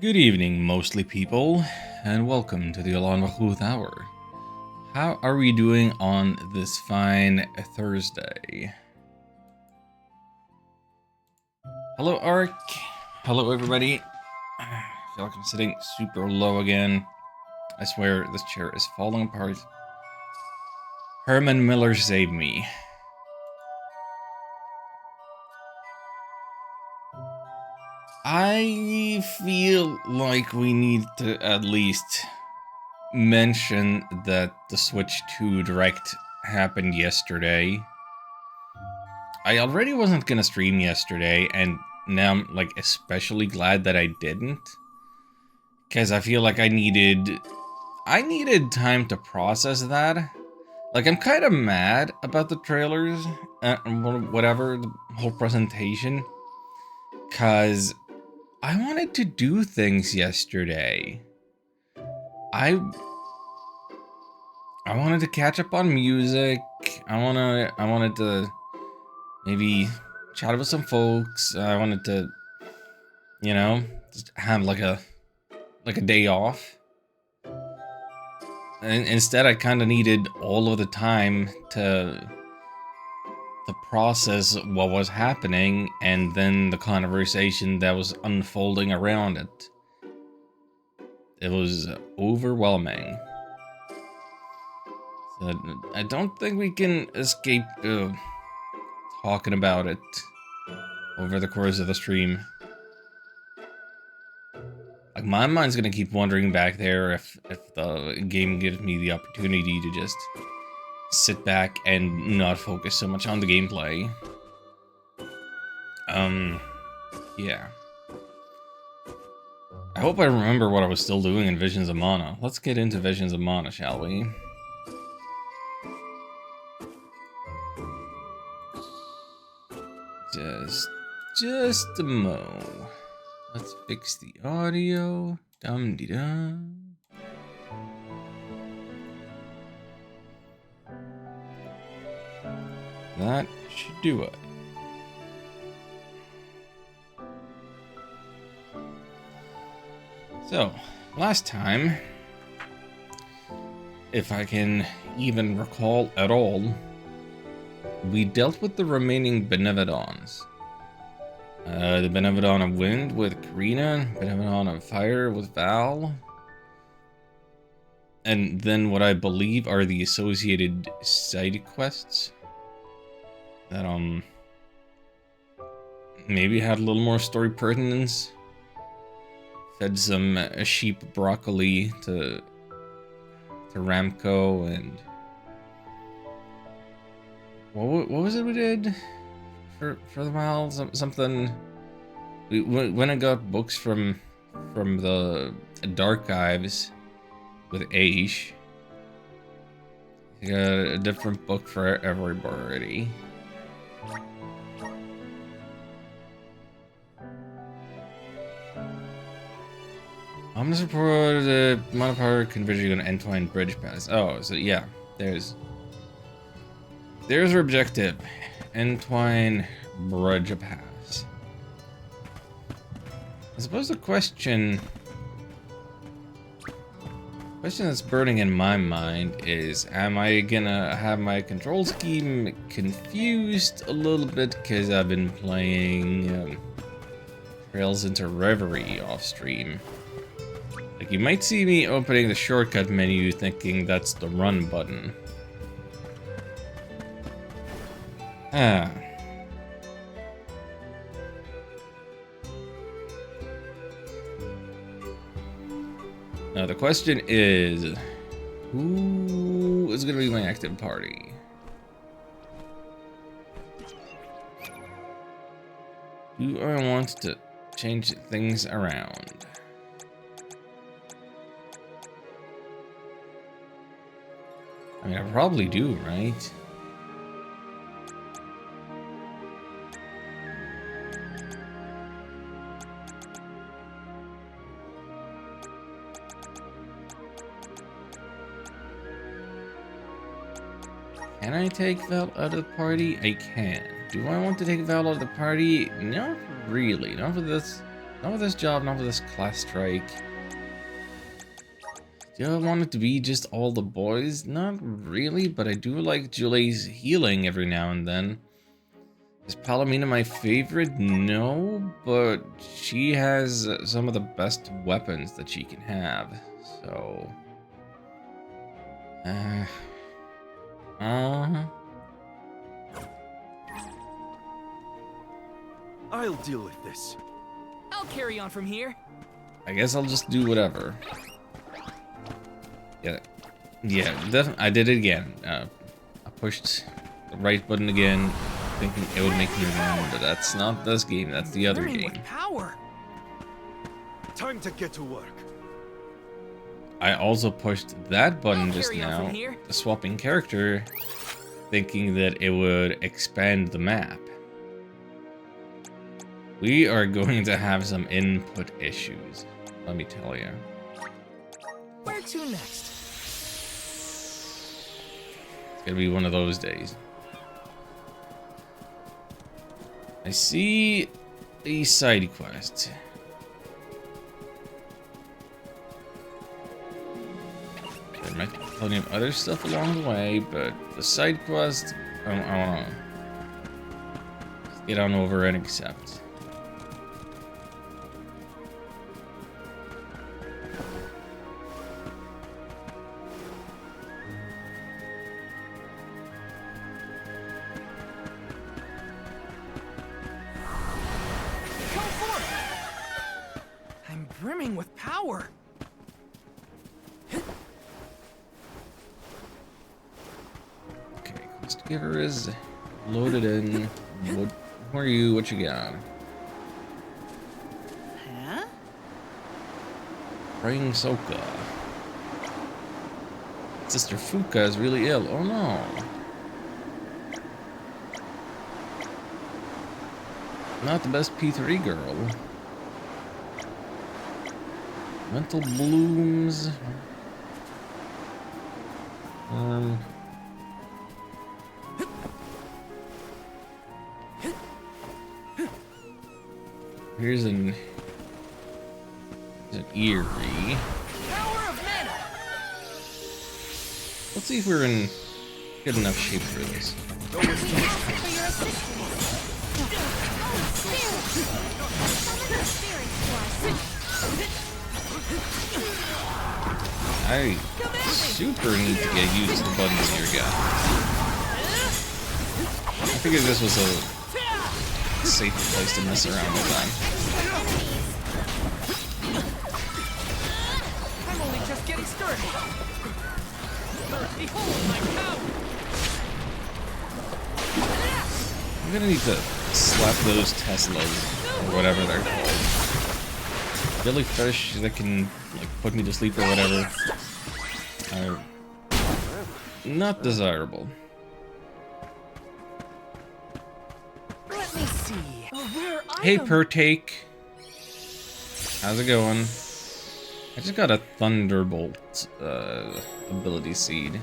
Good evening, mostly people, and welcome to the Alan Mahluth Hour. How are we doing on this fine Thursday? Hello, Ark. Hello, everybody. I feel like I'm sitting super low again. I swear this chair is falling apart. Herman Miller saved me. I feel like we need to at least mention that the Switch 2 Direct happened yesterday. I already wasn't gonna stream yesterday, and now I'm like especially glad that I didn't, because I feel like I needed time to process that. Like, I'm kind of mad about the trailers and whatever, the whole presentation, because I wanted to do things yesterday. I wanted to catch up on music. I wanted to maybe chat with some folks. I wanted to, just have like a day off. And instead, I kind of needed all of the time to process what was happening and then the conversation that was unfolding around it. It was overwhelming. So I don't think we can escape talking about it over the course of the stream. Like, my mind's gonna keep wandering back there if the game gives me the opportunity to just sit back and not focus so much on the gameplay. Yeah. I hope I remember what I was still doing in Visions of Mana. Let's get into Visions of Mana, shall we? Just a mo. Let's fix the audio. Dum-de-dum. That should do it. So, last time, if I can even recall at all, we dealt with the remaining Benevodons. The Benevodon of Wind with Karina, Benevodon of Fire with Val, and then what I believe are the associated side quests that maybe had a little more story pertinence. Fed some sheep broccoli to Ramco, and what was it we did for the while? Something we went and got books from the Darkives with Aish. We got a different book for everybody. Omnis report modifier converging on Entwine Bridge Pass. Oh, so yeah, there's our objective. Entwine Bridge Pass. I suppose the question that's burning in my mind is, am I gonna have my control scheme confused a little bit because I've been playing Trails into Reverie off stream? Like, you might see me opening the shortcut menu thinking that's the run button. Now, the question is, who is going to be my active party? Do I want to change things around? I mean, I probably do, right? Can I take Val out of the party? I can. Do I want to take Val out of the party? Not really. Not for this Not with this job, not with this class strike. Do I want it to be just all the boys? Not really, but I do like Julie's healing every now and then. Is Palomina my favorite? No, but she has some of the best weapons that she can have, so... I'll deal with this. I'll carry on from here. I guess I'll just do whatever. Yeah, I did it again. I pushed the right button again, thinking it would make me run, but that's not this game, that's the other Burning game. with power. Time to get to work. I also pushed that button I'll just carry on now, from here. swapping character, thinking that it would expand the map. We are going to have some input issues, let me tell you. Where to next? It's gonna be one of those days. I see a side quest. There might be plenty of other stuff along the way, but the side quest, I wanna get on over and accept. Come forth. I'm brimming with power. Okay, quest giver is loaded in. What, who are you? What you got? Huh? Praying Soka. Sister Fuka is really ill. Oh no. Not the best P3 girl. Mental blooms. Here's an eerie. Power of mana. Let's see if we're in good enough shape for this. For your assistance. Summon the spirits I super need to get used to the buttons here, guys. I figured this was a safe place to mess around with them. I'm only just getting started. Behold my power. I'm gonna need to slap those Teslas, or whatever they're called. Jellyfish that can like put me to sleep or whatever are not desirable. Let me see. A rare Hey item. Pertake, how's it going? I just got a Thunderbolt ability seed.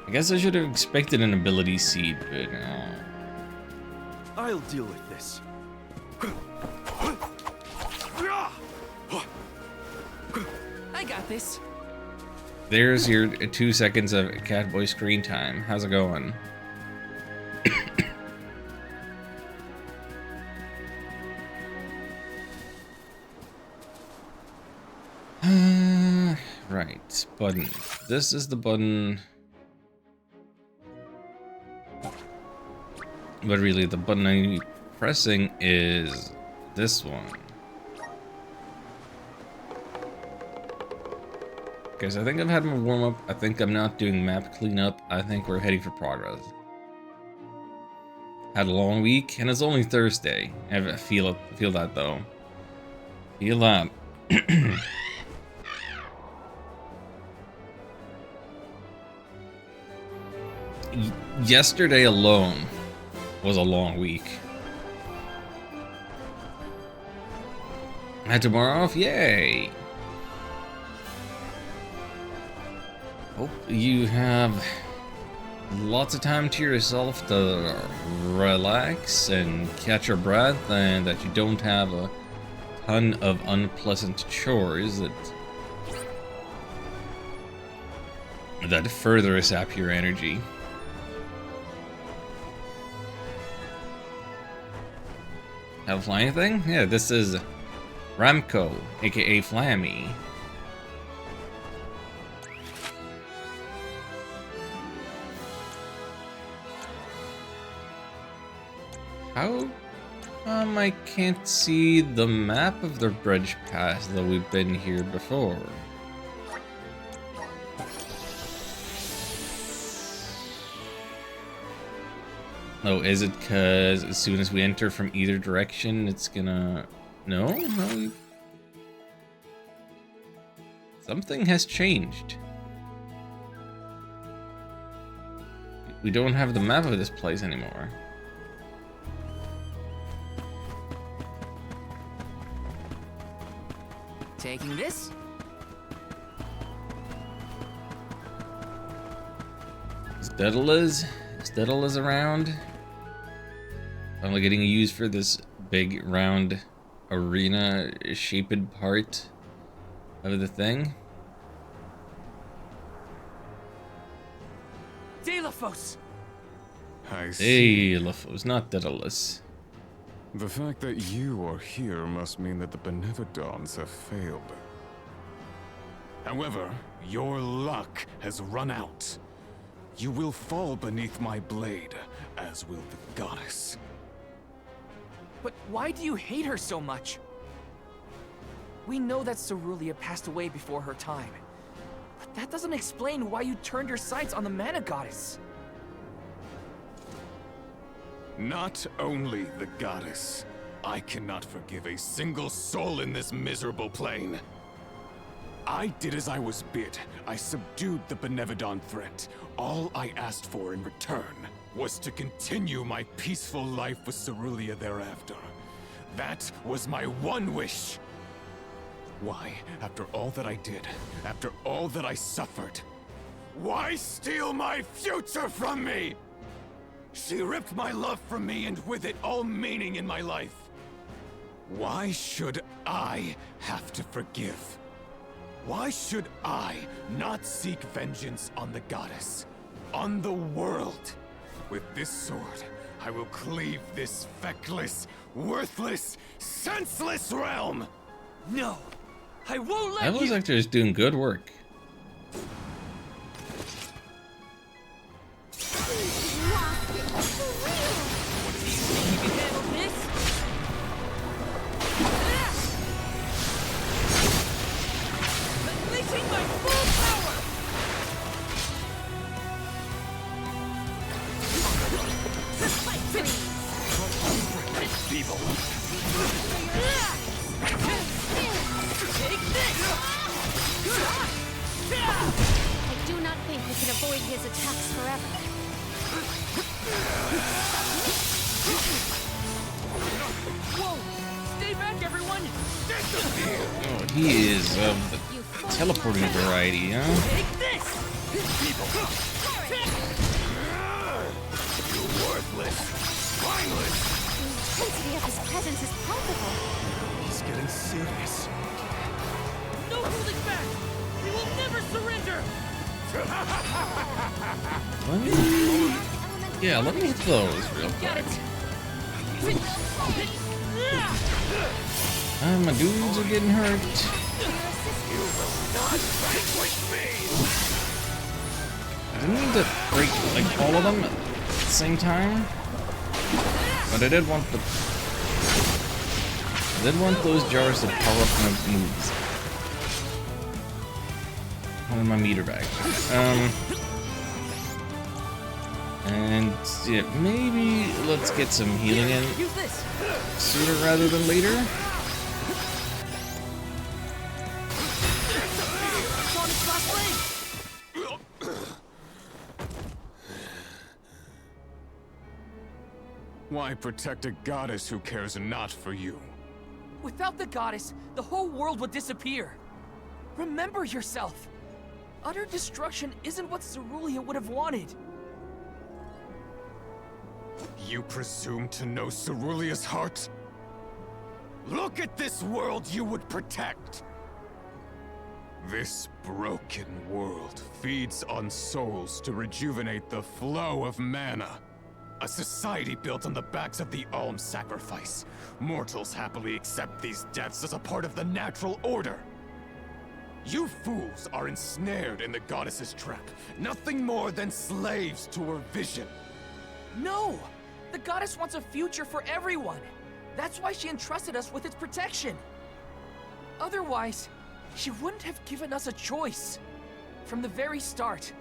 I guess I should have expected an ability seed, but I'll deal with this. I got this. there's your 2 seconds of Catboy screen time. How's it going? Right, button. This is the button. But really, the button I need to be pressing is this one. Okay, so I think I've had my warm-up. I think I'm not doing map cleanup. I think we're heading for progress. Had a long week, and it's only Thursday. I feel that, though. Feel that. Yesterday alone was a long week. And tomorrow off, yay! Hope you have lots of time to yourself to relax and catch your breath, and that you don't have a ton of unpleasant chores that further sap your energy. Have a flying thing? Yeah, this is Ramco, aka Flammy. How I can't see the map of the bridge pass, though we've been here before. Oh, is it because as soon as we enter from either direction, it's gonna... No? No? Something has changed. We don't have the map of this place anymore. Taking this? Is Daedalus around? Finally getting used for this big round arena shaped part of the thing. Deilophos! I see. Deilophos, not Daedalus. The fact that you are here must mean that the Benevodons have failed. However, your luck has run out. You will fall beneath my blade, as will the goddess. But why do you hate her so much? We know that Cerulia passed away before her time. But that doesn't explain why you turned your sights on the mana goddess. Not only the goddess. I cannot forgive a single soul in this miserable plane. I did as I was bid. I subdued the Benevodon threat. All I asked for in return was to continue my peaceful life with Cerulia thereafter. That was my one wish. Why, after all that I did, after all that I suffered, why steal my future from me? She ripped my love from me and with it all meaning in my life. Why should I have to forgive? Why should I not seek vengeance on the goddess? On the world? With this sword, I will cleave this feckless, worthless, senseless realm! No! I won't let That you- looks like they're just doing good work. Lost it for real. You can handle this? Unleashing my full power! Fight freeze. Feeble. Take this! I do not think we can avoid his attacks forever. Whoa! Stay back, everyone! Oh, he is of the You teleporting variety, huh? Take this! Worthless. Spineless. The intensity of his presence is palpable. He's getting serious. No holding back! We will never surrender! Let me, yeah, let me hit those real Got quick. it! My dudes are getting hurt. I didn't mean to break like all of them at the same time, but I did want those jars to power up my moves. And my meter back. And yeah, maybe let's get some healing in Use this! sooner rather than later. Sonic last lane! Why protect a goddess who cares not for you? Without the goddess, the whole world would disappear. Remember yourself. Utter destruction isn't what Cerulia would have wanted. You presume to know Cerulea's heart? Look at this world you would protect! This broken world feeds on souls to rejuvenate the flow of mana. A society built on the backs of the alms sacrifice. Mortals happily accept these deaths as a part of the natural order. You fools are ensnared in the goddess's trap, nothing more than slaves to her vision. No! The goddess wants a future for everyone. That's why she entrusted us with its protection. Otherwise, she wouldn't have given us a choice. From the very start,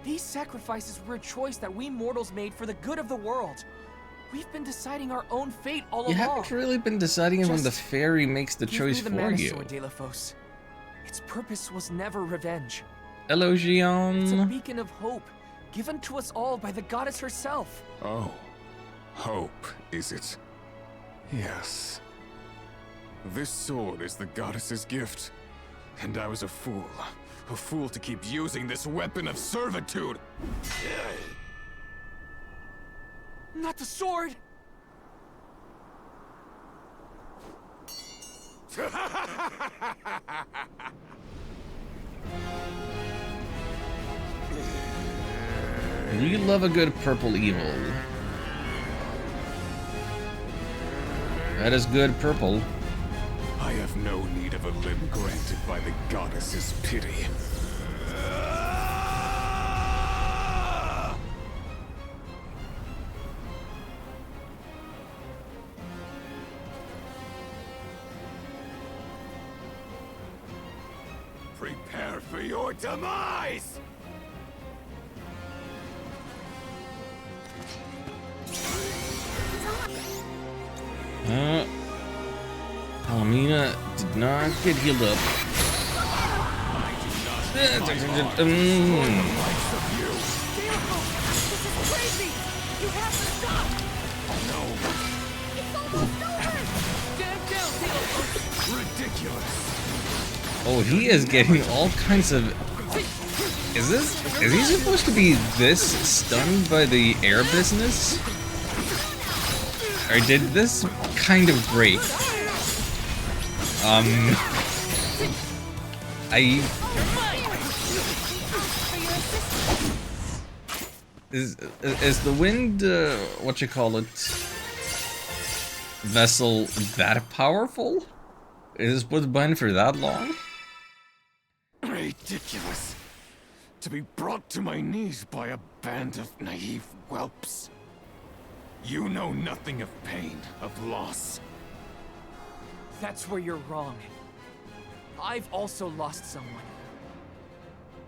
these sacrifices were a choice that we mortals made for the good of the world. We've been deciding our own fate all You along. haven't really been deciding when the Just fairy makes the Give choice me the for mana you. sword, Delafos. Its purpose was never revenge. Hello, It's a Xion. beacon of hope, given to us all by the goddess herself. Oh, hope, is it? Yes. This sword is the goddess's gift, and I was a fool to keep using this weapon of servitude. Not the sword! We love a good purple evil. That is good purple. I have no need of a limb granted by the goddess's pity. Prepare for your demise! Palomina did not get healed up. Crazy! You have to stop! No, It's almost over! Stand down, Delafos! ridiculous! Oh, he is getting all kinds of... Is he supposed to be this stunned by the air business? Or did this kind of break? Is the wind, what you call it, vessel that powerful? Is it supposed to bind for that long? Ridiculous. To be brought to my knees by a band of naive whelps. You know nothing of pain, of loss. That's where you're wrong. I've also lost someone.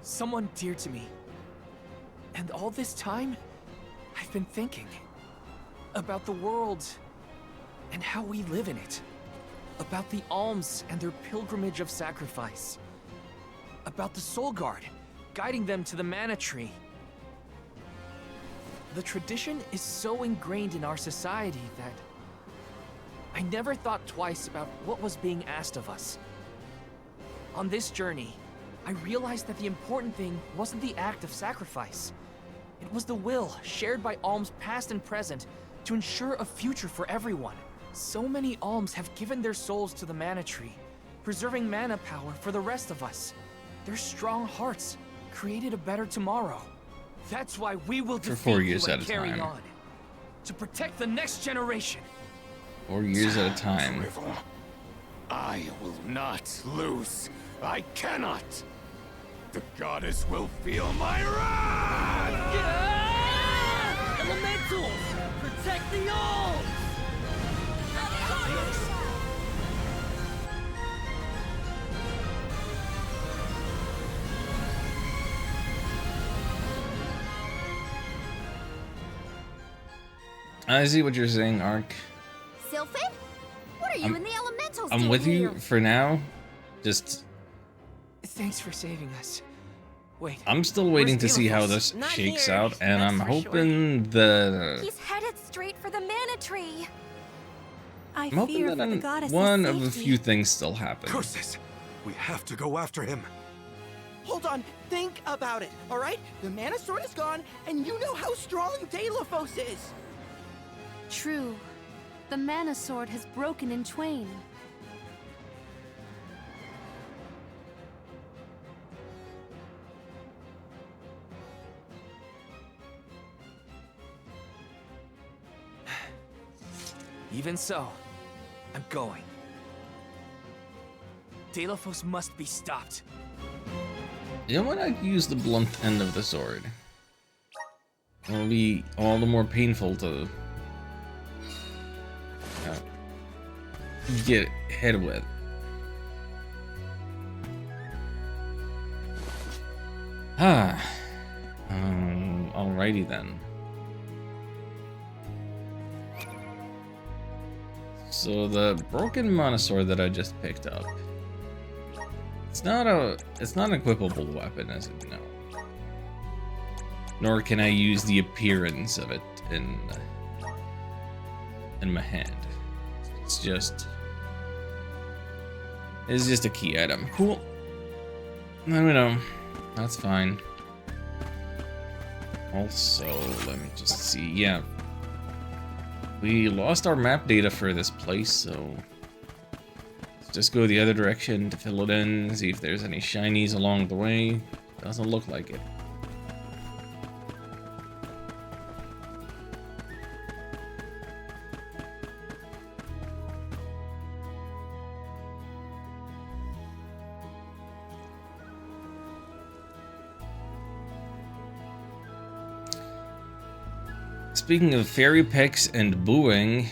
Someone dear to me. And all this time, I've been thinking about the world and how we live in it. About the alms and their pilgrimage of sacrifice. About the Soul Guard, guiding them to the mana tree. The tradition is so ingrained in our society that I never thought twice about what was being asked of us. On this journey, I realized that the important thing wasn't the act of sacrifice. It was the will shared by alms past and present to ensure a future for everyone. So many alms have given their souls to the mana tree, preserving mana power for the rest of us. Their strong hearts created a better tomorrow. That's why we will defeat 4 years you at and a carry time. on. To protect the next generation. 4 years at a time. Drivel. I will not lose. I cannot. The goddess will feel my wrath! Elementals! Protect the alms! I see what you're saying, Ark. Sylphid? What are you and the elementals I'm doing with you here? for now. Just, Thanks for saving us. Wait. I'm still waiting to Where's see how Delafos? this Not shakes here, out, and that's I'm for hoping the... He's headed straight for the mana tree. I I'm hoping fear that for the goddess's one of a safety. few things still happen. Curses! We have to go after him. Hold on, think about it, alright? The mana sword is gone, and you know how strong Delafos is. True. The Mana Sword has broken in twain. Even so, I'm going. Delophos must be stopped. Yeah, why not use the blunt end of the sword? It'll be all the more painful to get hit with. Alrighty then. So the broken Mana Sword that I just picked up, it's not an equipable weapon, as you know. Nor can I use the appearance of it in my hand. It's just a key item. Cool. Let me know. That's fine. Also, let me just see. Yeah. We lost our map data for this place, so let's just go the other direction to fill it in, see if there's any shinies along the way. Doesn't look like it. Speaking of fairy picks and booing,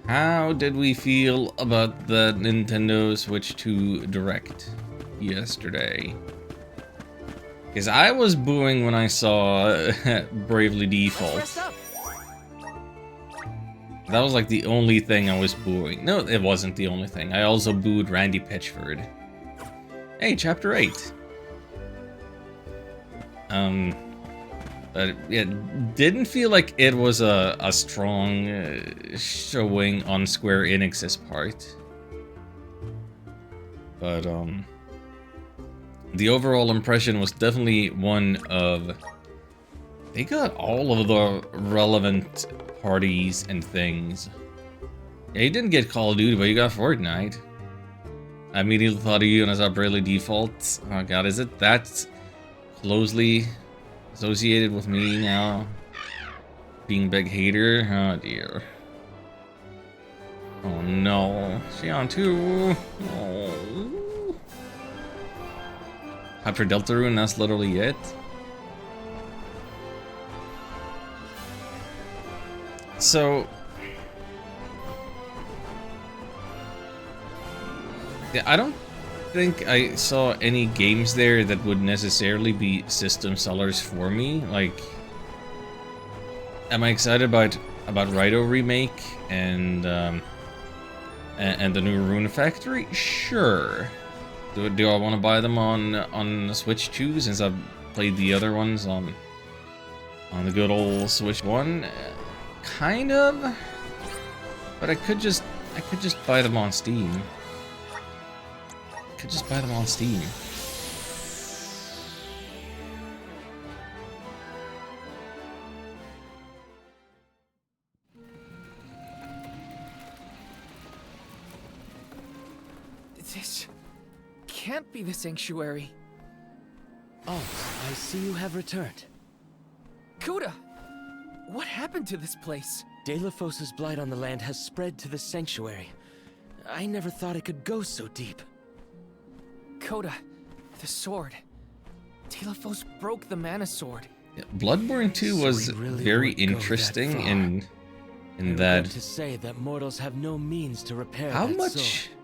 how did we feel about the Nintendo Switch 2 Direct yesterday? Because I was booing when I saw Bravely Default. Rest up. That was like the only thing I was booing. No, it wasn't the only thing. I also booed Randy Pitchford. Hey, Chapter 8. It didn't feel like it was a strong showing on Square Enix's part. But, the overall impression was definitely one of... They got all of the relevant parties and things. Yeah, you didn't get Call of Duty, but you got Fortnite. I immediately thought of you and I saw Bravely Default. Oh god, is it that closely associated with me now? Being a big hater? Oh dear. Oh no. Xion 2. Oh. Hyper Deltarune, that's literally it. So yeah, I don't think I saw any games there that would necessarily be system sellers for me. Like, am I excited about Raito remake and the new Rune Factory? Sure. Do I want to buy them on the Switch 2 since I've played the other ones on the good old Switch 1? Kind of. But I could just buy them on Steam. Could just buy them on Steam. This can't be the sanctuary. Oh, I see you have returned. Kuda! What happened to this place? Delophos' blight on the land has spread to the sanctuary. I never thought it could go so deep. Koda, the sword. Delophos broke the Mana Sword. Yeah, Bloodborne 2 was So we really very would go that interesting far. in I that. regret to say that mortals have no means to repair How that much? sword.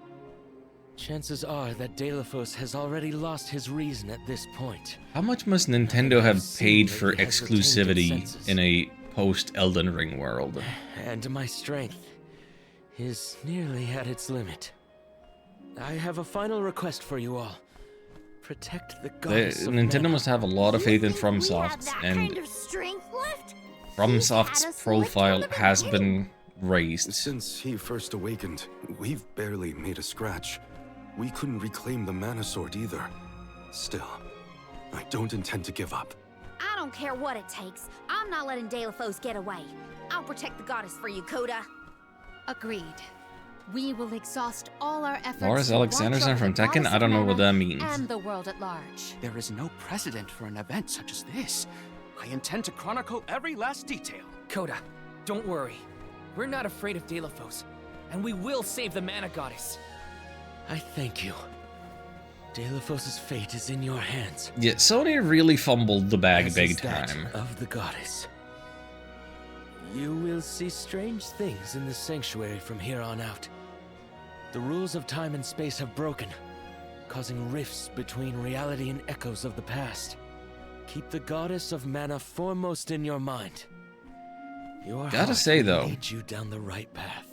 Chances are that Delophos has already lost his reason at this point. How much must Nintendo have paid for Lately has retained its exclusivity senses. in a post-Elden Ring world? And my strength is nearly at its limit. I have a final request for you all. Protect the goddess of Nintendo Mana. must have a lot of faith in You think we have FromSoft, that and kind of strength left? FromSoft's He's had us profile licked from the has beginning. been raised. Since he first awakened, we've barely made a scratch. We couldn't reclaim the Mana Sword either. Still, I don't intend to give up. I don't care what it takes. I'm I'm not letting Delophos get away. I'll protect the goddess for you, Coda. Agreed. We will exhaust all our efforts. Lars to watch Alexanderson over from the Tekken? goddess I don't know of what mana that means. And the world at large. There is no precedent for an event such as this. I intend to chronicle every last detail. Coda, don't worry. We're not afraid of Delophos, and we will save the mana goddess. I thank you. Delophos' fate is in your hands. Yeah, Sony really fumbled the bag As big is that time. of the goddess. You will see strange things in the sanctuary from here on out. The rules of time and space have broken, causing rifts between reality and echoes of the past. Keep the goddess of mana foremost in your mind. Your Gotta heart say, will though, lead you down the right path.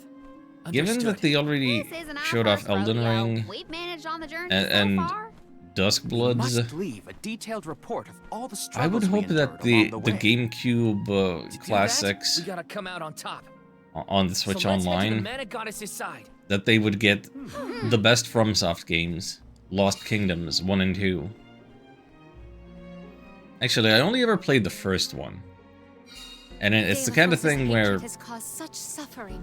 given that they already This isn't our showed off first Elden rodeo. Ring We've managed on the journey and so far. Duskbloods, Must leave a detailed report of all the I would struggles we hope that endured the along way. GameCube To do classics that, we gotta come out on top. on the Switch so let's head to the Online, mana goddess's side. that they would get the best FromSoft games, Lost Kingdoms 1 and 2. Actually, I only ever played the first one. And it's the kind of Delophos' thing where hatred has caused such suffering.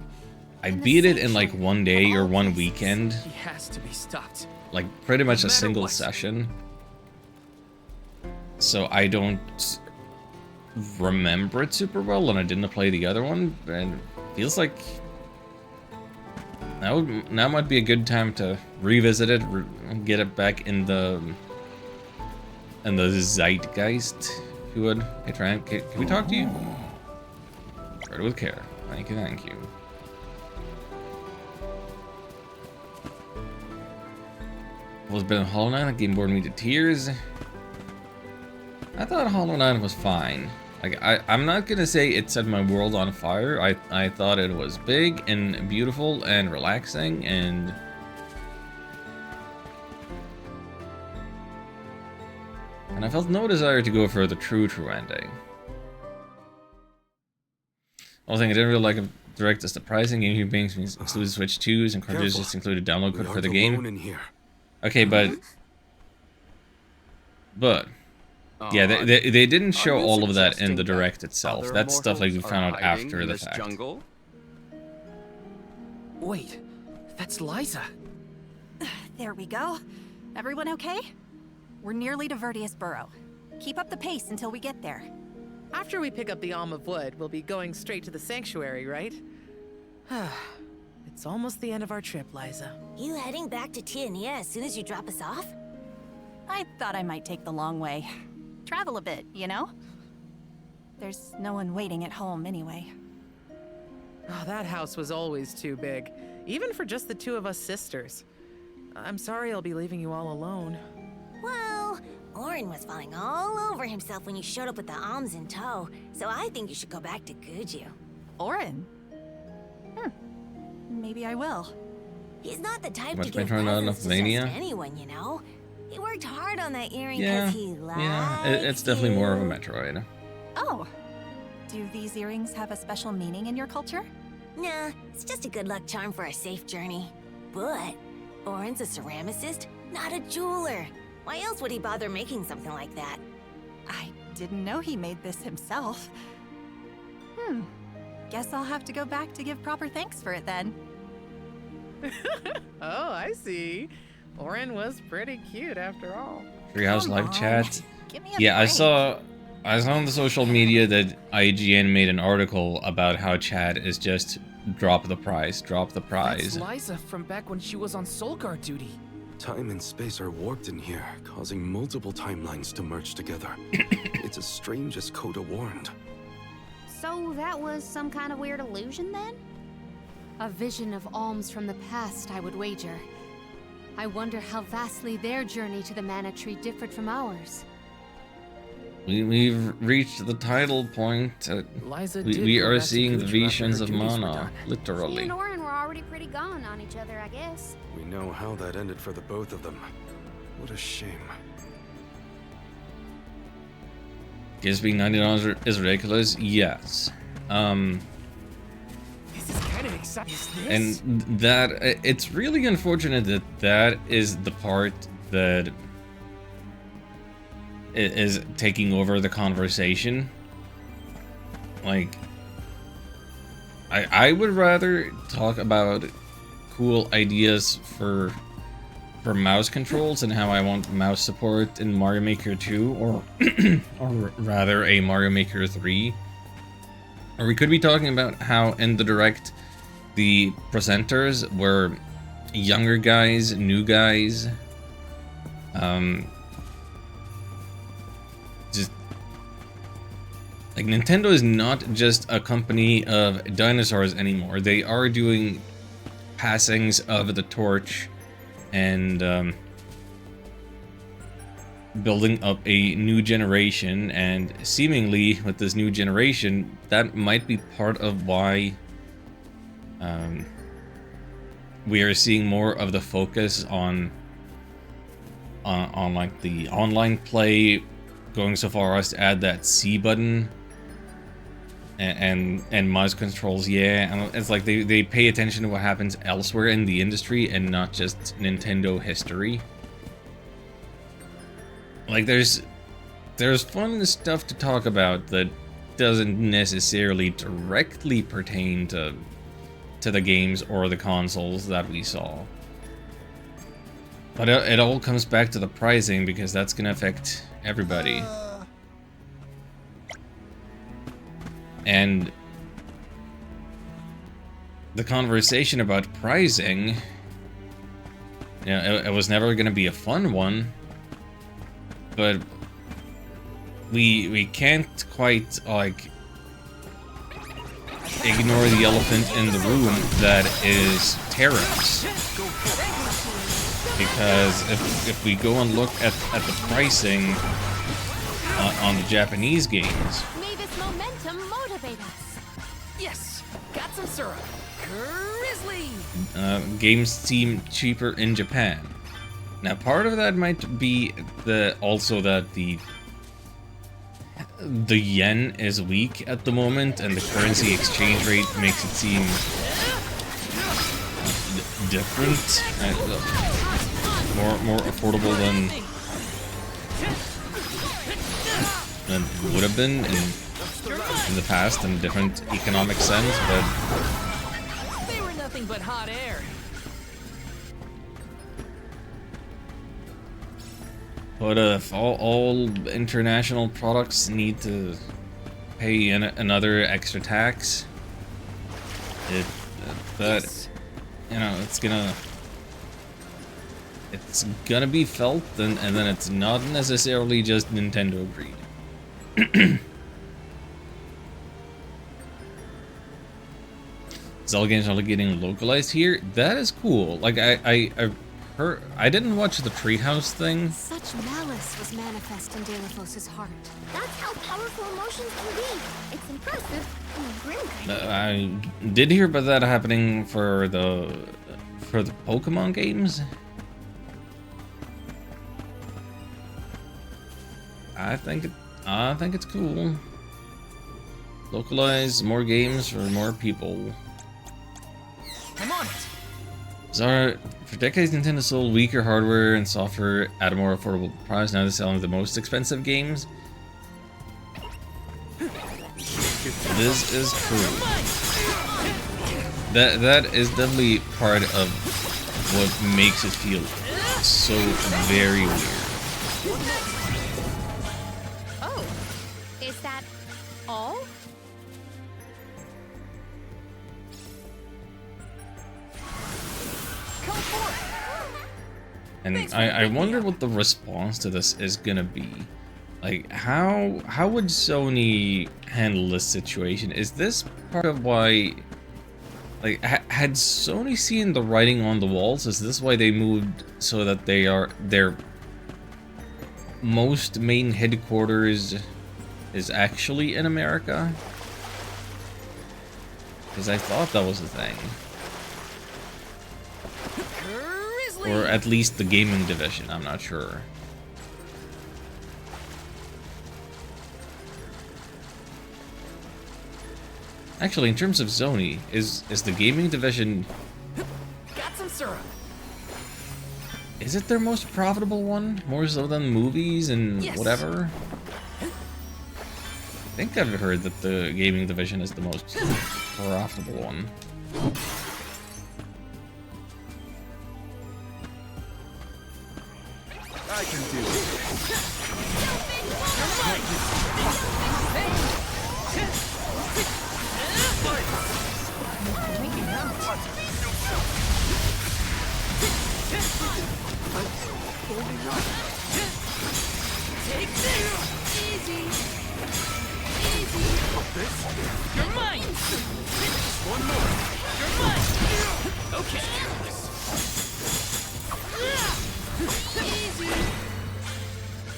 I in the beat it in like sanctuary, one day of or all one places. weekend, He has to be stopped. like pretty much No a matter single what. session. So I don't remember it super well, and I didn't play the other one, and it feels like now might be a good time to revisit it, get it back in the zeitgeist. If you would, hey Tran, can we talk to you? Try with care. Thank you, thank you. Was been Hollow Knight, Game bored me to tears. I thought Hollow Knight was fine. Like I'm not gonna say it set my world on fire. I thought it was big and beautiful and relaxing and I felt no desire to go for the true ending. Only thing I didn't really like Direct is the pricing. GameCube being exclusive Switch 2s and cartridges just included download We code for aren't the alone game. in here. Okay, but yeah, they didn't show Are you all of that in the suggesting Direct that itself. other That's stuff like we mortals found are out hiding after in the this fact. jungle? Wait, that's Liza. There we go. Everyone okay? We're nearly to Vertius Burrow. Keep up the pace until we get there. After we pick up the Alm of Wood, we'll be going straight to the sanctuary, right? It's almost the end of our trip, Liza. You heading back to Tiania as soon as you drop us off? I thought I might take the long way. Travel a bit, you know? There's no one waiting at home anyway. Oh, that house was always too big, even for just the two of us sisters. I'm sorry I'll be leaving you all alone. Well, Orin was falling all over himself when you showed up with the alms in tow, so I think you should go back to Guju. Orin? Maybe I will. He's not the type Much to give better than presents to Mania? just anyone, you know? He worked hard on that earring Yeah, because he likes yeah, it's definitely more of a you. Metroid. Oh. Do these earrings have a special meaning in your culture? Nah, it's just a good luck charm for a safe journey. But Orin's a ceramicist, not a jeweler. Why else would he bother making something like that? I didn't know he made this himself. Guess I'll have to go back to give proper thanks for it then. Oh, I see. Orin was pretty cute after all. Treehouse Come live on. chat. Give me a Yeah, I break. saw on the social media that IGN made an article about how chat is just drop the price. That's Liza from back when she was on Soul Guard duty. Time and space are warped in here, causing multiple timelines to merge together. It's as strange as Coda warned. So that was some kind of weird illusion then? A vision of alms from the past, I would wager. I wonder how vastly their journey to the Mana Tree differed from ours. We've reached the title point. Liza We did go are back to seeing the Guju after her visions of duties were mana, done. She literally. and Orin were already pretty gone on each other, I guess. We know how that ended for the both of them. What a shame. Guess being $90 is ridiculous? Yes. This is kind of exciting. Is this? And that it's really unfortunate that that is the part that is taking over the conversation. Like, I would rather talk about cool ideas for mouse controls and how I want mouse support in Mario Maker 2, or or rather a Mario Maker 3. Or we could be talking about how in the Direct the presenters were younger guys, new guys. Just like, Nintendo is not just a company of dinosaurs anymore. They are doing passings of the torch and building up a new generation, and seemingly with this new generation, that might be part of why we are seeing more of the focus on like the online play, going so far as to add that C button and mouse controls. Yeah, and it's like they pay attention to what happens elsewhere in the industry and not just Nintendo history. Like, there's fun stuff to talk about that doesn't necessarily directly pertain to the games or the consoles that we saw. But it all comes back to the pricing, because that's gonna affect everybody. And the conversation about pricing, you know, it was never gonna be a fun one, but we can't quite, like, ignore the elephant in the room that is tariffs. Because if we go and look at the pricing on the Japanese games, May this momentum motivate us. Yes, got some syrup. Grizzly. games seem cheaper in Japan. Now, part of that might be also that the yen is weak at the moment, and the currency exchange rate makes it seem different, more affordable than it would have been in the past in a different economic sense, but They were nothing but hot air. if all international products need to pay another extra tax, it's gonna be felt, and then it's not necessarily just Nintendo greed. Zelda games are getting localized here. That is cool. Like, I heard, I didn't watch the Treehouse thing. Such malice was manifest in Delphos' heart. That's how powerful emotions can be. It's impressive and grim kind of. I did hear about that happening for the Pokemon games. I think it's cool. Localize more games for more people. I'm on it. So, for decades, Nintendo sold weaker hardware and software at a more affordable price. Now they're selling the most expensive games. This is true. That is definitely part of what makes it feel so very weird. Oh, is that all? And I wonder what the response to this is gonna be. Like, how would Sony handle this situation? Is this part of why, like, had Sony seen the writing on the walls? Is this why they moved so that their most main headquarters is actually in America? Because I thought that was the thing. Or at least the gaming division, I'm not sure. Actually, in terms of Sony, is the gaming division... Got some syrup. Is it their most profitable one? More so than movies and Yes. whatever? think I've heard that the gaming division is the most profitable one. I can do it. Take this! Easy! Easy! You're mine! One more. You're mine! Okay. Easy!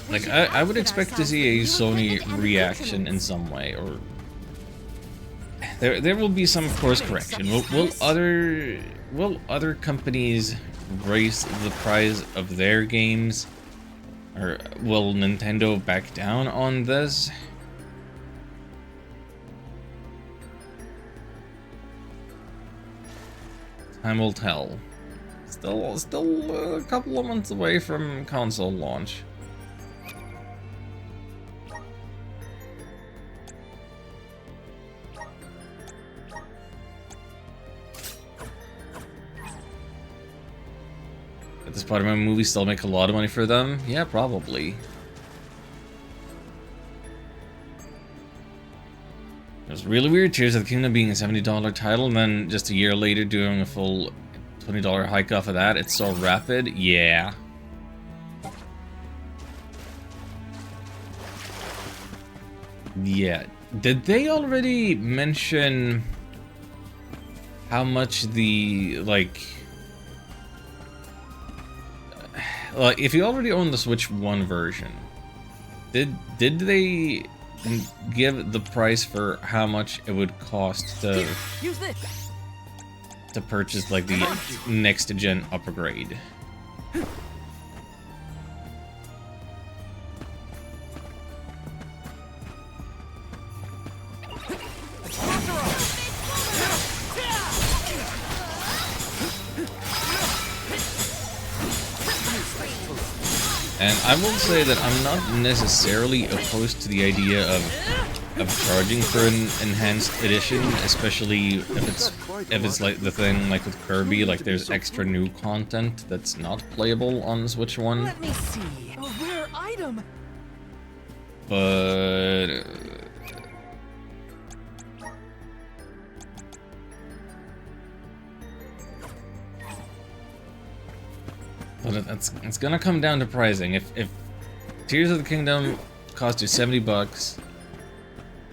Like, I would expect to see a Sony reaction in some way, or... There will be some course correction. Will other companies raise the price of their games? Or will Nintendo back down on this? Time will tell. Still a couple of months away from console launch. Did the Spider-Man movie still make a lot of money for them? Yeah, probably. It was really weird, Tears of the Kingdom being a $70 title, and then just a year later doing a full $20 hike off of that. It's so rapid. Yeah. Yeah. Did they already mention how much the, like, if you already own the Switch 1 version, did they give the price for how much it would cost to purchase, like, the next gen upgrade? And I will say that I'm not necessarily opposed to the idea of charging for an enhanced edition, especially if it's like the thing like with Kirby, like there's extra new content that's not playable on Switch 1. Let me see. A rare item. But it's gonna come down to pricing. If Tears of the Kingdom cost you $70,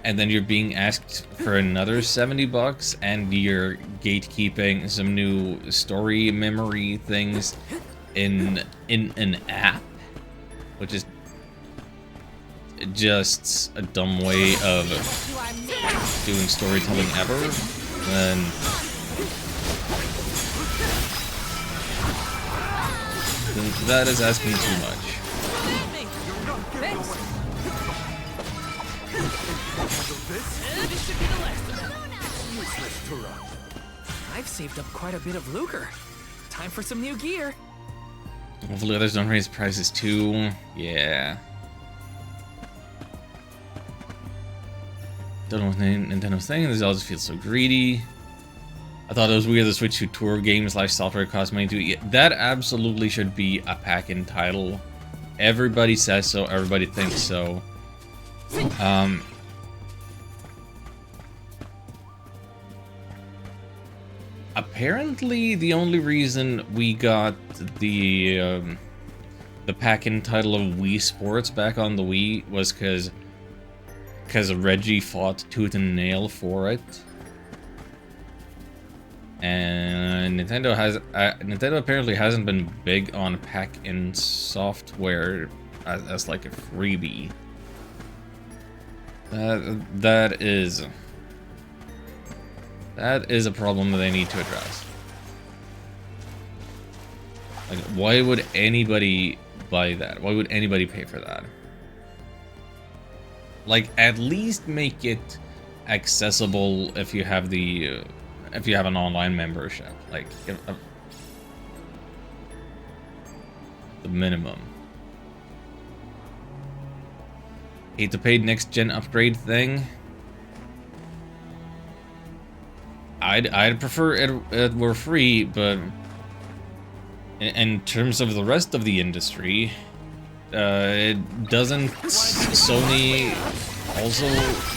and then you're being asked for another $70, and you're gatekeeping some new story memory things in an app, which is just a dumb way of doing storytelling ever, then that is asking too much. I've saved up quite a bit of lucre. Time for some new gear. Hopefully others don't raise prices too. Yeah. Don't know what Nintendo's saying. This all just feels so greedy. I thought it was weird the Switch 2 Tour games live software cost money too. Yeah, that absolutely should be a pack-in title. Everybody says so, everybody thinks so. Apparently the only reason we got the pack-in title of Wii Sports back on the Wii was because Reggie fought tooth and nail for it. And Nintendo apparently hasn't been big on pack-in software as like a freebie. That is a problem that they need to address. Like, why would anybody buy that? Why would anybody pay for that? Like, at least make it accessible if you have the if you have an online membership, like the minimum. Hate to pay next gen upgrade thing. I'd prefer it were free, but in terms of the rest of the industry, it doesn't Sony also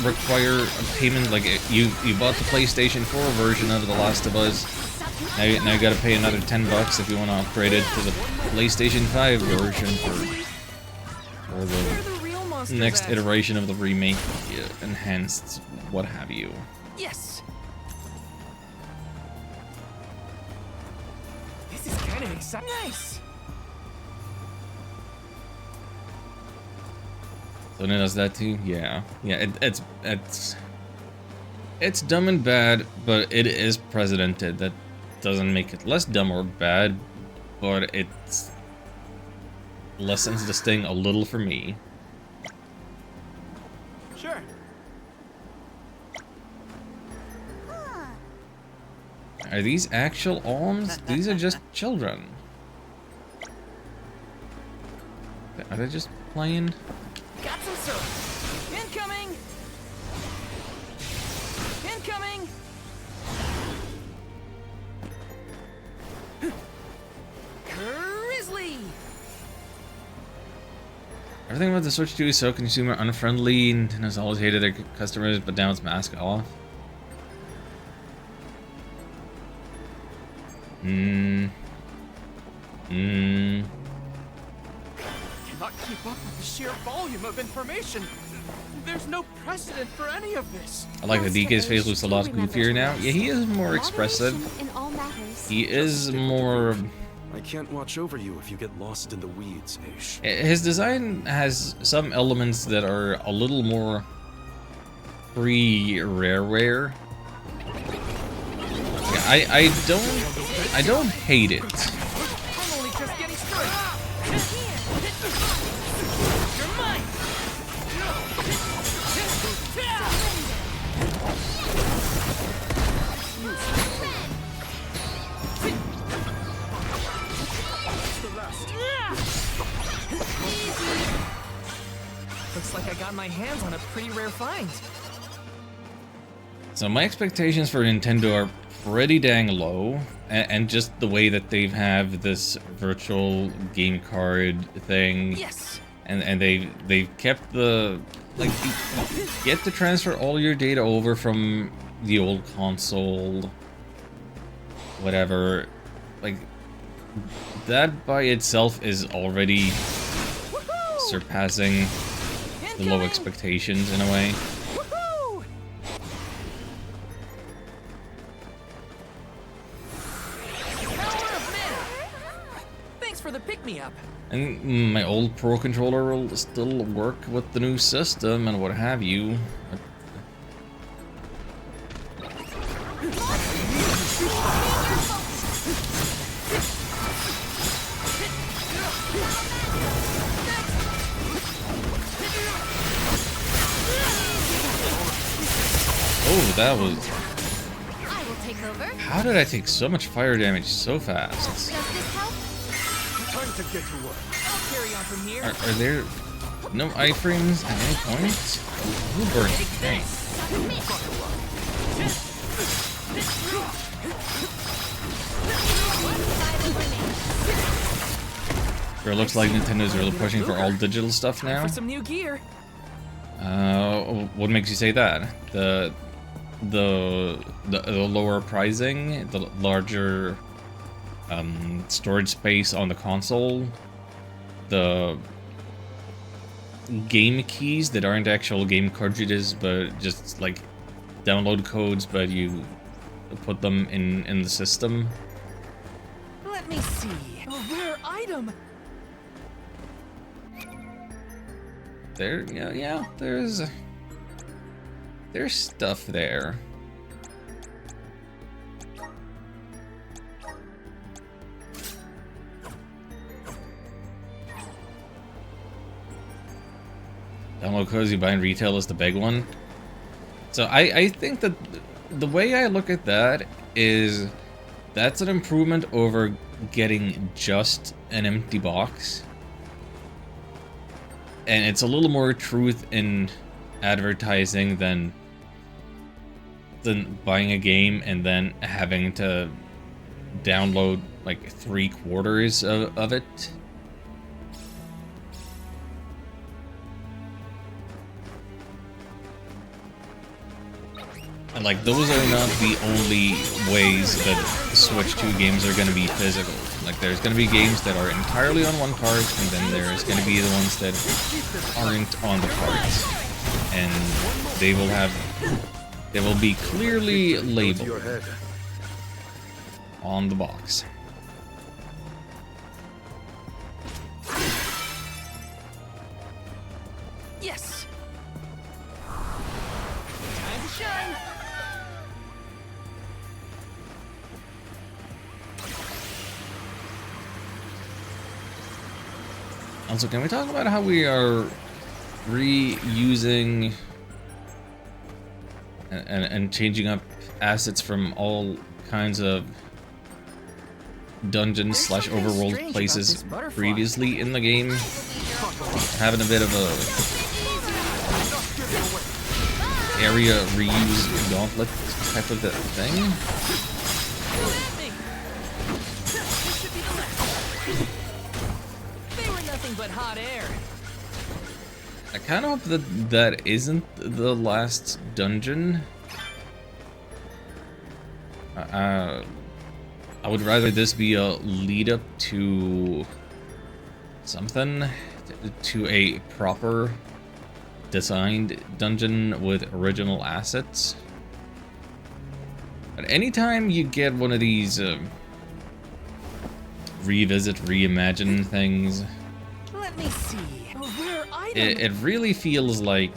require a payment? Like you bought the PlayStation 4 version of The Last of Us. Now you gotta pay another $10 if you want to upgrade it to the PlayStation 5 version for the next iteration of the remake, enhanced, what have you. Yes. This is kind of exciting. Nice. So then does that too? Yeah. Yeah, it's dumb and bad, but it is precedented. That doesn't make it less dumb or bad, but it lessens the sting a little for me. Sure. Are these actual alms? These are just children. Are they just playing? Got some soap. Incoming. Incoming. Grizzly. Everything about the Switch 2 is so consumer unfriendly. Nintendo's always hated their customers, but now it's mask off. Cannot keep up with the sheer volume of information. There's no precedent for any of this. I like that DK's face looks a lot goofier now. Yeah, he is more expressive. He is more... I can't watch over you if you get lost in the weeds, Aish. His design has some elements that are a little more pre-Rareware. Yeah, I don't hate it. I'm only just getting started. You're mine. Looks like I got my hands on a pretty rare find. So my expectations for Nintendo are pretty dang low, and just the way that they have this virtual game card thing, Yes. and they've kept the, like, you get to transfer all your data over from the old console, whatever, like, that by itself is already surpassing the low expectations in a way. Woohoo! Power of mana. Thanks for the pick-me-up. And my old Pro Controller will still work with the new system and what have you. Oh, that was... I will take over. How did I take so much fire damage so fast? Does this help? Time to get to work. I'll carry on from here. Are there no iframes at any point? Who burned the tank? Sure, looks like Nintendo's really pushing for all digital stuff now. For some new gear. What makes you say that? The lower pricing, the larger storage space on the console, the game keys that aren't actual game cartridges, but just like download codes, but you put them in the system. Let me see. A rare item. There, yeah, there's stuff there. Download codes you buy in retail is the big one. So I think that the way I look at that is that's an improvement over getting just an empty box. And it's a little more truth in advertising than buying a game and then having to download like 3/4 of it. And like, those are not the only ways that Switch 2 games are going to be physical. Like, there's going to be games that are entirely on one card, and then there's going to be the ones that aren't on the cards. And they will be clearly labeled on the box. Yes. Time to shine. Also, can we talk about how we are reusing and changing up assets from all kinds of dungeons slash overworld places previously in the game? Having a bit of a area reuse gauntlet type of thing? But hot air. I kind of hope that that isn't the last dungeon. I would rather this be a lead up to something, to a proper designed dungeon with original assets. But anytime you get one of these revisit, reimagine things, Let me see. it really feels like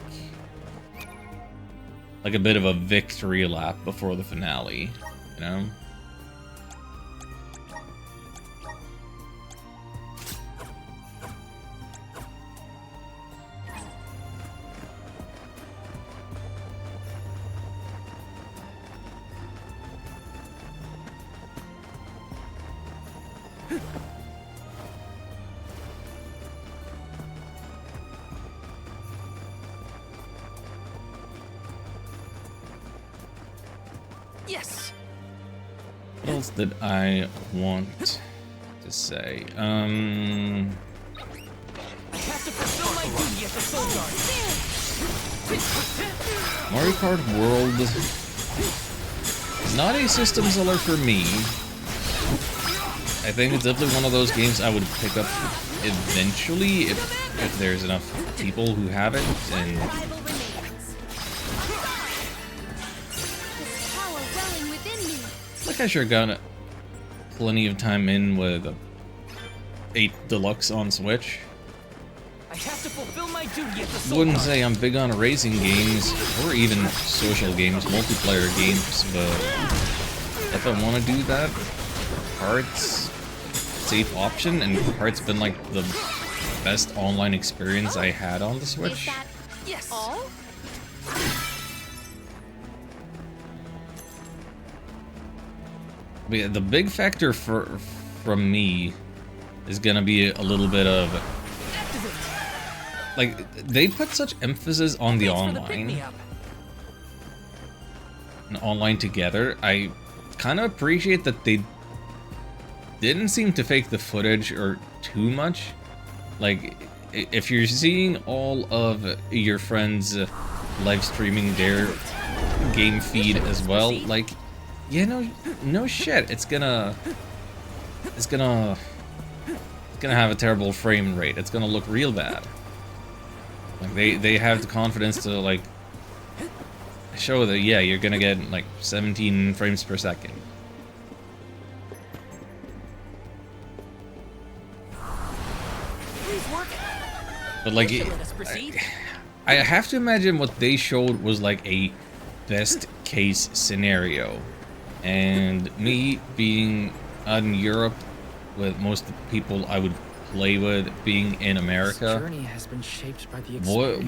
a bit of a victory lap before the finale, you know? Yes. What else did I want to say? I have to fulfill my duty as the Soul Guard. Mario Kart World is not a system seller for me. I think it's definitely one of those games I would pick up eventually if there's enough people who have it, and like I sure got plenty of time in with 8 Deluxe on Switch. I have to fulfill my duty as the Soul Wouldn't Guard. say I'm big on racing games or even social games, multiplayer games, but if I want to do that, Hearts, safe option, and Hearts been like the best online experience I had on the Switch. Yes. But yeah, the big factor from me is gonna be a little bit of like, they put such emphasis on the online and online together. I kind of appreciate that they didn't seem to fake the footage or too much. Like, if you're seeing all of your friends live streaming their game feed as well, like, you know, no shit, it's gonna have a terrible frame rate. It's gonna look real bad. Like, they have the confidence to like show that, yeah, you're gonna get like 17 frames per second. But like, I have to imagine what they showed was like a best case scenario, and me being in Europe with most of the people I would play with being in America, Journey has been shaped by the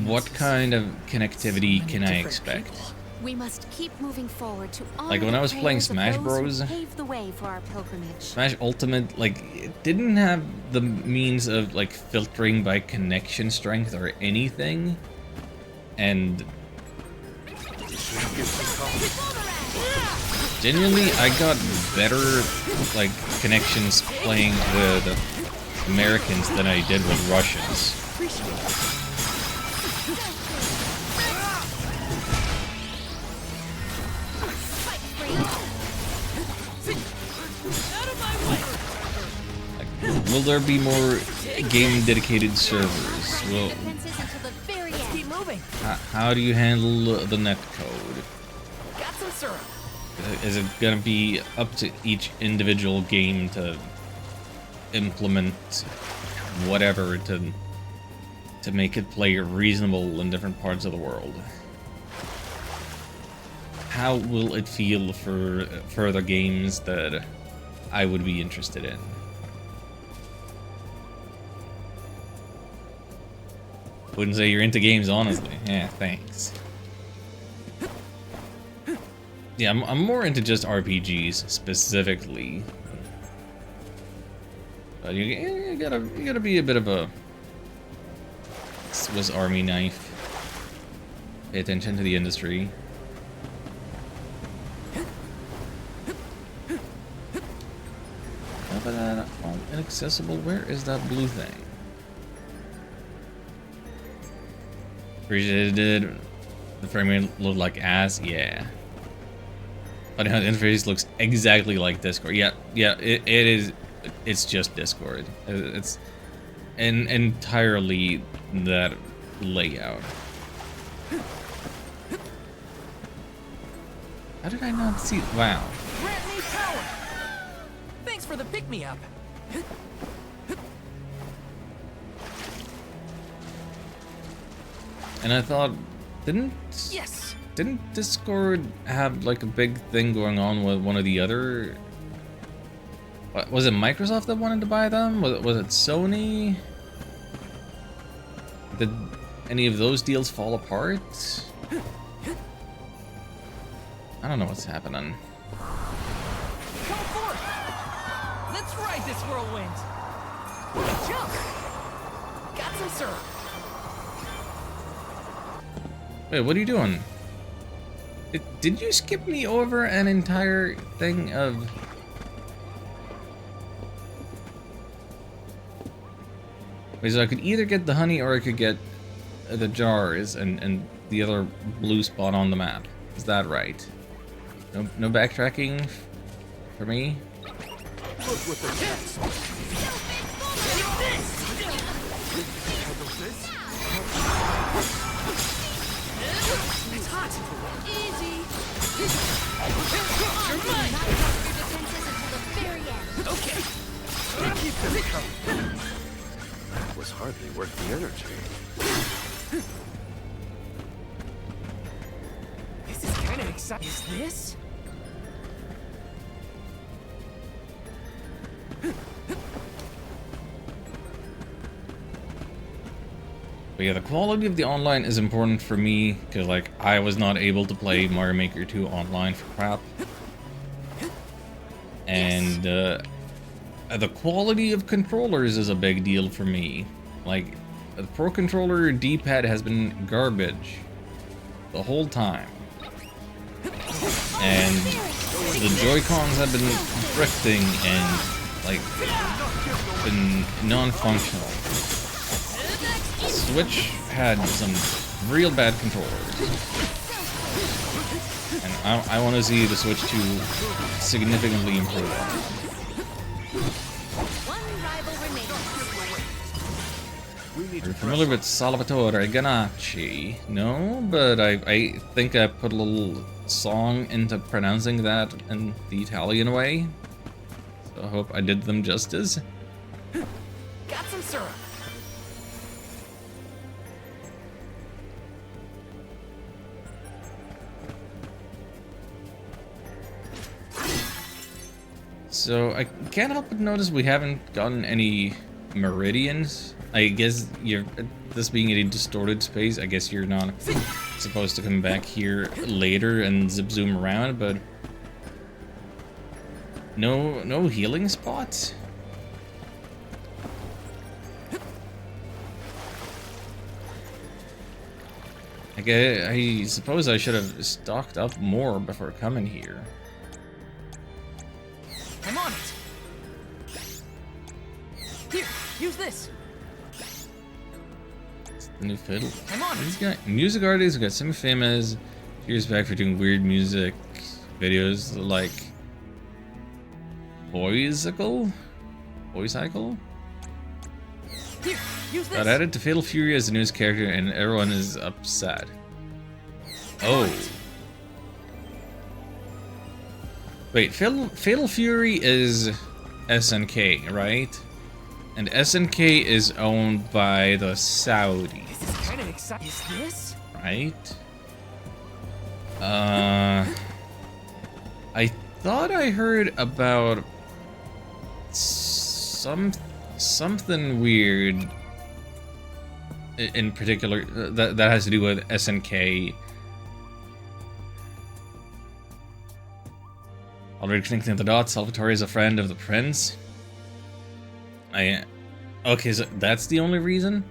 what kind of connectivity can I expect? We must keep moving forward to honor Like, when I was the playing prayers of Smash those Bros. who paved the way for our pilgrimage. Smash Ultimate, like, it didn't have the means of, like, filtering by connection strength or anything. And genuinely, I got better, like, connections playing with Americans than I did with Russians. Like, will there be more game-dedicated servers? Will, Keep moving. how do you handle the netcode? Got some syrup. Is it gonna be up to each individual game to implement whatever to make it play reasonable in different parts of the world? How will it feel for further games that I would be interested in? Wouldn't say you're into games, honestly. Yeah, thanks. Yeah, I'm more into just RPGs specifically. But you gotta be a bit of a Swiss Army knife. Pay attention to the industry. How about that inaccessible? Where is that blue thing? Appreciated. The frame rate looked like ass. Yeah. But the interface looks exactly like Discord. Yeah, it is. It's just Discord. It's entirely that layout. How did I not see? Wow. Grant me power. Thanks for the pick-me-up. And I thought, didn't Yes. Discord have like a big thing going on with one of the other? Was it Microsoft that wanted to buy them? Was it Sony? Did any of those deals fall apart? I don't know what's happening. Come forth. Let's ride this whirlwind. Jump. Got some syrup. Wait, what are you doing? Did you skip me over an entire thing of... Wait, so I could either get the honey or I could get the jars and the other blue spot on the map. Is that right? No backtracking for me? Look what the hits. It's hot. Easy. You're mine. Okay. Keep them coming. That was hardly worth the energy. This is kind of exciting. Is this? But yeah, the quality of the online is important for me, because like I was not able to play Mario Maker 2 online for crap. And the quality of controllers is a big deal for me. Like, the Pro Controller D-pad has been garbage the whole time. And the Joy-Cons have been drifting and like been non-functional. Switch had some real bad controllers, and I want to see the Switch 2 significantly improve. Are you familiar with Salvatore Ganacci? No, but I think I put a little song into pronouncing that in the Italian way, so I hope I did them justice. Got some syrup. So I can't help but notice we haven't gotten any meridians. I guess this being a distorted space, I guess you're not supposed to come back here later and zip zoom around, but no healing spots? I suppose I should have stocked up more before coming here. I'm on it. Here, use this. It's the new fiddle. I'm on These it. guys, music artists who got semi-famous years back for doing weird music videos like Boycycle? Here, use this. Got added to Fatal Fury as the newest character and everyone is upset. Oh. Wait, Fatal Fury is SNK, right? And SNK is owned by the Saudis. This is kind of exciting. Is this? Right? I thought I heard about something weird in particular that has to do with SNK. Already connecting the dots, Salvatore is a friend of the prince. Okay, so that's the only reason?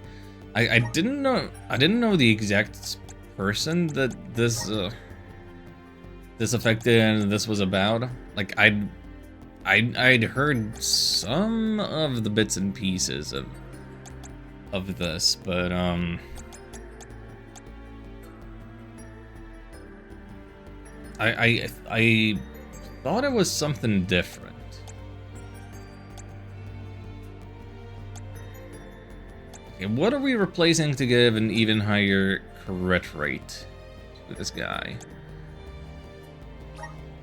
I didn't know the exact person that this affected and this was about. Like I'd heard some of the bits and pieces of this, but I thought it was something different. Okay, what are we replacing to give an even higher crit rate to this guy?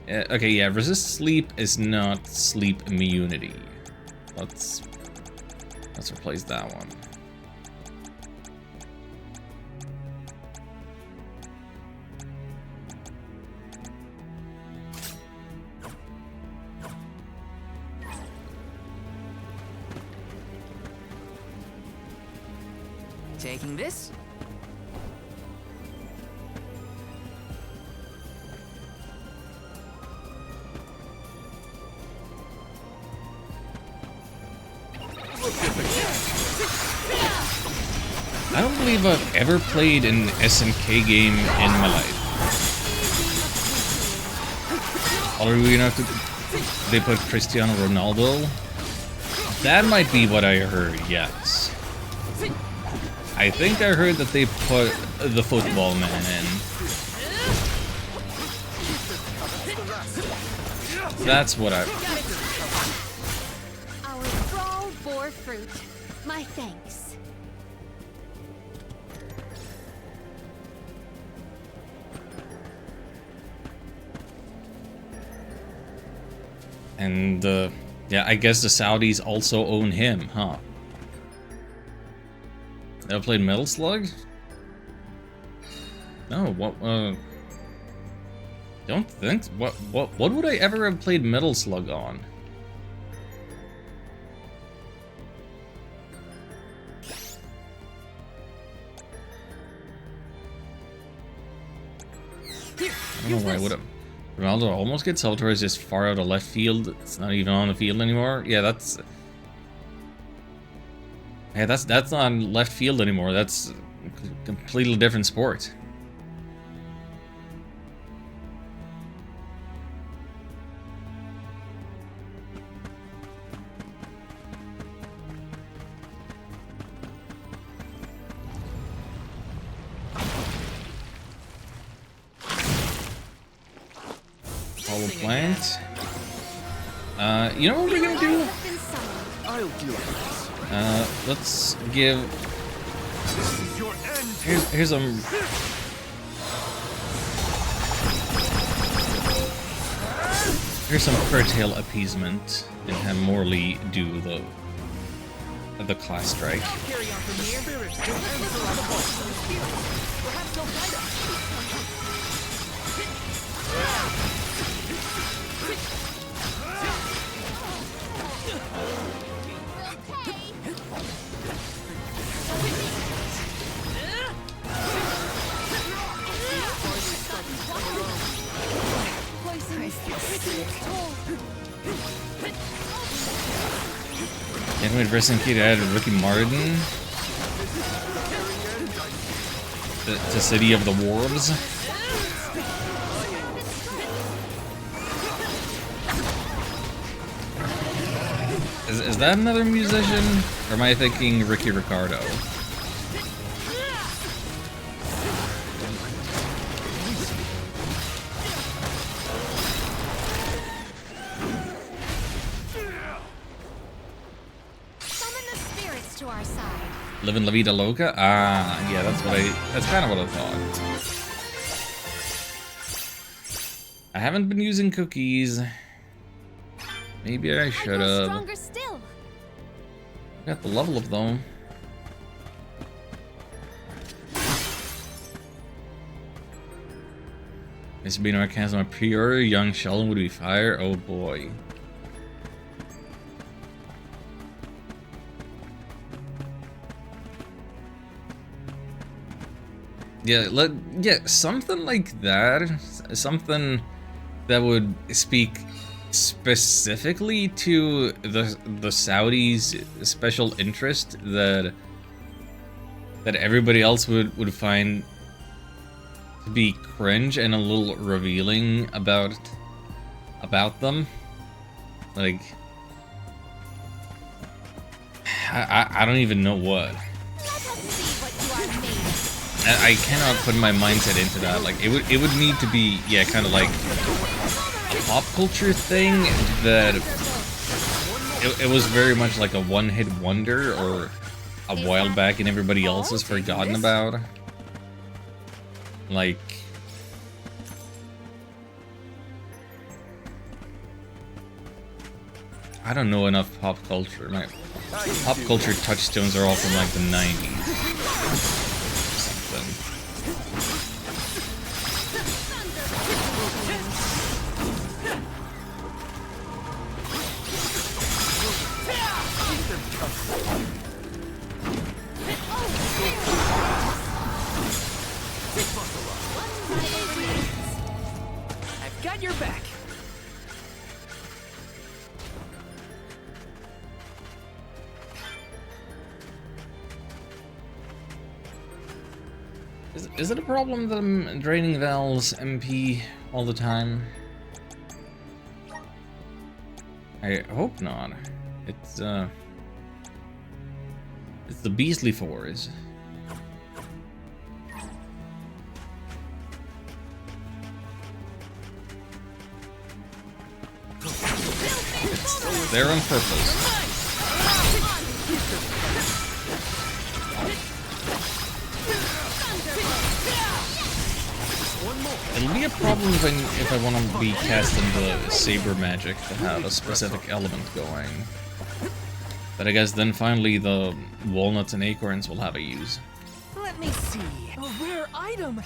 Okay, yeah, resist sleep is not sleep immunity. Let's replace that one. Taking this. I don't believe I've ever played an SNK game in my life. Or you know, they put Cristiano Ronaldo. That might be what I heard, yes. I think I heard that they put the football man in. That's what I... Our thrall bore fruit. My thanks. And, yeah, I guess the Saudis also own him, huh? Ever played Metal Slug? No, what, don't think, what would I ever have played Metal Slug on? I don't know why I would have. Ronaldo almost gets Salvatore is just far out of left field. It's not even on the field anymore. Yeah, that's not on left field anymore. That's a completely different sport. Hollow plant. You know what we're gonna do? I'll do it. Let's give. Here's some. Here's some curtail appeasement, and have Morley do the class strike. Carry on from here. Perhaps they'll find us. Anyway, Resident Kid added Ricky Martin to City of the Wharves. Is that another musician? Or am I thinking Ricky Ricardo? Living La Vida Loca? Ah, yeah, that's kind of what I thought. I haven't been using cookies. Maybe I should have. Got the level of them. This would be sarcasm. A pure young Sheldon would be fire. Oh boy. Yeah, something like that. Something that would speak specifically to the Saudis' special interest that everybody else would find to be cringe and a little revealing about them. Like, I don't even know what. I cannot put my mindset into that. Like, it would need to be, yeah, kind of like a pop culture thing that it was very much like a one-hit wonder or a while back and everybody else has forgotten about. Like, I don't know enough pop culture. My pop culture touchstones are all from like the 90s. I've got your back. Is it a problem that I'm draining Val's MP all the time? I hope not. It's the Beastly Fours. It's there on purpose. It'll be a problem if I want to be casting the Saber magic to have a specific element going. But I guess then finally the walnuts and acorns will have a use. Let me see. A rare item.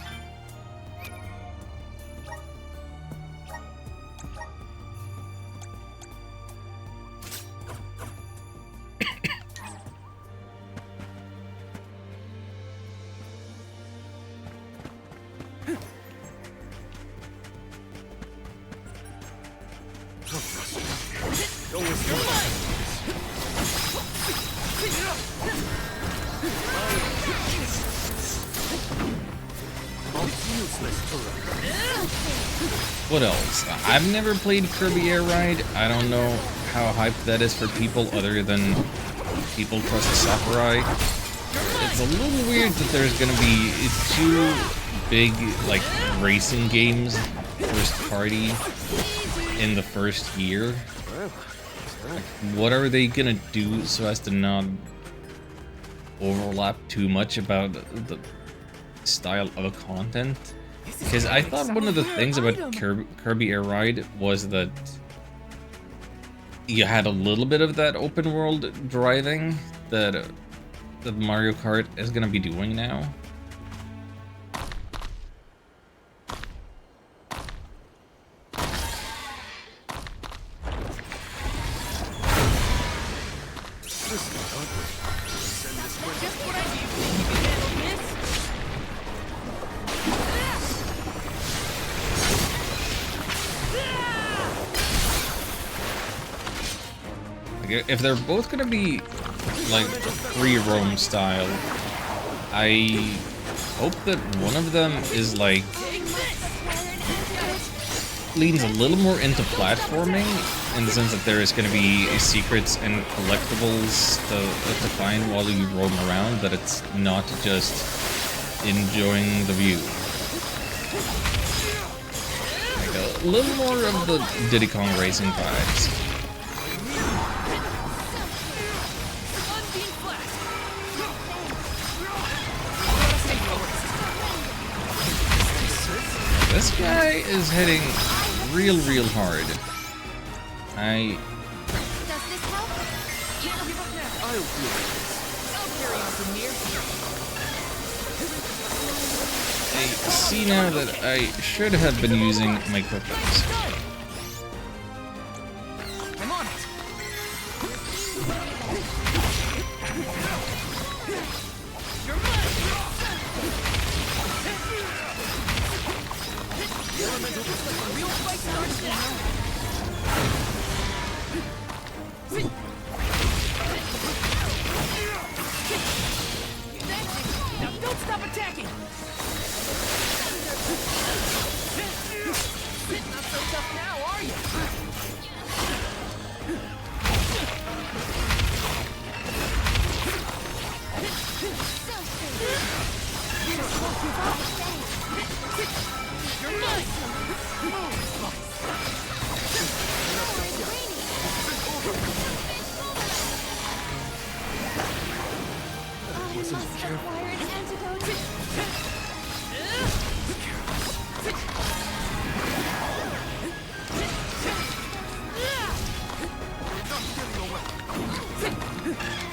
What else? I've never played Kirby Air Ride. I don't know how hyped that is for people other than people trust Sakurai. It's a little weird that there's gonna be two big, like, racing games first party in the first year. Like, what are they gonna do so as to not overlap too much about the style of the content? Because I thought one of the things about Kirby Air Ride was that you had a little bit of that open world driving that Mario Kart is gonna be doing now. Like, if they're both gonna be like free roam style, I hope that one of them is like leans a little more into platforming, in the sense that there is going to be secrets and collectibles to find while you roam around, that it's not just enjoying the view. Like a little more of the Diddy Kong Racing vibes. This guy is hitting real hard. I see now that I should have been using my quickness. I'm on it. You're mine. The real fight starts now. Now don't stop attacking! Not so tough now, are you? You're mine!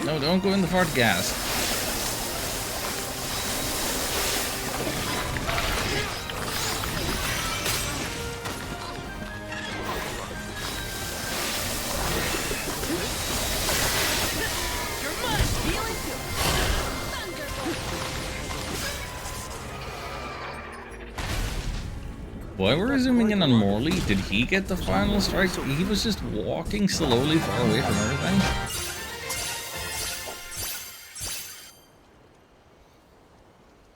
No, don't go in the fart gas. Why we're zooming in on Morley? Did he get the final strike? He was just walking slowly far away from everything.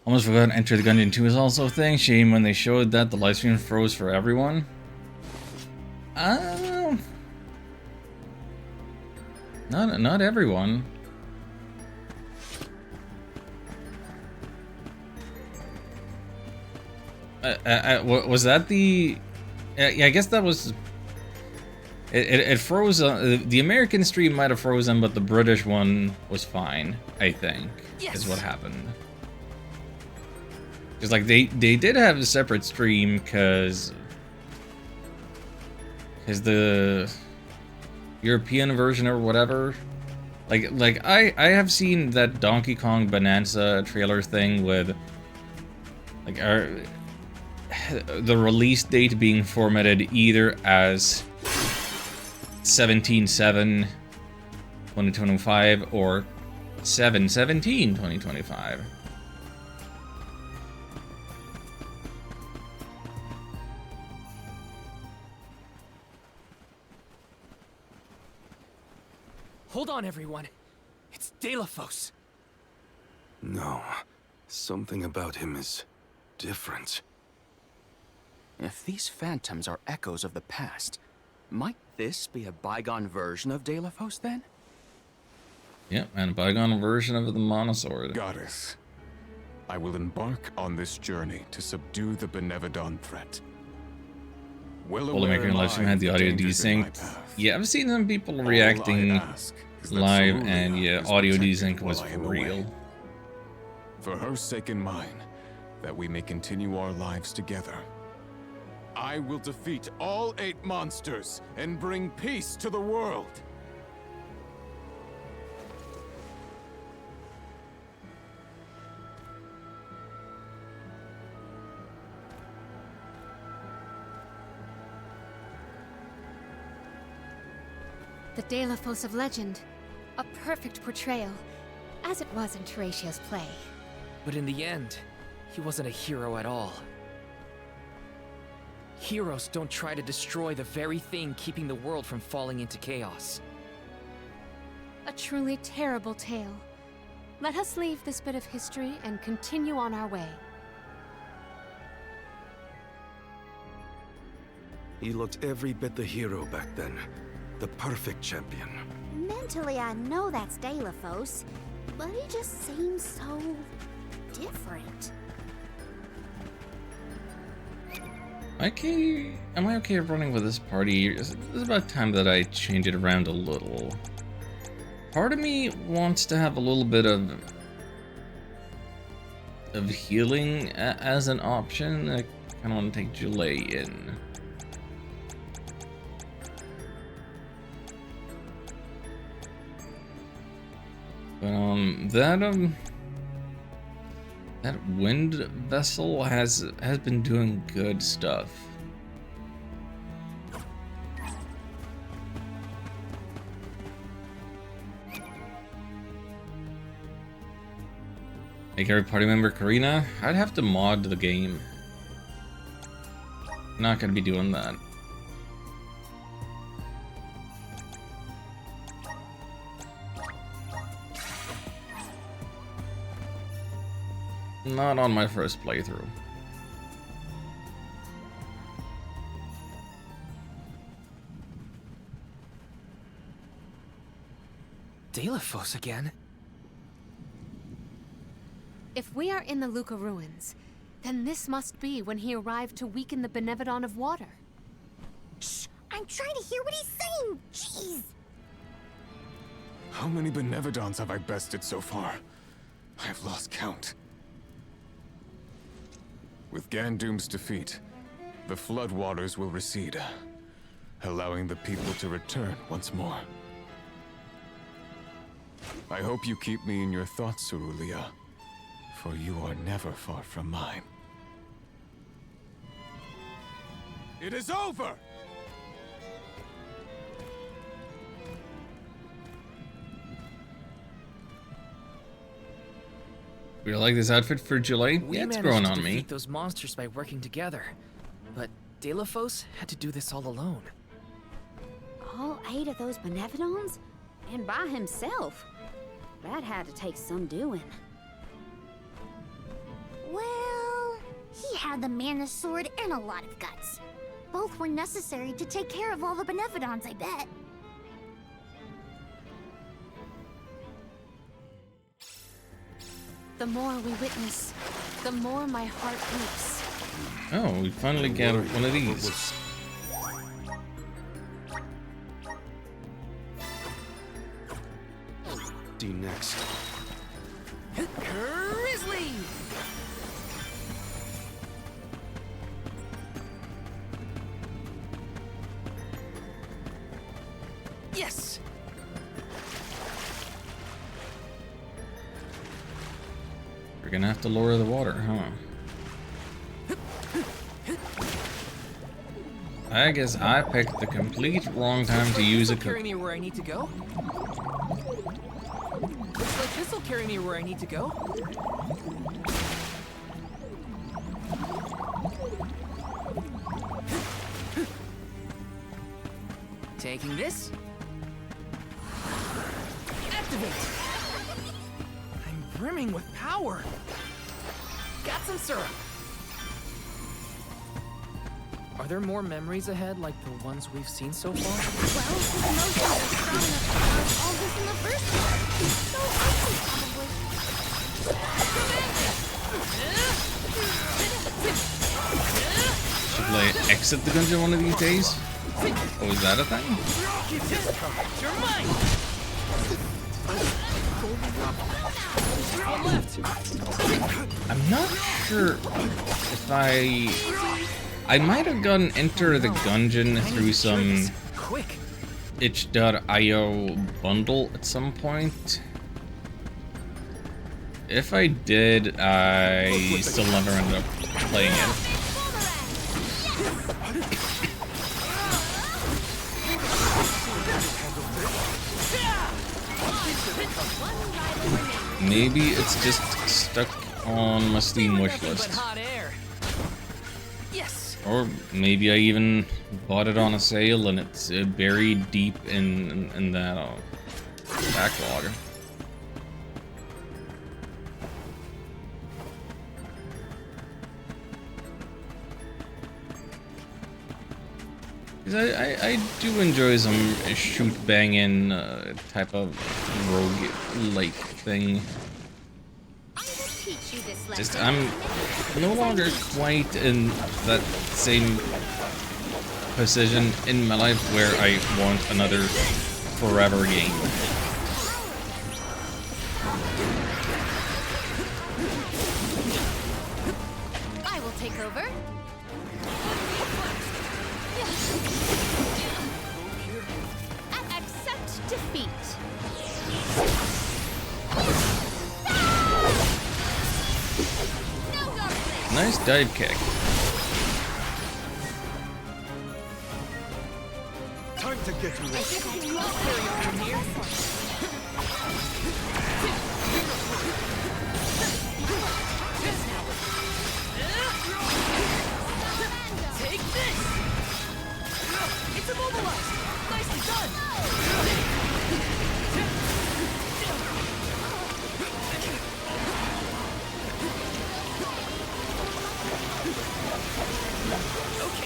Almost forgot Enter the Gungeon 2 is also a thing. Shame when they showed that the livestream froze for everyone. Not everyone. Was that the? Yeah, I guess that was. It froze. The American stream might have frozen, but the British one was fine. I think is what happened. Because like they did have a separate stream because the European version or whatever. Like I have seen that Donkey Kong Bonanza trailer thing with like the release date being formatted either as 17/7/2025 or 7/17/2025. Hold on, everyone. It's Delafos. No, something about him is different. If these phantoms are echoes of the past, might this be a bygone version of Delafos then? Yep, and a bygone version of the Monosword. Goddess, I will embark on this journey to subdue the Benevodon threat. Maker and Livestream had the audio desynced. Yeah, I've seen some people reacting live, and yeah, audio desync was for real. For her sake and mine, that we may continue our lives together, I will defeat all 8 monsters and bring peace to the world. The Delafos of legend. A perfect portrayal, as it was in Teratio's play. But in the end, he wasn't a hero at all. Heroes don't try to destroy the very thing keeping the world from falling into chaos. A truly terrible tale. Let us leave this bit of history and continue on our way. He looked every bit the hero back then. The perfect champion. Mentally, I know that's Delafos, but he just seems so different. Okay, am I okay running with this party? It's about time that I change it around a little. Part of me wants to have a little bit of healing as an option. I kind of want to take Jule in. But that wind vessel has been doing good stuff. Make every party member Karina? I'd have to mod the game. Not gonna be doing that. Not on my first playthrough. Delafos again? If we are in the Luca ruins, then this must be when he arrived to weaken the Benevodon of Water. Shh! I'm trying to hear what he's saying! Jeez! How many Benevodons have I bested so far? I have lost count. With Gandoom's defeat, the floodwaters will recede, allowing the people to return once more. I hope you keep me in your thoughts, Cerulia, for you are never far from mine. It is over! You like this outfit for Jule? Yeah, it's growing on me. We managed to defeat those monsters by working together, but Delafos had to do this all alone. All 8 of those Benevodons? And by himself? That had to take some doing. Well, he had the Mana Sword and a lot of guts. Both were necessary to take care of all the Benevodons, I bet. The more we witness, the more my heart leaps. Oh, we finally get one of these. D next. Grizzly! Yes! We're gonna have to lower the water, huh? I guess I picked the complete wrong time to use a Carry me where I need to go. Looks like this'll carry me where I need to go. Taking this. Activate! I'm brimming with power. Got some syrup. Are there more memories ahead like the ones we've seen so far? Well, his emotions are strong enough to cause all this in the first place. So Should I exit the dungeon one of these days? Oh, is that a thing? You're mine. I'm not sure if I might have gotten Enter the Gungeon through some itch.io bundle at some point. If I did, I still never ended up playing it. Maybe it's just stuck on my Steam wishlist. Or maybe I even bought it on a sale and it's buried deep in that. backlog. I do enjoy some shoot banging type of rogue-like thing. Just I'm no longer quite in that same position in my life where I want another forever game. I will take over. Accept defeat. Nice dive kick. Time to get you Take this! It's immobilized! Nicely done!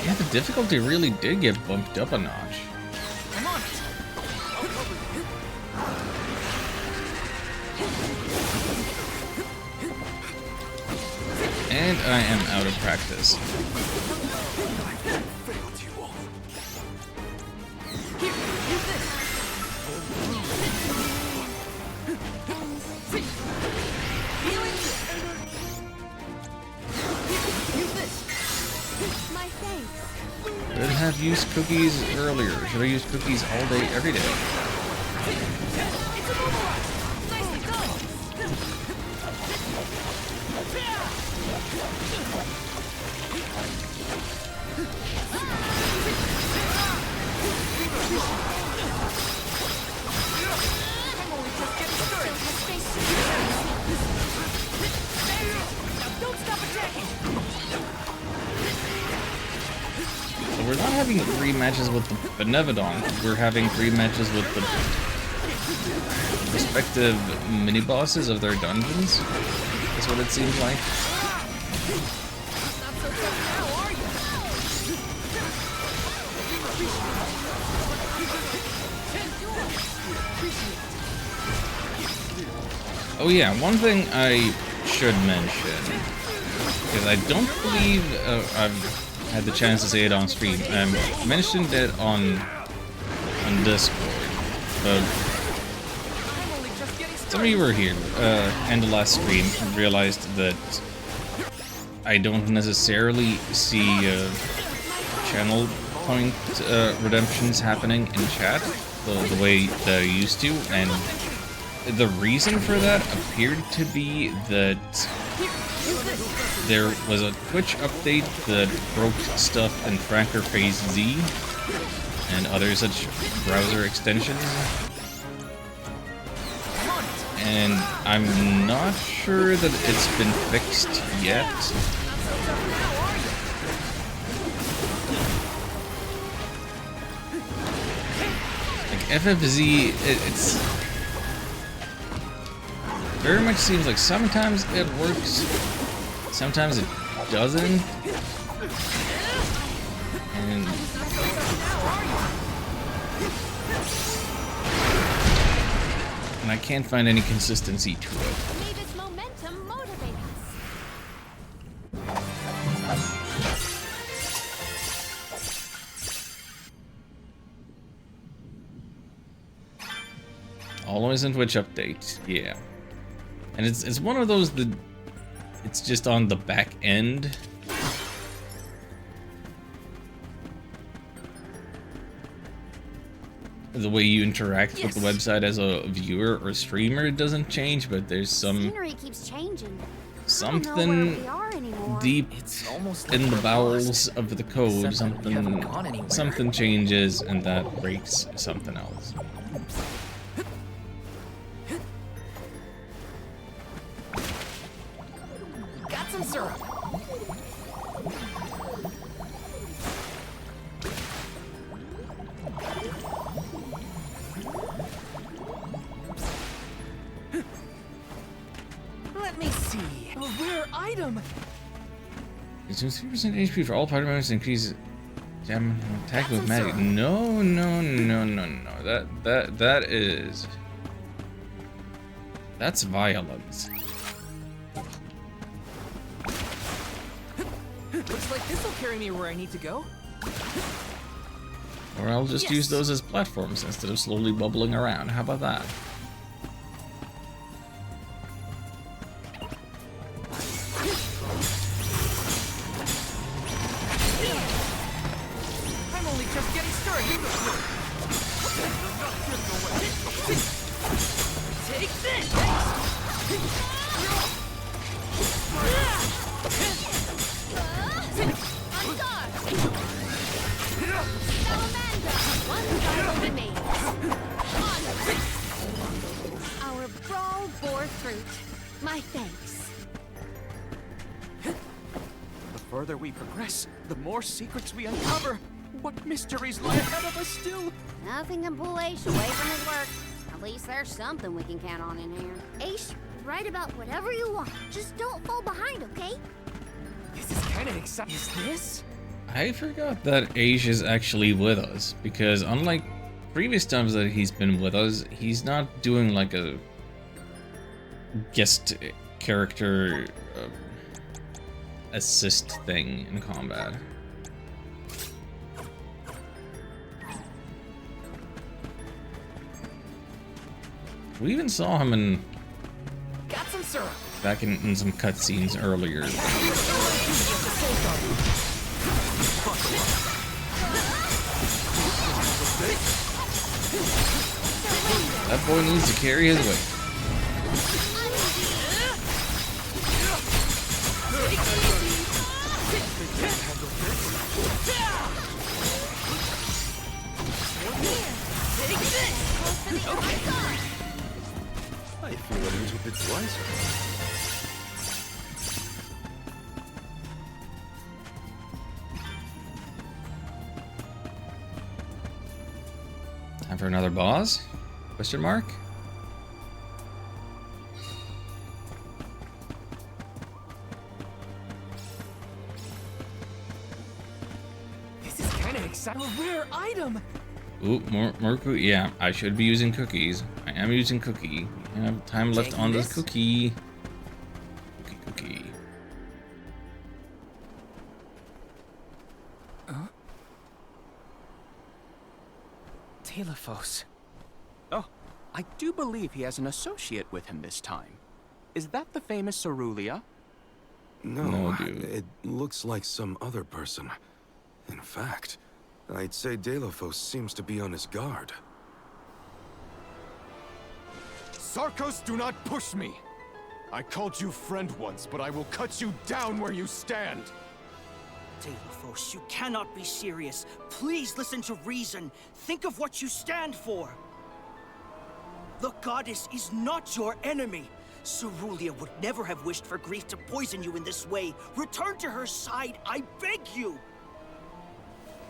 Yeah, the difficulty really did get bumped up a notch. I'm on it! And I am out of practice. Here, use this! Healing! Here, use this! My thanks. Should have used cookies earlier. Should I use cookies all day, every day? It's immobilized! Nicely done! I'm only just getting started! Now don't stop attacking! So we're not having 3 matches with the Benevodon. We're having 3 matches with the respective mini-bosses of their dungeons. That's what it seems like. Not so tough now, are you? Oh yeah, one thing I should mention, because I don't believe I've had the chance to say it on stream. I mentioned it on Discord, but some of you were here and the last stream and realized that I don't necessarily see channel point redemptions happening in chat the way that I used to, and the reason for that appeared to be that there was a Twitch update that broke stuff in Franker Phase Z and other such browser extensions. And I'm not sure that it's been fixed yet. Like FFZ, it's very much seems like sometimes it works, sometimes it doesn't. And I can't find any consistency to it. May this momentum motivate us. Always in Twitch update, yeah. And it's one of those that it's just on the back end. The way you interact with the website as a viewer or streamer doesn't change, but there's some Scenery keeps changing. something deep in the bowels of the code. Something changes, and that breaks something else. Got some syrup. item! It's 3% HP for all party members and increases damage attack with magic. No. That's violence. Looks like this'll carry me where I need to go. Or I'll just use those as platforms instead of slowly bubbling around. How about that? I'm only just getting started. Take this! Our brawl bore fruit. My thanks. The further we progress, the more secrets we uncover. What mysteries lie ahead of us still? Nothing can pull Ace away from his work. At least there's something we can count on in here. Ace, write about whatever you want. Just don't fall behind, okay? This is kind of exciting. Is this? I forgot that Age is actually with us, because unlike previous times that he's been with us, he's not doing like a guest character assist thing in combat. We even saw him in Got some syrup. back in some cutscenes earlier. That boy needs to carry his weight. I feel a little bit wiser. Time for another boss? Question mark? This is kind of exciting. A rare item. Ooh, more cookie. Yeah, I should be using cookies. I am using cookie. I have time left on this cookie. Cookie. Telephos. Oh, I do believe he has an associate with him this time. Is that the famous Cerulia? No, dude. It looks like some other person. In fact, I'd say Deilophos seems to be on his guard. Sarkos, do not push me! I called you friend once, but I will cut you down where you stand! Deilophos, you cannot be serious. Please listen to reason. Think of what you stand for. The goddess is not your enemy. Cerulia would never have wished for grief to poison you in this way. Return to her side, I beg you!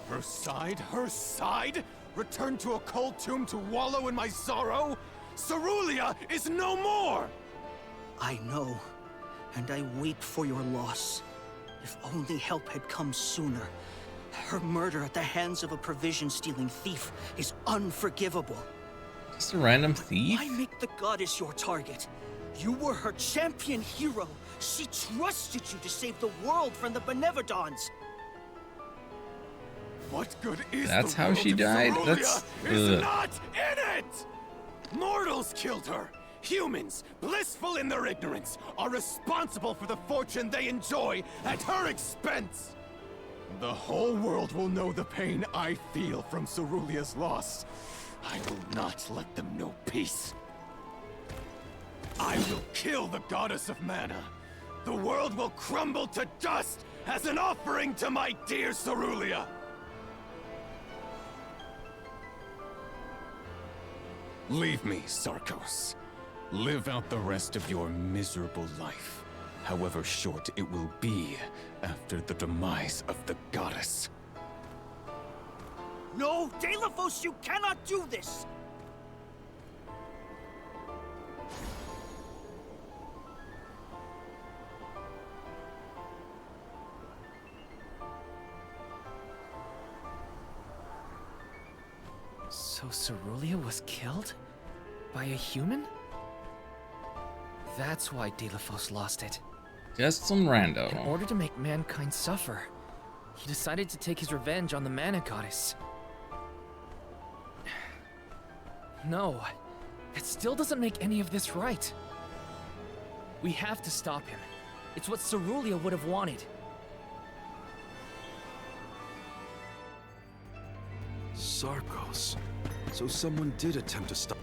Her side? Her side? Return to a cold tomb to wallow in my sorrow? Cerulia is no more! I know, and I weep for your loss. If only help had come sooner. Her murder at the hands of a provision-stealing thief is unforgivable. Just a random thief? Why make the goddess your target? You were her champion hero. She trusted you to save the world from the Benevodons. What good is That's the how world she if died? Cerulia That's- is ugh. not in it! Mortals killed her! Humans, blissful in their ignorance, are responsible for the fortune they enjoy at her expense! The whole world will know the pain I feel from Cerulia's loss. I will not let them know peace. I will kill the goddess of mana. The world will crumble to dust as an offering to my dear Cerulia! Leave me, Sarkos. Live out the rest of your miserable life, however short it will be after the demise of the goddess. No, Deilophos, you cannot do this! So Cerulia was killed? By a human? That's why Delphos lost it. Just some rando. In order to make mankind suffer, he decided to take his revenge on the Mana Goddess. No, that still doesn't make any of this right. We have to stop him. It's what Cerulia would have wanted. Sarkos. So someone did attempt to stop.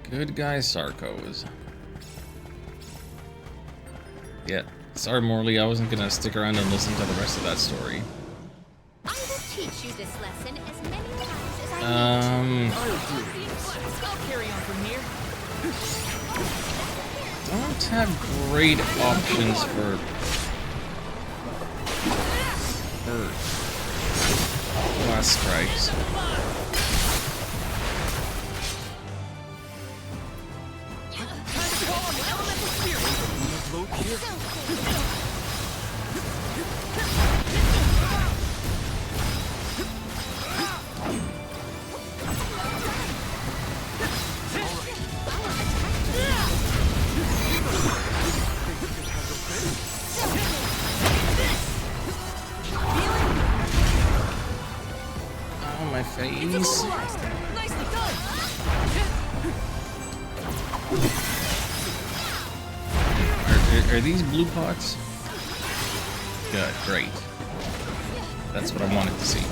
Good guy Sarkos. Yeah, sorry Morley, I wasn't gonna stick around and listen to the rest of that story. I will teach you this lesson as many times as I I'll carry on from here. Don't have great options for last strikes. Oh, my face. Are these blue pots? Good, great. That's what I wanted to see.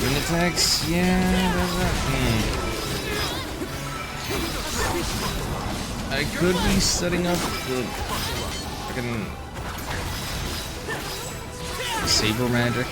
Wind attacks, yeah, there's that. I could be setting up the fucking saber magic.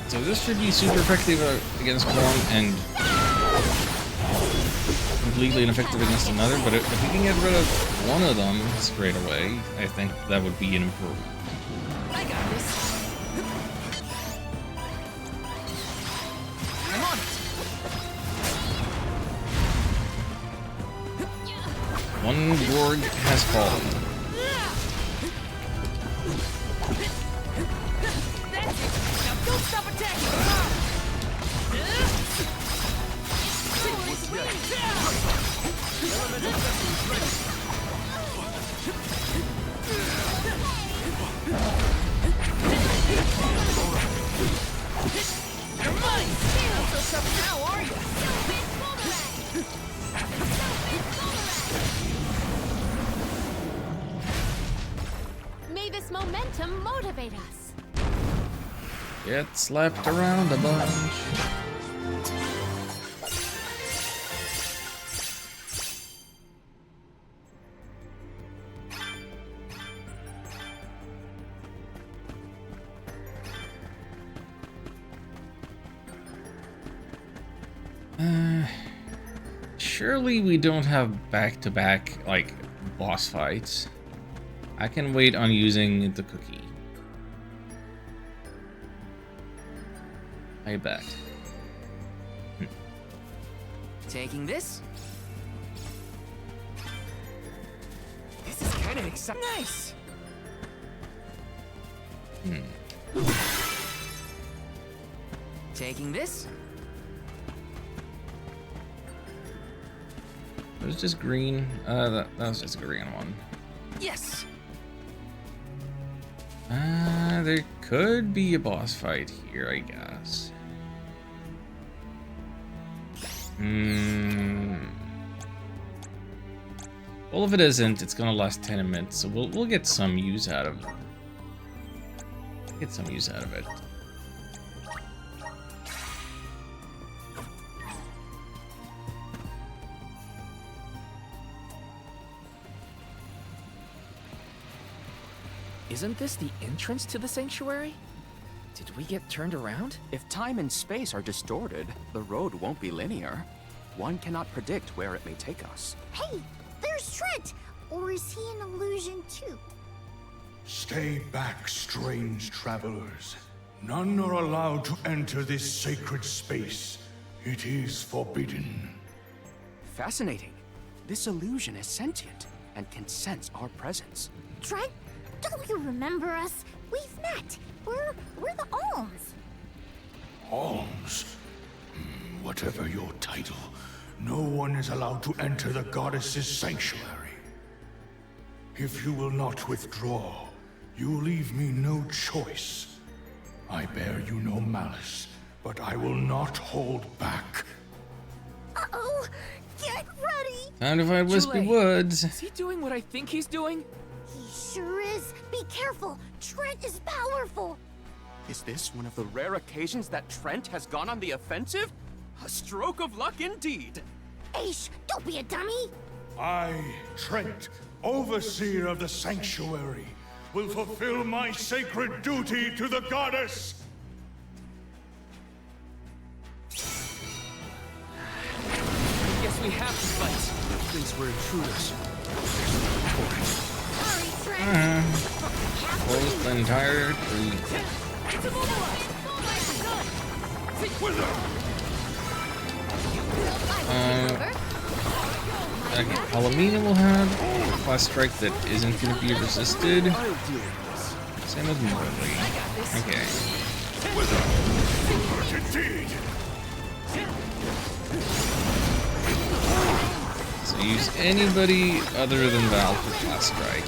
So this should be super effective against one and completely ineffective against another, but if we can get rid of one of them straight away, I think that would be an improvement. I got this. I'm on it. One Gorg has fallen. Don't stop attacking! You're mine! Not so tough now, are you? May this momentum motivate us. Get slapped around a bunch. Surely we don't have back-to-back, like, boss fights. I can wait on using the cookie. I bet. Taking this? This is kind of exciting. Nice! Taking this? It was just green. That was just a green one. Yes! There could be a boss fight here, I guess. Well, if it isn't, it's gonna last 10 minutes, so we'll get some use out of it. Get some use out of it. Isn't this the entrance to the sanctuary? Did we get turned around? If time and space are distorted, the road won't be linear. One cannot predict where it may take us. Hey, there's Trent! Or is he an illusion too? Stay back, strange travelers. None are allowed to enter this sacred space. It is forbidden. Fascinating. This illusion is sentient and can sense our presence. Trent, don't you remember us? We've met. We're the Alms. Alms? Whatever your title, no one is allowed to enter the goddess's sanctuary. If you will not withdraw, you leave me no choice. I bear you no malice, but I will not hold back. Uh-oh! Get ready! Time to find Wispy Jule, Woods. Is he doing what I think he's doing? He sure is. Be careful. Trent is powerful. Is this one of the rare occasions that Trent has gone on the offensive? A stroke of luck indeed. Aish, don't be a dummy. I, Trent, overseer of the sanctuary, will fulfill my sacred duty to the goddess. I guess we have to fight. Since we're intruders. Hurry, Trent. Close the entire tree. Palomino will have a class strike that isn't going to be resisted. Same as Morley. Okay. So use anybody other than Val for class strike.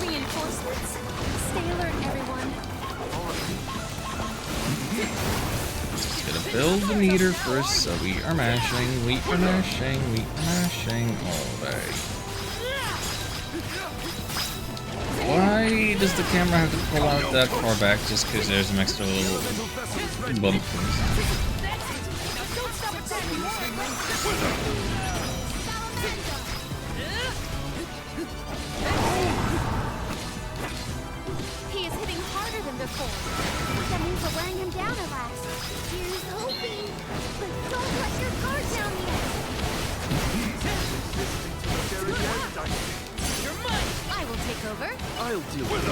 Reinforcements? Stay alert, everyone. Just gonna build the meter first, so we are mashing all day. Why does the camera have to pull out that far back just because there's an extra little bump? He is hitting harder than before. That means we're wearing him down at last. Here's hoping. But don't let your guard down yet. You're mine! I will take over. I'll deal with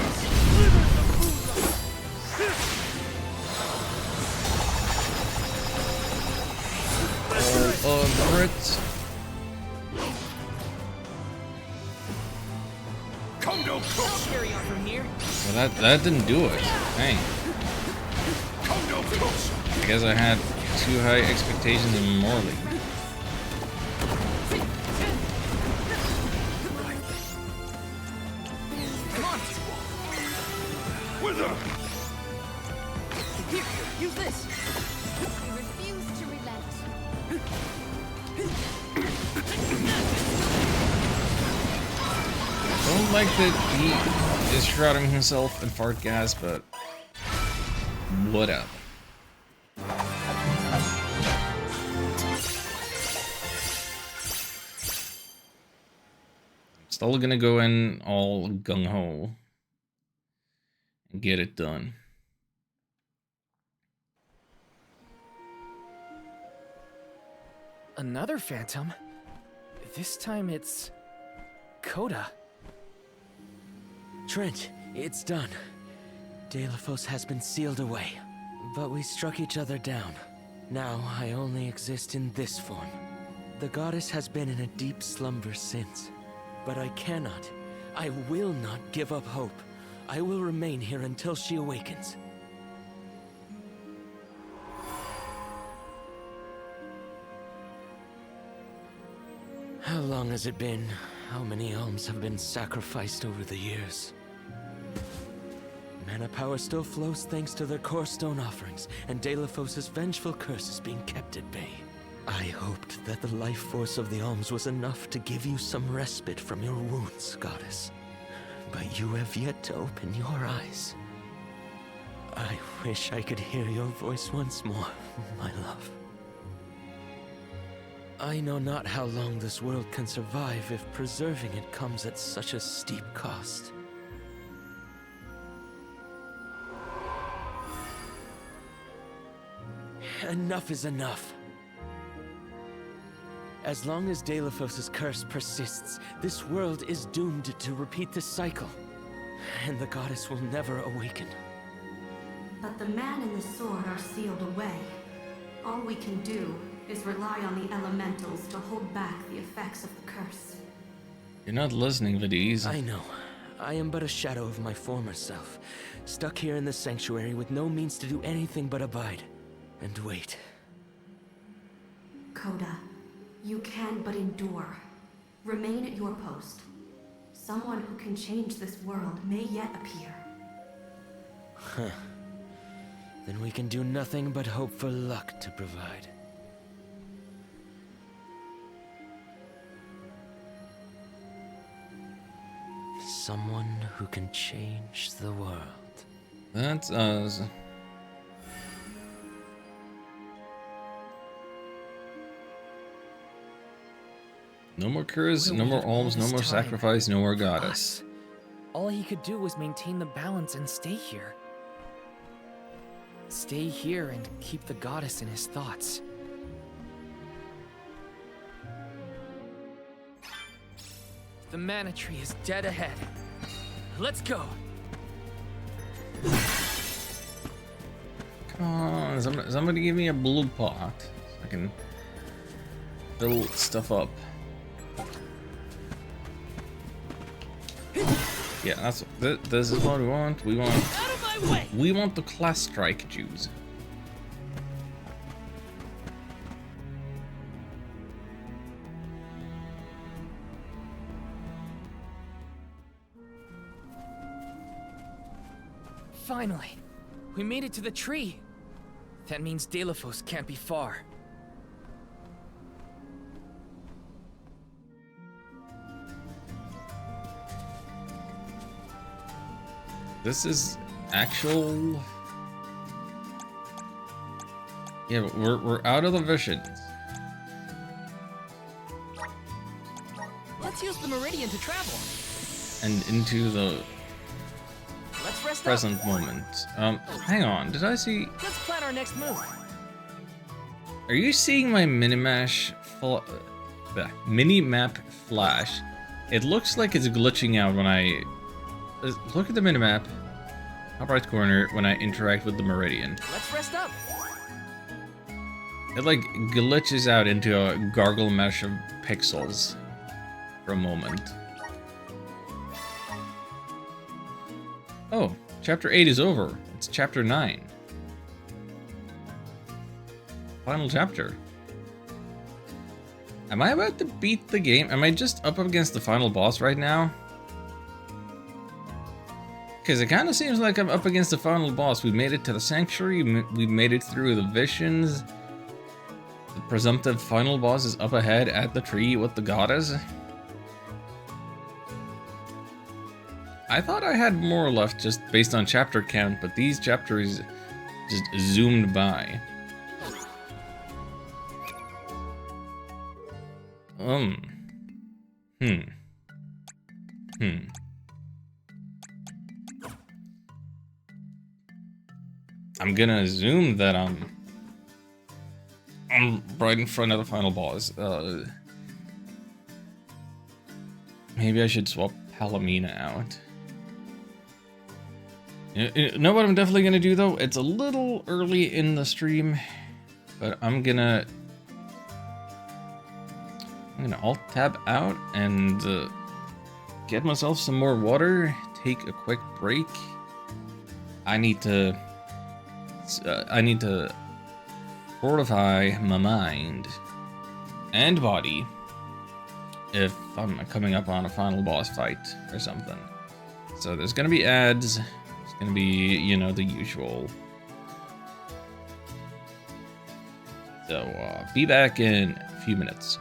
All over it. Come no closer. Carry on from here. Well, that didn't do it. Dang. Come no closer. I guess I had too high expectations of Morley. Come on! With her. Here, use this! I refuse to relent. Don't like that he is shrouding himself in fart gas, but whatever. Still gonna go in all gung-ho and get it done. Another phantom? This time it's... Coda. Trent, it's done. Delafos has been sealed away. But we struck each other down. Now I only exist in this form. The goddess has been in a deep slumber since. But I cannot, I will not give up hope. I will remain here until she awakens. How long has it been? How many alms have been sacrificed over the years? Mana power still flows thanks to their core stone offerings, and Delafos' vengeful curse is being kept at bay. I hoped that the life force of the alms was enough to give you some respite from your wounds, goddess. But you have yet to open your eyes. I wish I could hear your voice once more, my love. I know not how long this world can survive if preserving it comes at such a steep cost. Enough is enough. As long as Dalephos' curse persists, this world is doomed to repeat this cycle. And the goddess will never awaken. But the man and the sword are sealed away. All we can do is rely on the elementals to hold back the effects of the curse. You're not listening, Vidiz. I know. I am but a shadow of my former self, stuck here in the sanctuary with no means to do anything but abide and wait. Coda, you can but endure. Remain at your post. Someone who can change this world may yet appear. Huh. Then we can do nothing but hope for luck to provide. Someone who can change the world. That's us. No more curse, no more alms, no more sacrifice, no more goddess. All he could do was maintain the balance and stay here. Stay here and keep the goddess in his thoughts. The mana tree is dead ahead. Let's go! Come on, somebody give me a blue pot so I can fill stuff up. Yeah, that's this is what we want. We want Out of my way! We want the class strike Jews. Finally, we made it to the tree. That means Dalephos can't be far. This is actual. Yeah, we're out of the visions. Let's use the meridian to travel. And into the Let's rest present up. moment. Hang on, did I see? Let's plan our next move. Are you seeing my mini-map flash? It looks like it's glitching out when I look at the minimap, top right corner, when I interact with the meridian. Let's rest up. It like glitches out into a gargle mesh of pixels for a moment. Oh, chapter 8 is over. It's chapter 9. Final chapter. Am I about to beat the game? Am I just up against the final boss right now? Because it kind of seems like I'm up against the final boss. We made it to the sanctuary. We made it through the visions. The presumptive final boss is up ahead at the tree with the goddess. I thought I had more left just based on chapter count, but these chapters just zoomed by. I'm gonna assume that I'm right in front of the final boss. Maybe I should swap Palomina out. You know what I'm definitely gonna do though? It's a little early in the stream, but I'm gonna alt tab out and get myself some more water, take a quick break. I need to fortify my mind and body if I'm coming up on a final boss fight or something. So there's gonna be ads. It's gonna be, you know, the usual. So be back in a few minutes.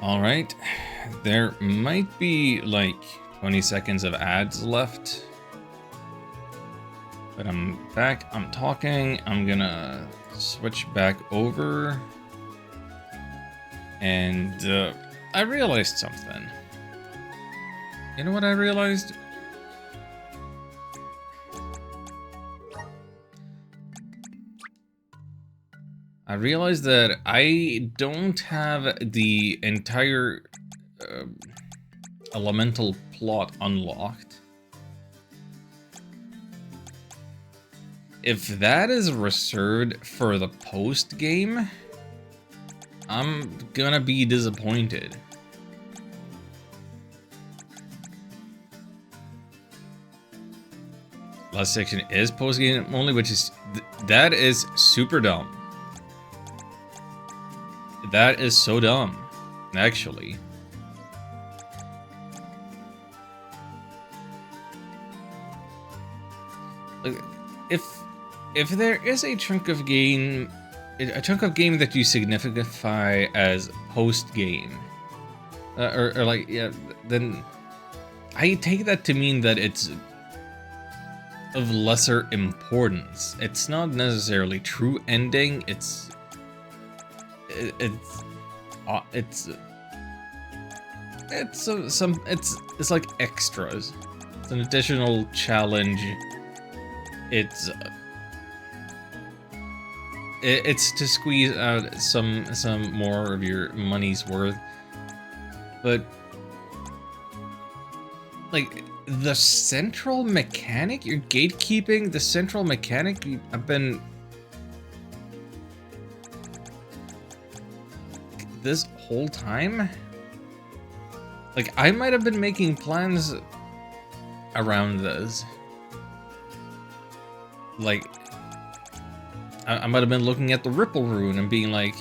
Alright, there might be like 20 seconds of ads left. But I'm back, I'm talking, I'm gonna switch back over. And I realized something. You know what I realized? I realized that I don't have the entire elemental plot unlocked. If that is reserved for the post game, I'm gonna be disappointed. Last section is post game only, which is that is super dumb. That is so dumb, actually. If there is a chunk of game that you signify as post game, or like yeah, then I take that to mean that it's of lesser importance. It's not necessarily true ending. It's like extras. It's an additional challenge. It's to squeeze out some more of your money's worth. But like the central mechanic, you're gatekeeping the central mechanic. I've been this whole time. Like I might have been making plans around this. Like I might have been looking at the Ripple rune and being like,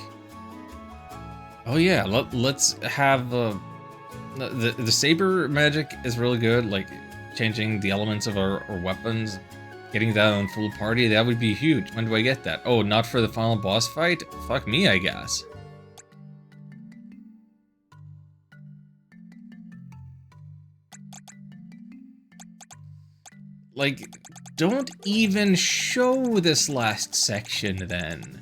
oh yeah, let's have the saber magic is really good, like changing the elements of our weapons, getting that on full party, that would be huge. When do I get that? Oh, not for the final boss fight? Fuck me, I guess. Like, don't even show this last section then.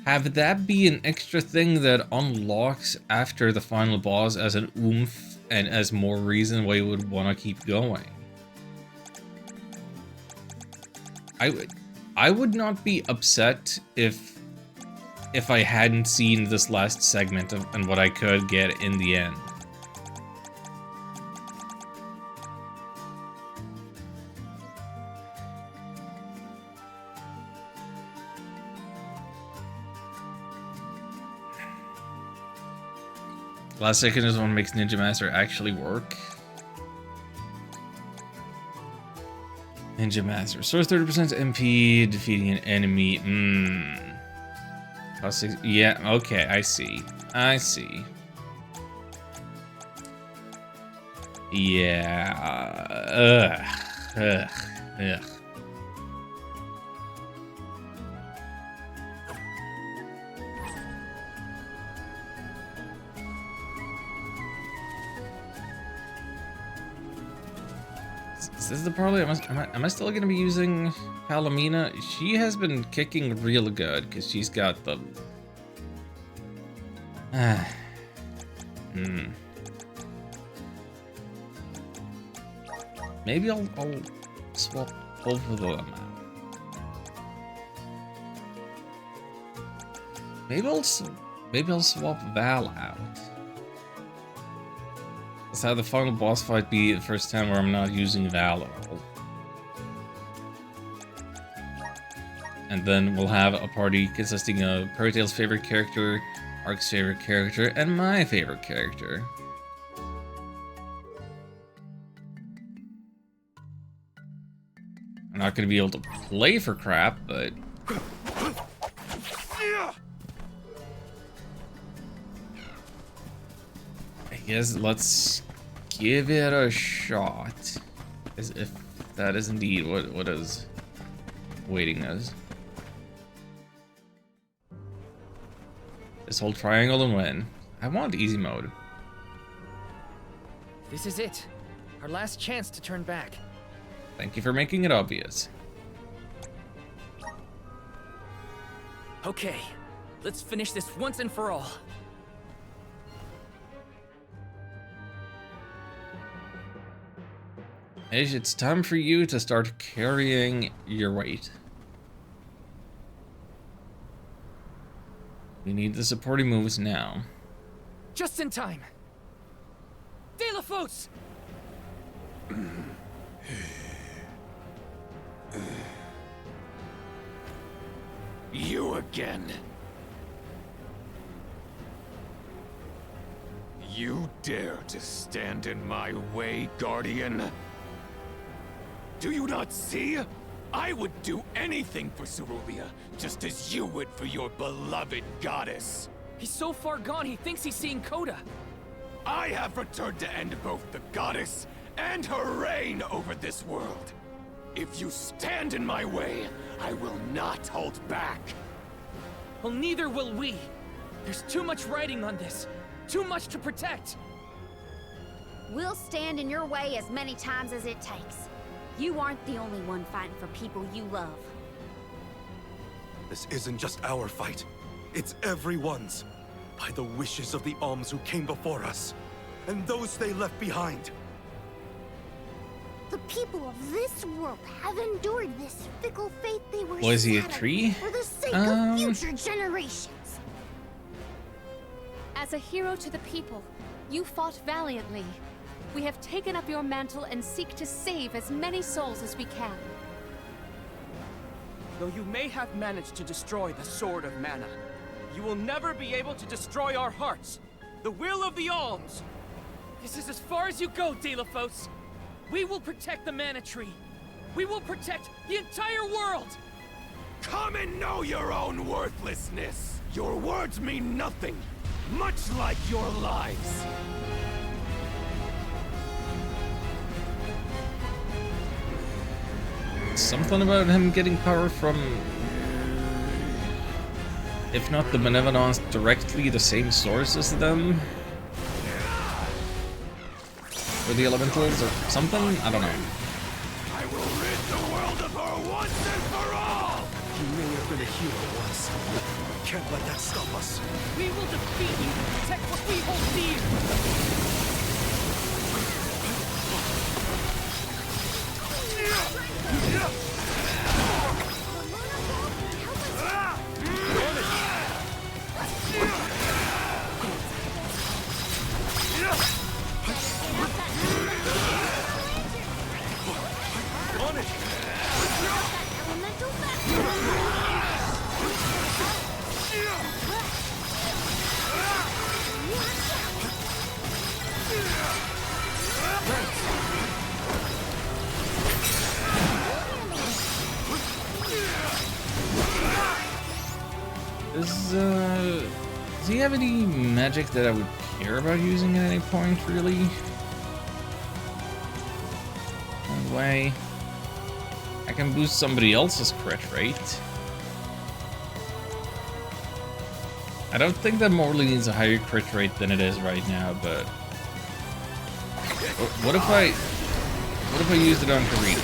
Have that be an extra thing that unlocks after the final boss as an oomph and as more reason why you would want to keep going. I would not be upset if I hadn't seen this last segment and what I could get in the end. Last second is what makes Ninja Master actually work. Ninja Master. Restores 30% MP, defeating an enemy. Cost 6. Yeah, okay, I see. I see. Yeah. Ugh. Is this the parley? Am I still going to be using Palomina? She has been kicking real good because she's got the... Maybe I'll swap both of them out. Maybe I'll swap Val out. Let's have the final boss fight be the first time where I'm not using Val at all. And then we'll have a party consisting of Fairy Tail's favorite character, Ark's favorite character, and my favorite character. I'm not going to be able to play for crap, but... I guess let's give it a shot. As if that is indeed what is waiting us. Just hold triangle and win. I want easy mode. This is it. Our last chance to turn back. Thank you for making it obvious. Okay, let's finish this once and for all. Ace, it's time for you to start carrying your weight. We need the supporting moves now. Just in time. De La Fosse! You again. You dare to stand in my way, Guardian? Do you not see? I would do anything for Cerulia, just as you would for your beloved goddess. He's so far gone, he thinks he's seeing Coda. I have returned to end both the goddess and her reign over this world. If you stand in my way, I will not hold back. Well, neither will we. There's too much writing on this. Too much to protect. We'll stand in your way as many times as it takes. You aren't the only one fighting for people you love. This isn't just our fight. It's everyone's. By the wishes of the Alms who came before us, and those they left behind. The people of this world have endured this fickle fate they were Was he a saddled tree? for the sake of future generations. As a hero to the people, you fought valiantly. We have taken up your mantle and seek to save as many souls as we can. Though you may have managed to destroy the Sword of Mana, you will never be able to destroy our hearts. The will of the Alms! This is as far as you go, De La Fosse. We will protect the Mana Tree. We will protect the entire world! Come and know your own worthlessness. Your words mean nothing, much like your lives. Something about him getting power from, if not the Benevolence, directly the same source as them? Or the Elementals, or something? I don't know. I will rid the world of her once and for all! He may have been a hero once. Can't let that stop us. We will defeat you to protect what we hold dear! Does he have any magic that I would care about using at any point, really? No way. I can boost somebody else's crit rate. I don't think that Morley needs a higher crit rate than it is right now, but... What if I used it on Karina?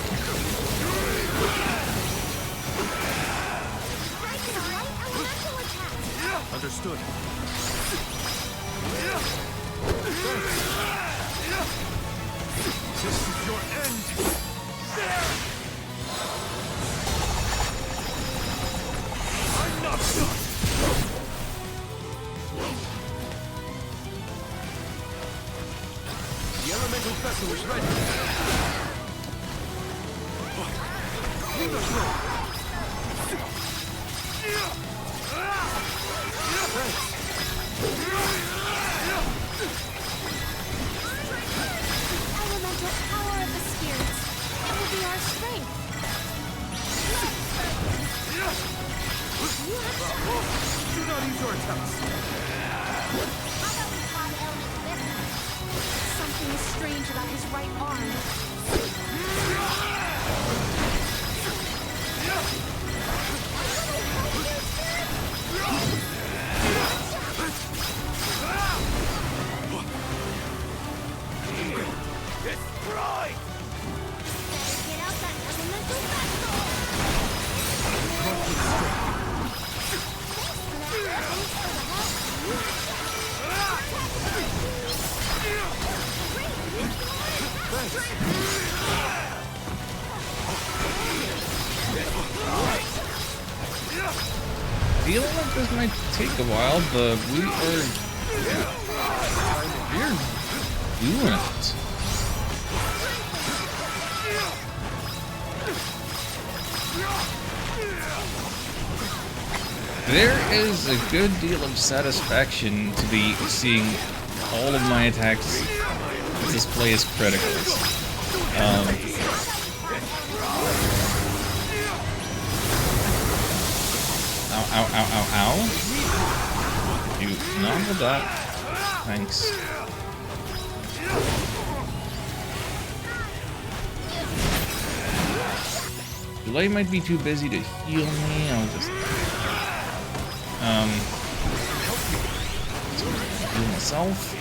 Understood. This is your end. I'm not done. The elemental vessel is ready. Leave us alone. Elemental power of the spirits. It will be our strength. Do not use your attacks. Something is strange about his right arm. Destroy! Get out that elemental vessel! Feel like this might take a while, but we're doing it. There is a good deal of satisfaction to be seeing all of my attacks display as criticals. Ow, ow, ow, ow. You not with that. Thanks. Delay might be too busy to heal me. I'll just heal myself.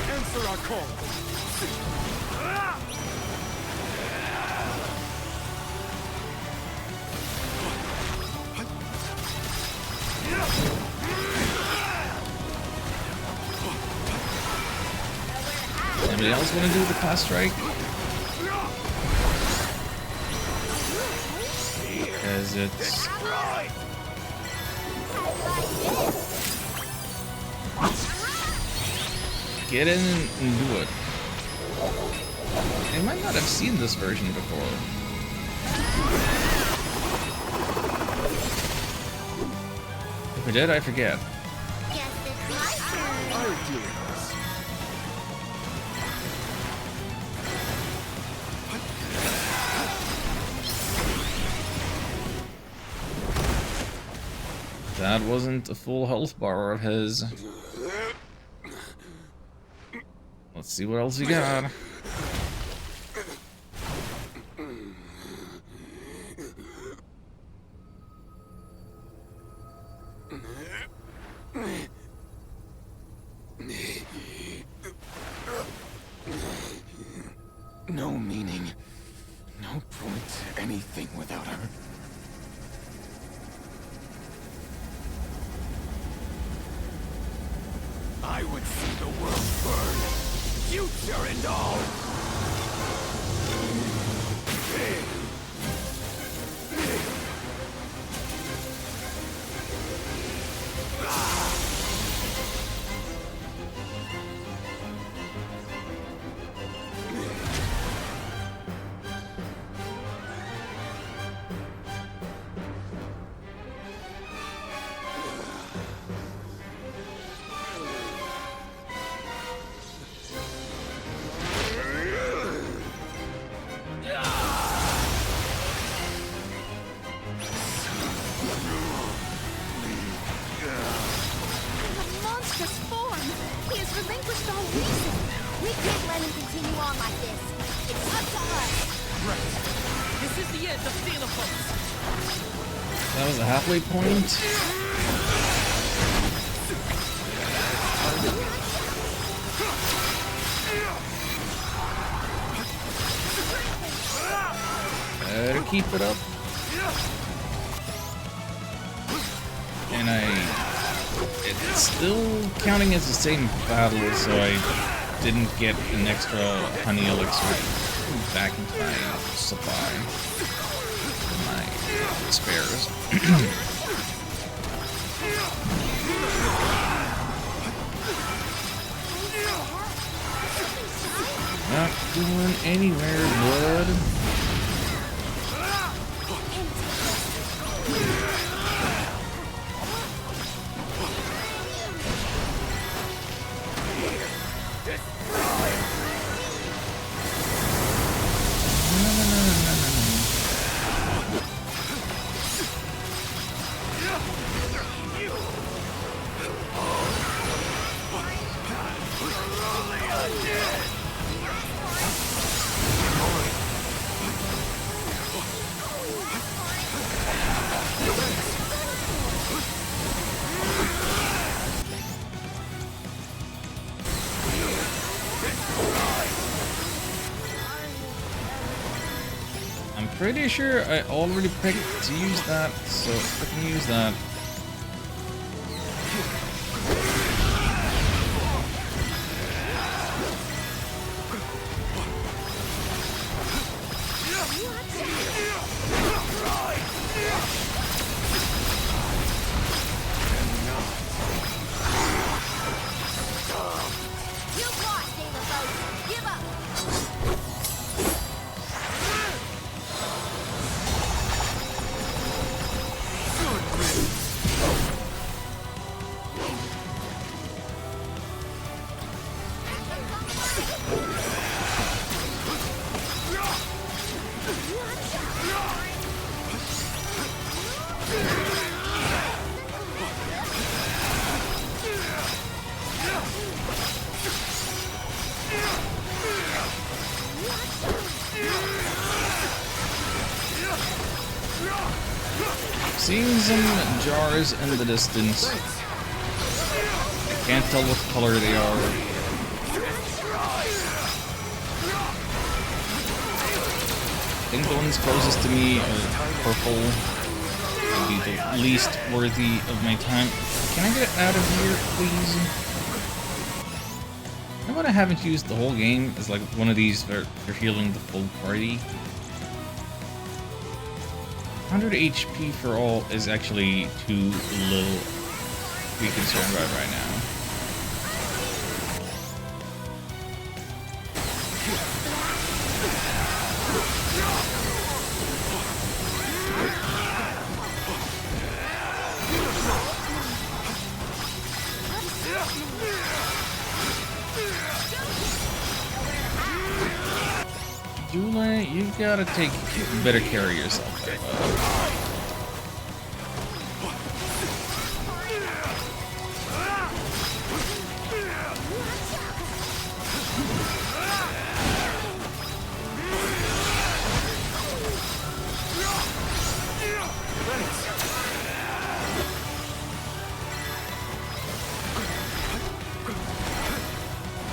Answer our call. Anybody else want to do the class strike? Because it's get in and do it. I might not have seen this version before. If I did, I forget. That wasn't a full health bar of his. Let's see what else we got. No meaning, no point to anything without her. I would see the world burn, future and all. That was a halfway point. Better keep it up. And it's still counting as the same battle, so I didn't get an extra honey elixir back into my supply. My spares. Not going anywhere, bud. pretty sure I already picked to use that, so I can use that. Seeing some jars in the distance. I can't tell what color they are. I think the ones closest to me are purple. Would be the least worthy of my time. Can I get out of here, please? You know what I haven't used the whole game is like one of these for healing the full party. 100 HP for all is actually too little to be concerned about right now. Jule, you've got to take better care of yourself.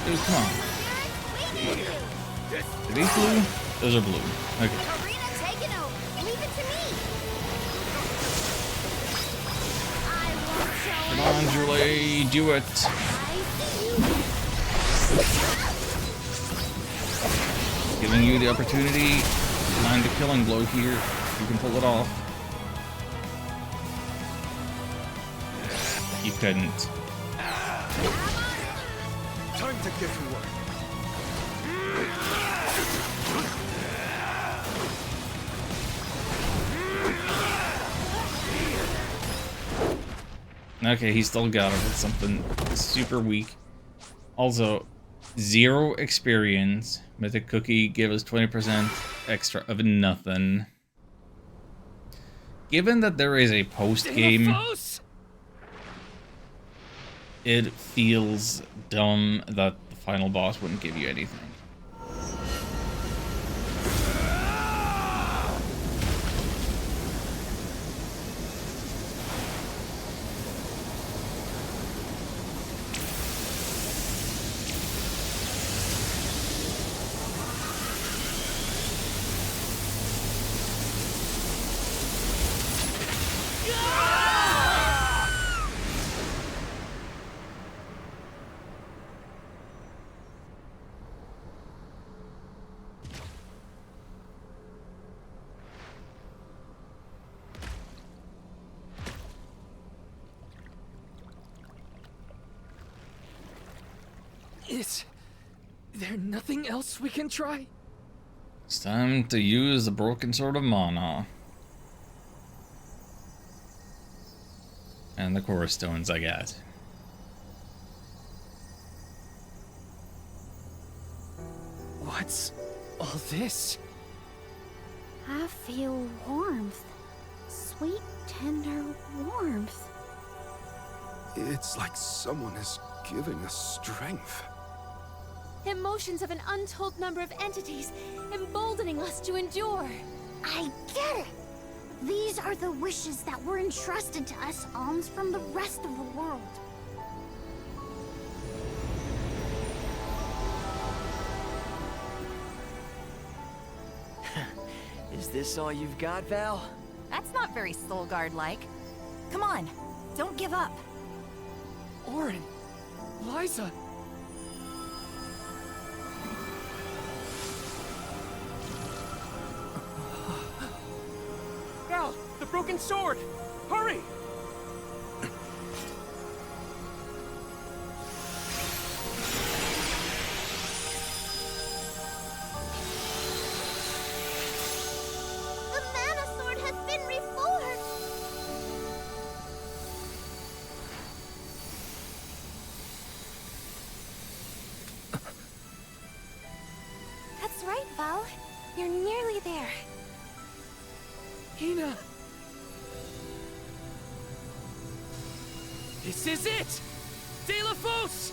Dude, come on. Are these blue? Those are blue. Okay. Come on, Julie, do it. Giving you the opportunity to land the killing blow here. You can pull it off. You couldn't. Time to get to work. Okay, he still got it with something super weak. Also, 0 experience. Mythic Cookie gave us 20% extra of nothing. Given that there is a post-game, it feels dumb that the final boss wouldn't give you anything. Is there nothing else we can try? It's time to use the Broken Sword of Mana. And the Core Stones, I guess. What's all this? I feel warmth. Sweet, tender warmth. It's like someone is giving us strength. Emotions of an untold number of entities, emboldening us to endure. I get it! These are the wishes that were entrusted to us alms from the rest of the world. Is this all you've got, Val? That's not very Soulguard-like. Come on, don't give up. Orin, Liza. Val, the broken sword! Hurry! The Mana Sword has been reforged! That's right, Val. You're nearly there. Hina! This is it! De La Fosse!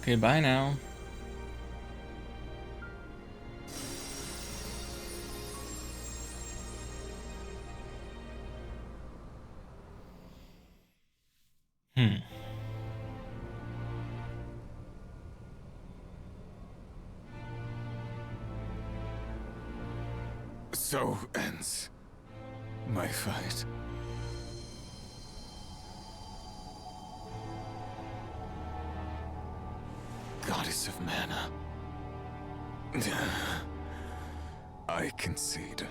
Okay, bye now. So ends my fight. Goddess of Mana. I concede.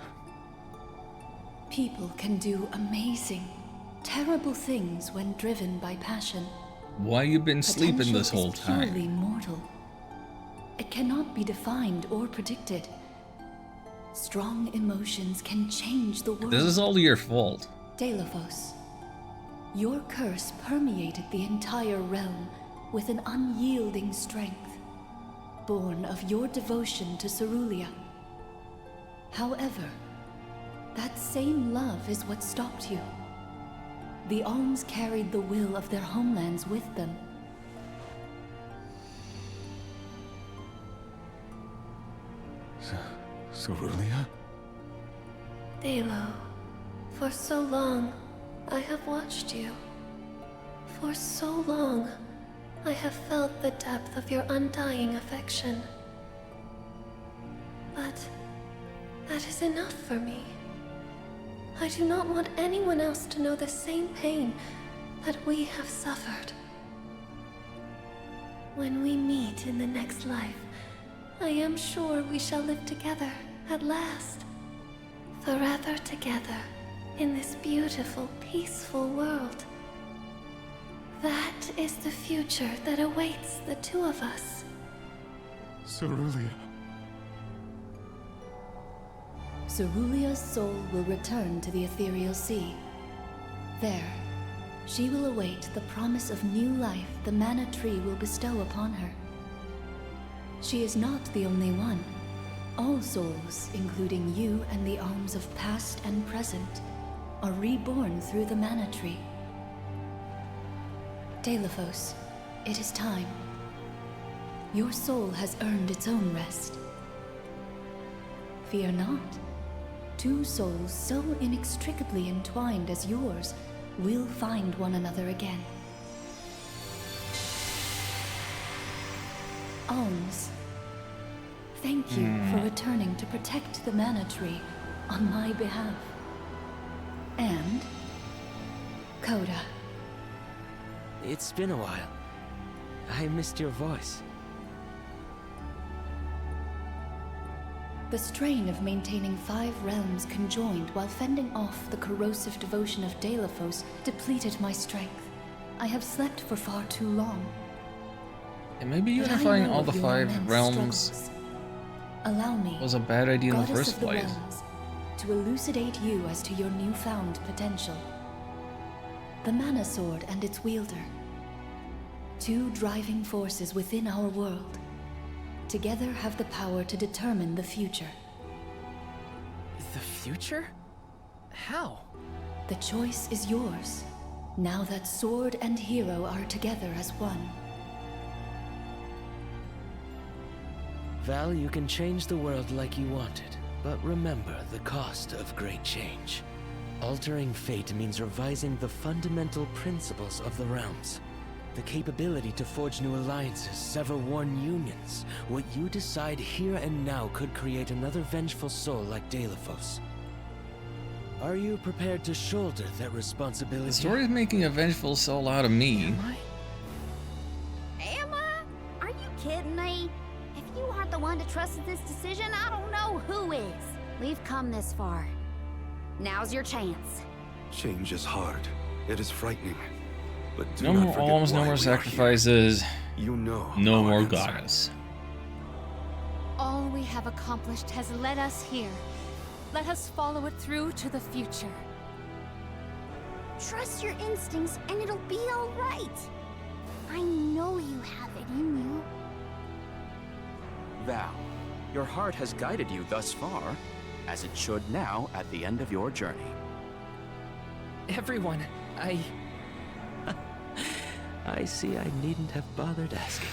People can do amazing, terrible things when driven by passion. Why you been sleeping this Potential whole is time? purely mortal. It cannot be defined or predicted. Strong emotions can change the world. This is all your fault. De La Fosse, your curse permeated the entire realm with an unyielding strength, born of your devotion to Cerulia. However, that same love is what stopped you. The Alms carried the will of their homelands with them. Cerulia? Dalo, for so long, I have watched you. For so long, I have felt the depth of your undying affection. But that is enough for me. I do not want anyone else to know the same pain that we have suffered. When we meet in the next life, I am sure we shall live together at last. Forever together in this beautiful, peaceful world. That is the future that awaits the two of us. Cerulia. Cerulia's soul will return to the Ethereal Sea. There, she will await the promise of new life the Mana Tree will bestow upon her. She is not the only one. All souls, including you and the Alms of past and present, are reborn through the Mana Tree. De La Fosse, it is time. Your soul has earned its own rest. Fear not. Two souls so inextricably entwined as yours will find one another again. Alms, thank you for returning to protect the Mana Tree on my behalf. And Coda. It's been a while. I missed your voice. The strain of maintaining 5 realms conjoined while fending off the corrosive devotion of De La Fosse depleted my strength. I have slept for far too long. And maybe But I unifying know all the of your 5 immense realms struggles. Allow me, was a bad idea in the Goddess first of the place. Realms, to elucidate you as to your newfound potential. The Mana Sword and its wielder. 2 driving forces within our world. together have the power to determine the future. The future? How? The choice is yours, now that sword and hero are together as one. Val, you can change the world like you wanted, but remember the cost of great change. Altering fate means revising the fundamental principles of the realms. The capability to forge new alliances, sever worn unions. What you decide here and now could create another vengeful soul like Dalephos. Are you prepared to shoulder that responsibility? The story's making a vengeful soul out of me. Am I? Are you kidding me? If you aren't the one to trust in this decision, I don't know who is. We've come this far. Now's your chance. Change is hard. It is frightening. But do No not more forget alms, no why more we are here. sacrifices. You know no our more answer. goddess. All we have accomplished has led us here. Let us follow it through to the future. Trust your instincts and it'll be all right. I know you have it in you. Val, your heart has guided you thus far, as it should now at the end of your journey. Everyone, I see I needn't have bothered asking.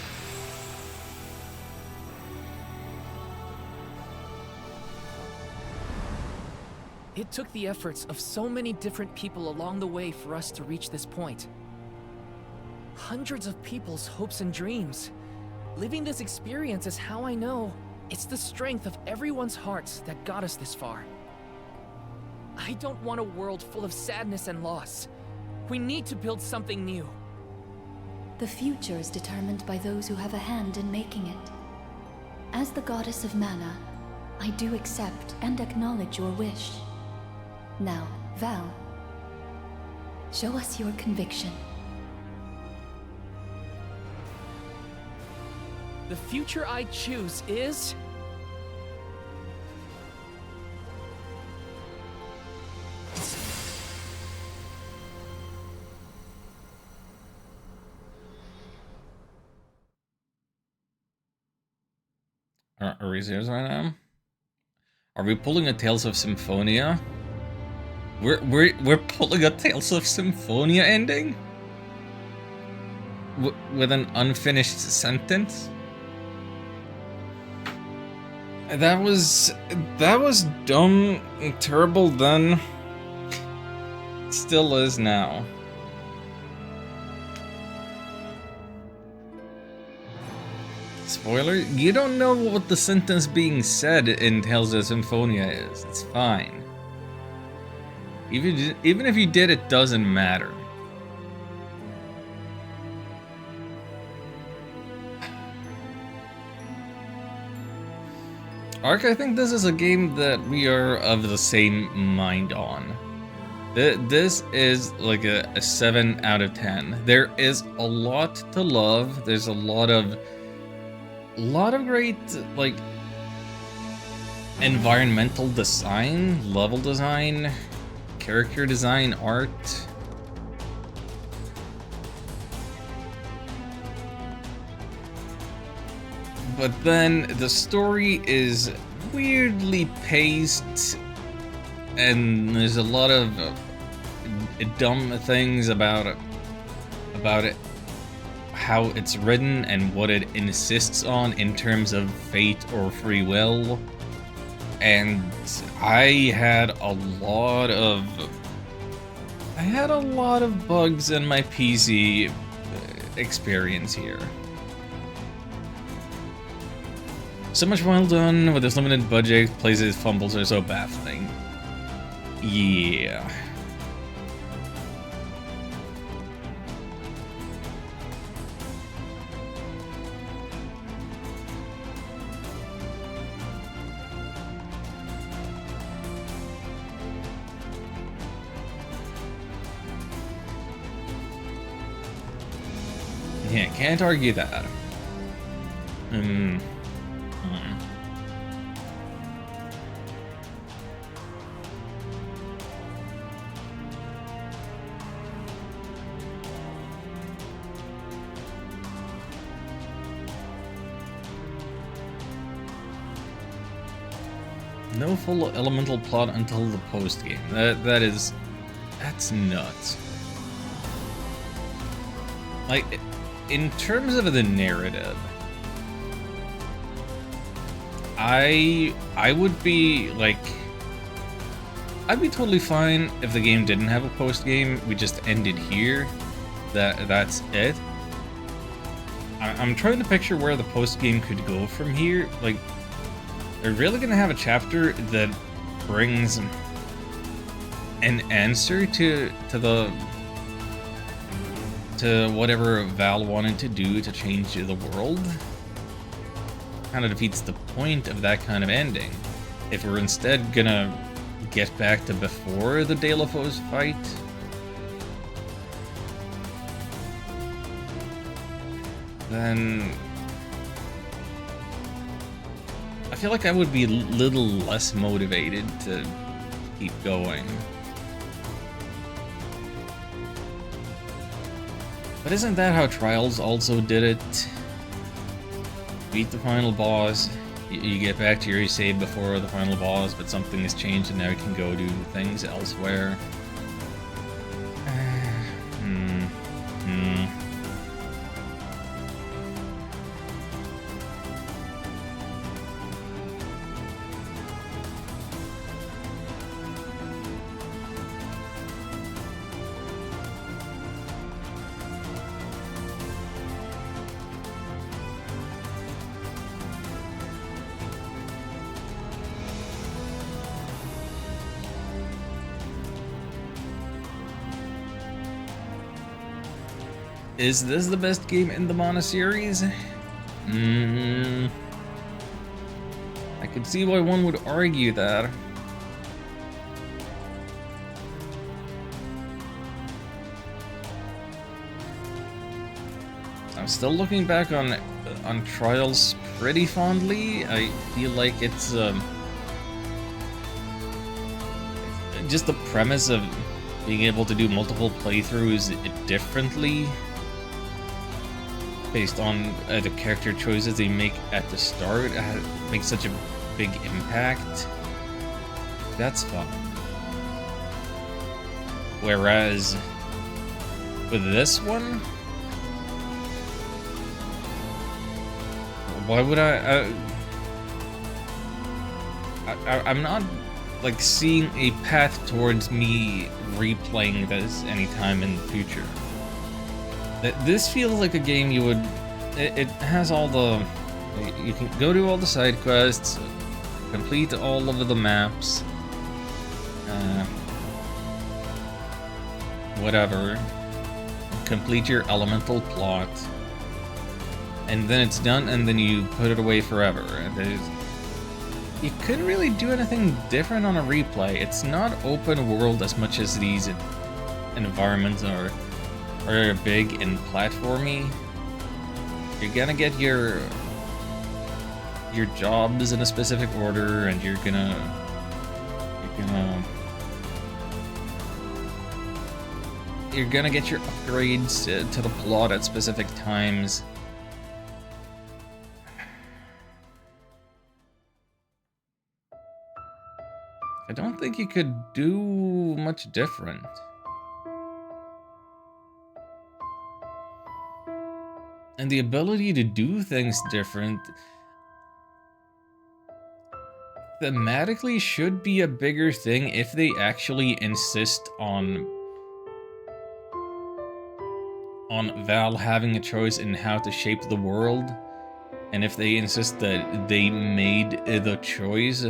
It took the efforts of so many different people along the way for us to reach this point. Hundreds of people's hopes and dreams. Living this experience is how I know it's the strength of everyone's hearts that got us this far. I don't want a world full of sadness and loss. We need to build something new. The future is determined by those who have a hand in making it. As the goddess of mana, I do accept and acknowledge your wish. Now, Val, show us your conviction. The future I choose is... Are we serious right now? Are we pulling a Tales of Symphonia? We're pulling a Tales of Symphonia ending? With an unfinished sentence? That was dumb and terrible then. Still is now. Spoiler, you don't know what the sentence being said in Tales of Symphonia is. It's fine. Even if you did, it doesn't matter. Ark, I think this is a game that we are of the same mind on. This is like a 7 out of 10. There is a lot to love. There's a lot of great, like, environmental design, level design, character design, art. But then the story is weirdly paced, and there's a lot of dumb things about it, how it's written and what it insists on in terms of fate or free will. And I had a lot of bugs in my PC experience here. So much well done with this limited budget. Plays' fumbles are so baffling. Yeah. Yeah, can't argue that. No full elemental plot until the post-game. That's nuts. Like, in terms of the narrative, I would be, like, I'd be totally fine if the game didn't have a post-game, we just ended here, that's it. I'm trying to picture where the post-game could go from here. Like, they're really gonna have a chapter that brings an answer to whatever Val wanted to do to change the world. Kind of defeats the point of that kind of ending. If we're instead gonna get back to before the De La Foes fight, then I feel like I would be a little less motivated to keep going. But isn't that how Trials also did it? Beat the final boss, you get back to your save before the final boss, but something has changed and now you can go do things elsewhere. Is this the best game in the Mana series? I could see why one would argue that. I'm still looking back on Trials pretty fondly. I feel like it's just the premise of being able to do multiple playthroughs differently based on the character choices they make at the start makes such a big impact. That's fun. Whereas with this one, why would I'm not like seeing a path towards me replaying this anytime in the future. This feels like a game you would... It has all the... You can go do all the side quests, complete all of the maps, whatever, complete your elemental plot, and then it's done, and then you put it away forever. You couldn't really do anything different on a replay. It's not open world as much as these environments are big and platformy. You're gonna get your jobs in a specific order, and you're gonna get your upgrades to the plot at specific times. I don't think you could do much different. And the ability to do things different thematically should be a bigger thing if they actually insist on Val having a choice in how to shape the world, and if they insist that they made the choice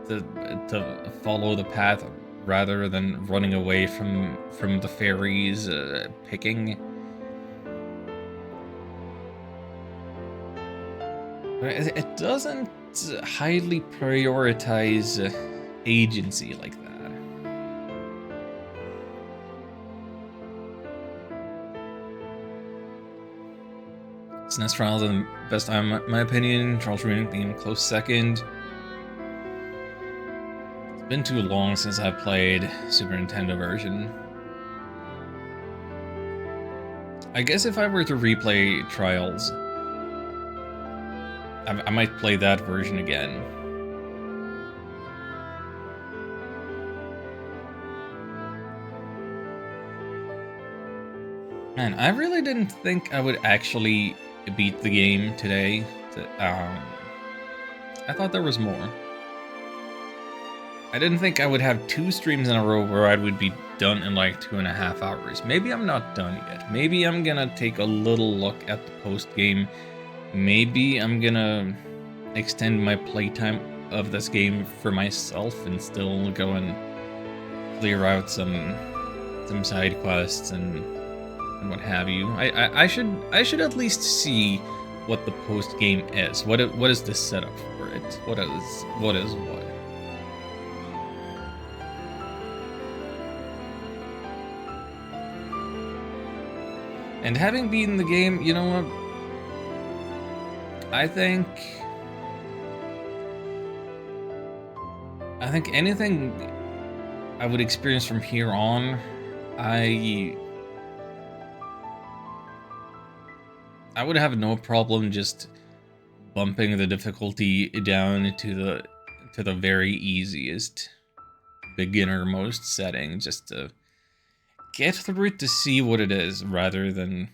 to follow the path rather than running away from the fairies picking. It doesn't highly prioritize agency like that. SNES Trials are the best time, in my opinion. Trials remaining being close second. It's been too long since I played Super Nintendo version. I guess if I were to replay Trials, I might play that version again. Man, I really didn't think I would actually beat the game today. I thought there was more. I didn't think I would have 2 streams in a row where I would be done in like 2.5 hours. Maybe I'm not done yet. Maybe I'm gonna take a little look at the post-game. Maybe I'm gonna extend my playtime of this game for myself and still go and clear out some side quests and what have you. I should at least see what the post game is. What is the setup for it? What is what? And having beaten the game, you know what? I think anything I would experience from here on, I would have no problem just bumping the difficulty down to the very easiest, beginner-most setting, just to get through it to see what it is, rather than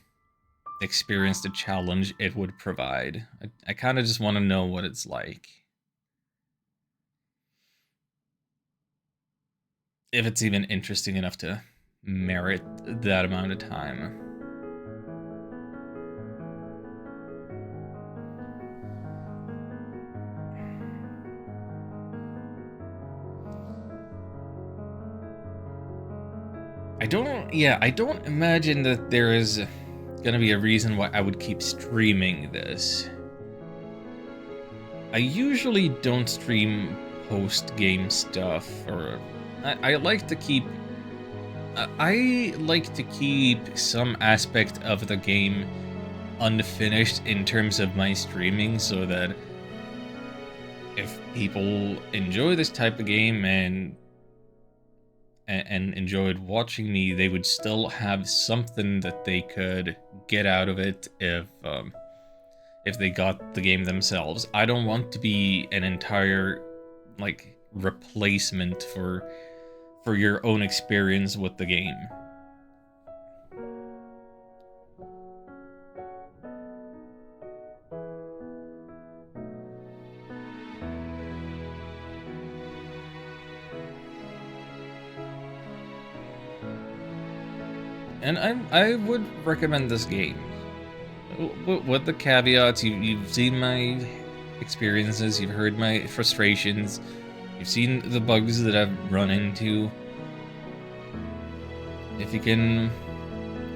experience the challenge it would provide. I kind of just want to know what it's like. If it's even interesting enough to merit that amount of time. I don't imagine that there is gonna be a reason why I would keep streaming this. I usually don't stream post-game stuff, or I like to keep some aspect of the game unfinished in terms of my streaming, so that if people enjoy this type of game and enjoyed watching me, they would still have something that they could get out of it if they got the game themselves. I don't want to be an entire like replacement for your own experience with the game. And I would recommend this game. With the caveats, you've seen my experiences, you've heard my frustrations, you've seen the bugs that I've run into. If you can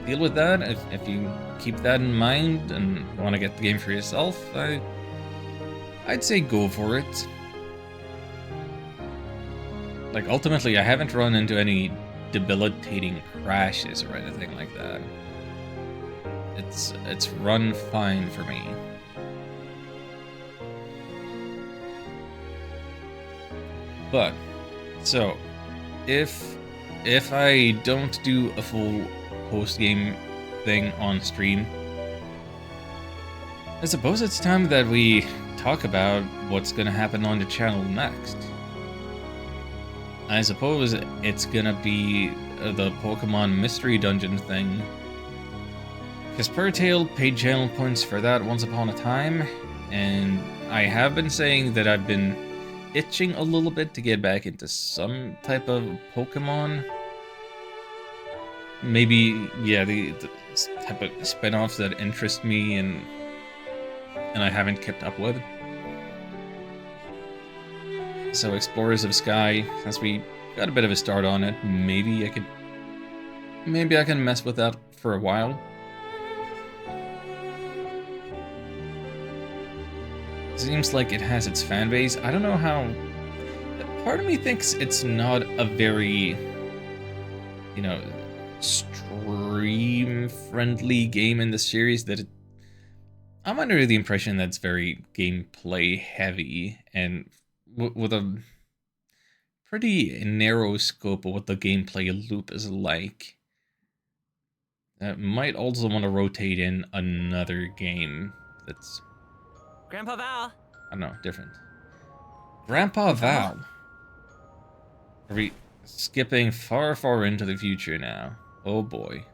deal with that, if you keep that in mind and want to get the game for yourself, I'd say go for it. Like, ultimately, I haven't run into any debilitating crashes or anything like that. It's run fine for me. But so if I don't do a full post-game thing on stream, I suppose it's time that we talk about what's gonna happen on the channel next. I suppose it's gonna be the Pokemon Mystery Dungeon thing. Because Purrtail paid channel points for that once upon a time, and I have been saying that I've been itching a little bit to get back into some type of Pokemon. Maybe, yeah, the type of spin-offs that interest me and I haven't kept up with. So Explorers of Sky, since we got a bit of a start on it, maybe I can mess with that for a while. Seems like it has its fan base. I don't know how. Part of me thinks it's not a very, you know, stream-friendly game in the series. I'm under the impression that it's very gameplay heavy and with a pretty narrow scope of what the gameplay loop is like. Might also want to rotate in another game that's, Grandpa Val. I don't know, different. Grandpa Val. Are we skipping far, far into the future now? Oh boy.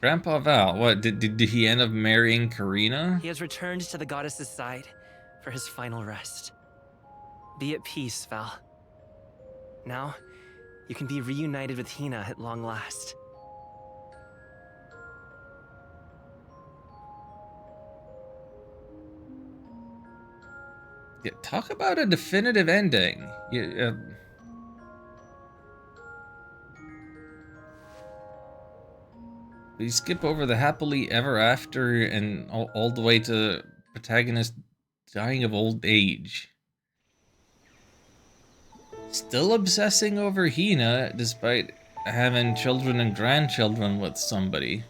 Grandpa Val, what, did he end up marrying Karina? He has returned to the goddess's side for his final rest. Be at peace, Val. Now, you can be reunited with Hina at long last. Yeah, talk about a definitive ending. Yeah, we skip over the happily ever after and all the way to protagonist dying of old age. Still obsessing over Hina despite having children and grandchildren with somebody.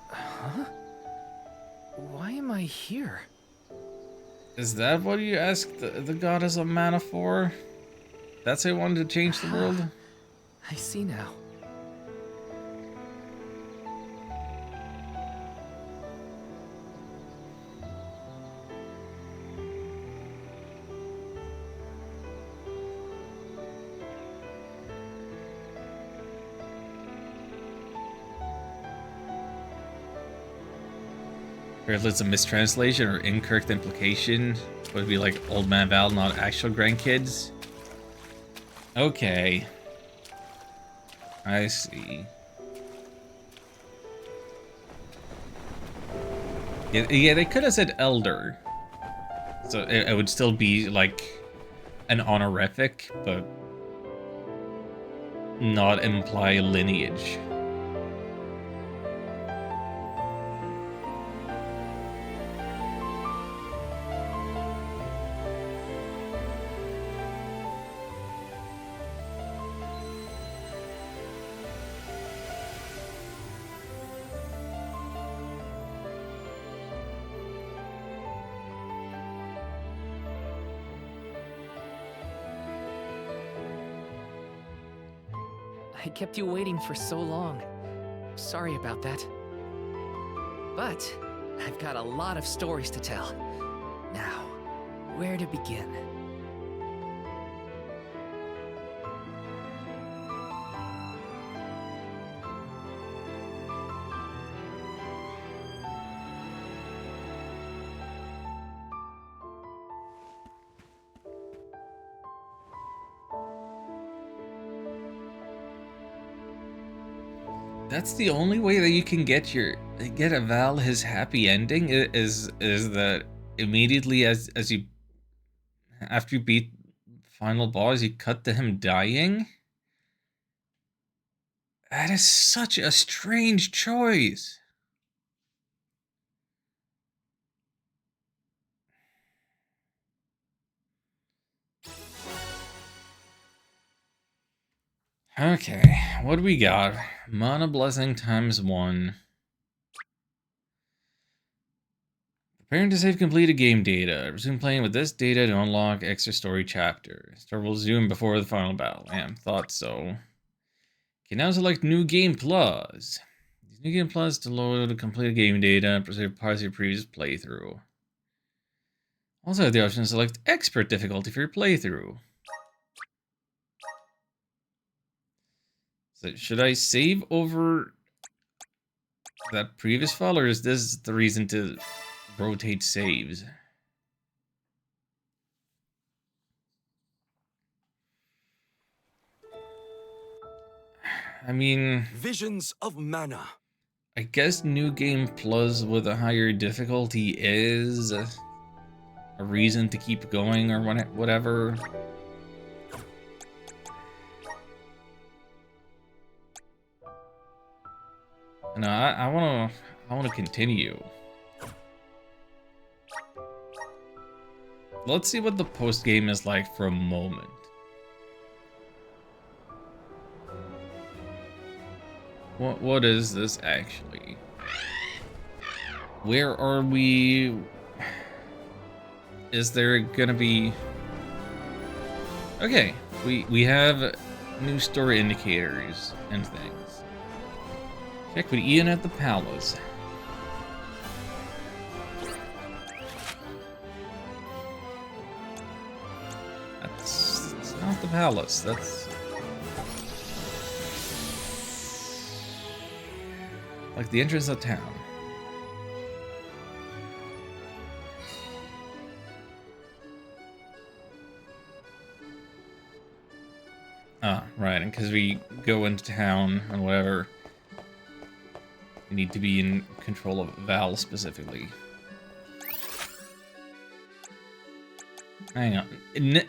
Huh? Why am I here? Is that what you asked the goddess of mana for? That's how you wanted to change the world? I see now. Or if it's a mistranslation or incorrect implication, would it be like Old Man Val, not actual grandkids? Okay. I see. Yeah, they could have said elder. So it would still be like an honorific, but not imply lineage. I kept you waiting for so long. Sorry about that. But I've got a lot of stories to tell. Now, where to begin? That's the only way that you can get a Val his happy ending is that immediately as you after you beat final boss you cut to him dying. That is such a strange choice. Okay, what do we got? Mana Blessing ×1. Preparing to save completed game data. Resume playing with this data to unlock extra story chapter. Start will zoom before the final battle. Damn, thought so. Okay, now select New Game Plus. Use New Game Plus to load completed game data and proceed to parts of your previous playthrough. Also have the option to select Expert difficulty for your playthrough. So should I save over that previous file, or is this the reason to rotate saves? I mean, Visions of Mana. I guess New Game Plus with a higher difficulty is a reason to keep going or whatever. No, I wanna continue. Let's see what the post game is like for a moment. What is this actually? Where are we? Is there gonna be? Okay, we have new story indicators and things. Check with Ian at the palace. That's not the palace. That's like the entrance of town. Ah, right, and because we go into town and whatever, we need to be in control of Val specifically. Hang on.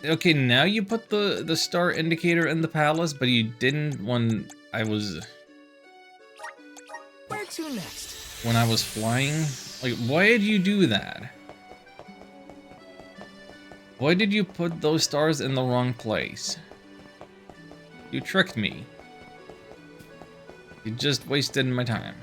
Okay, now you put the star indicator in the palace, but you didn't when I was... Where to next? When I was flying? Like, why did you do that? Why did you put those stars in the wrong place? You tricked me. You just wasted my time.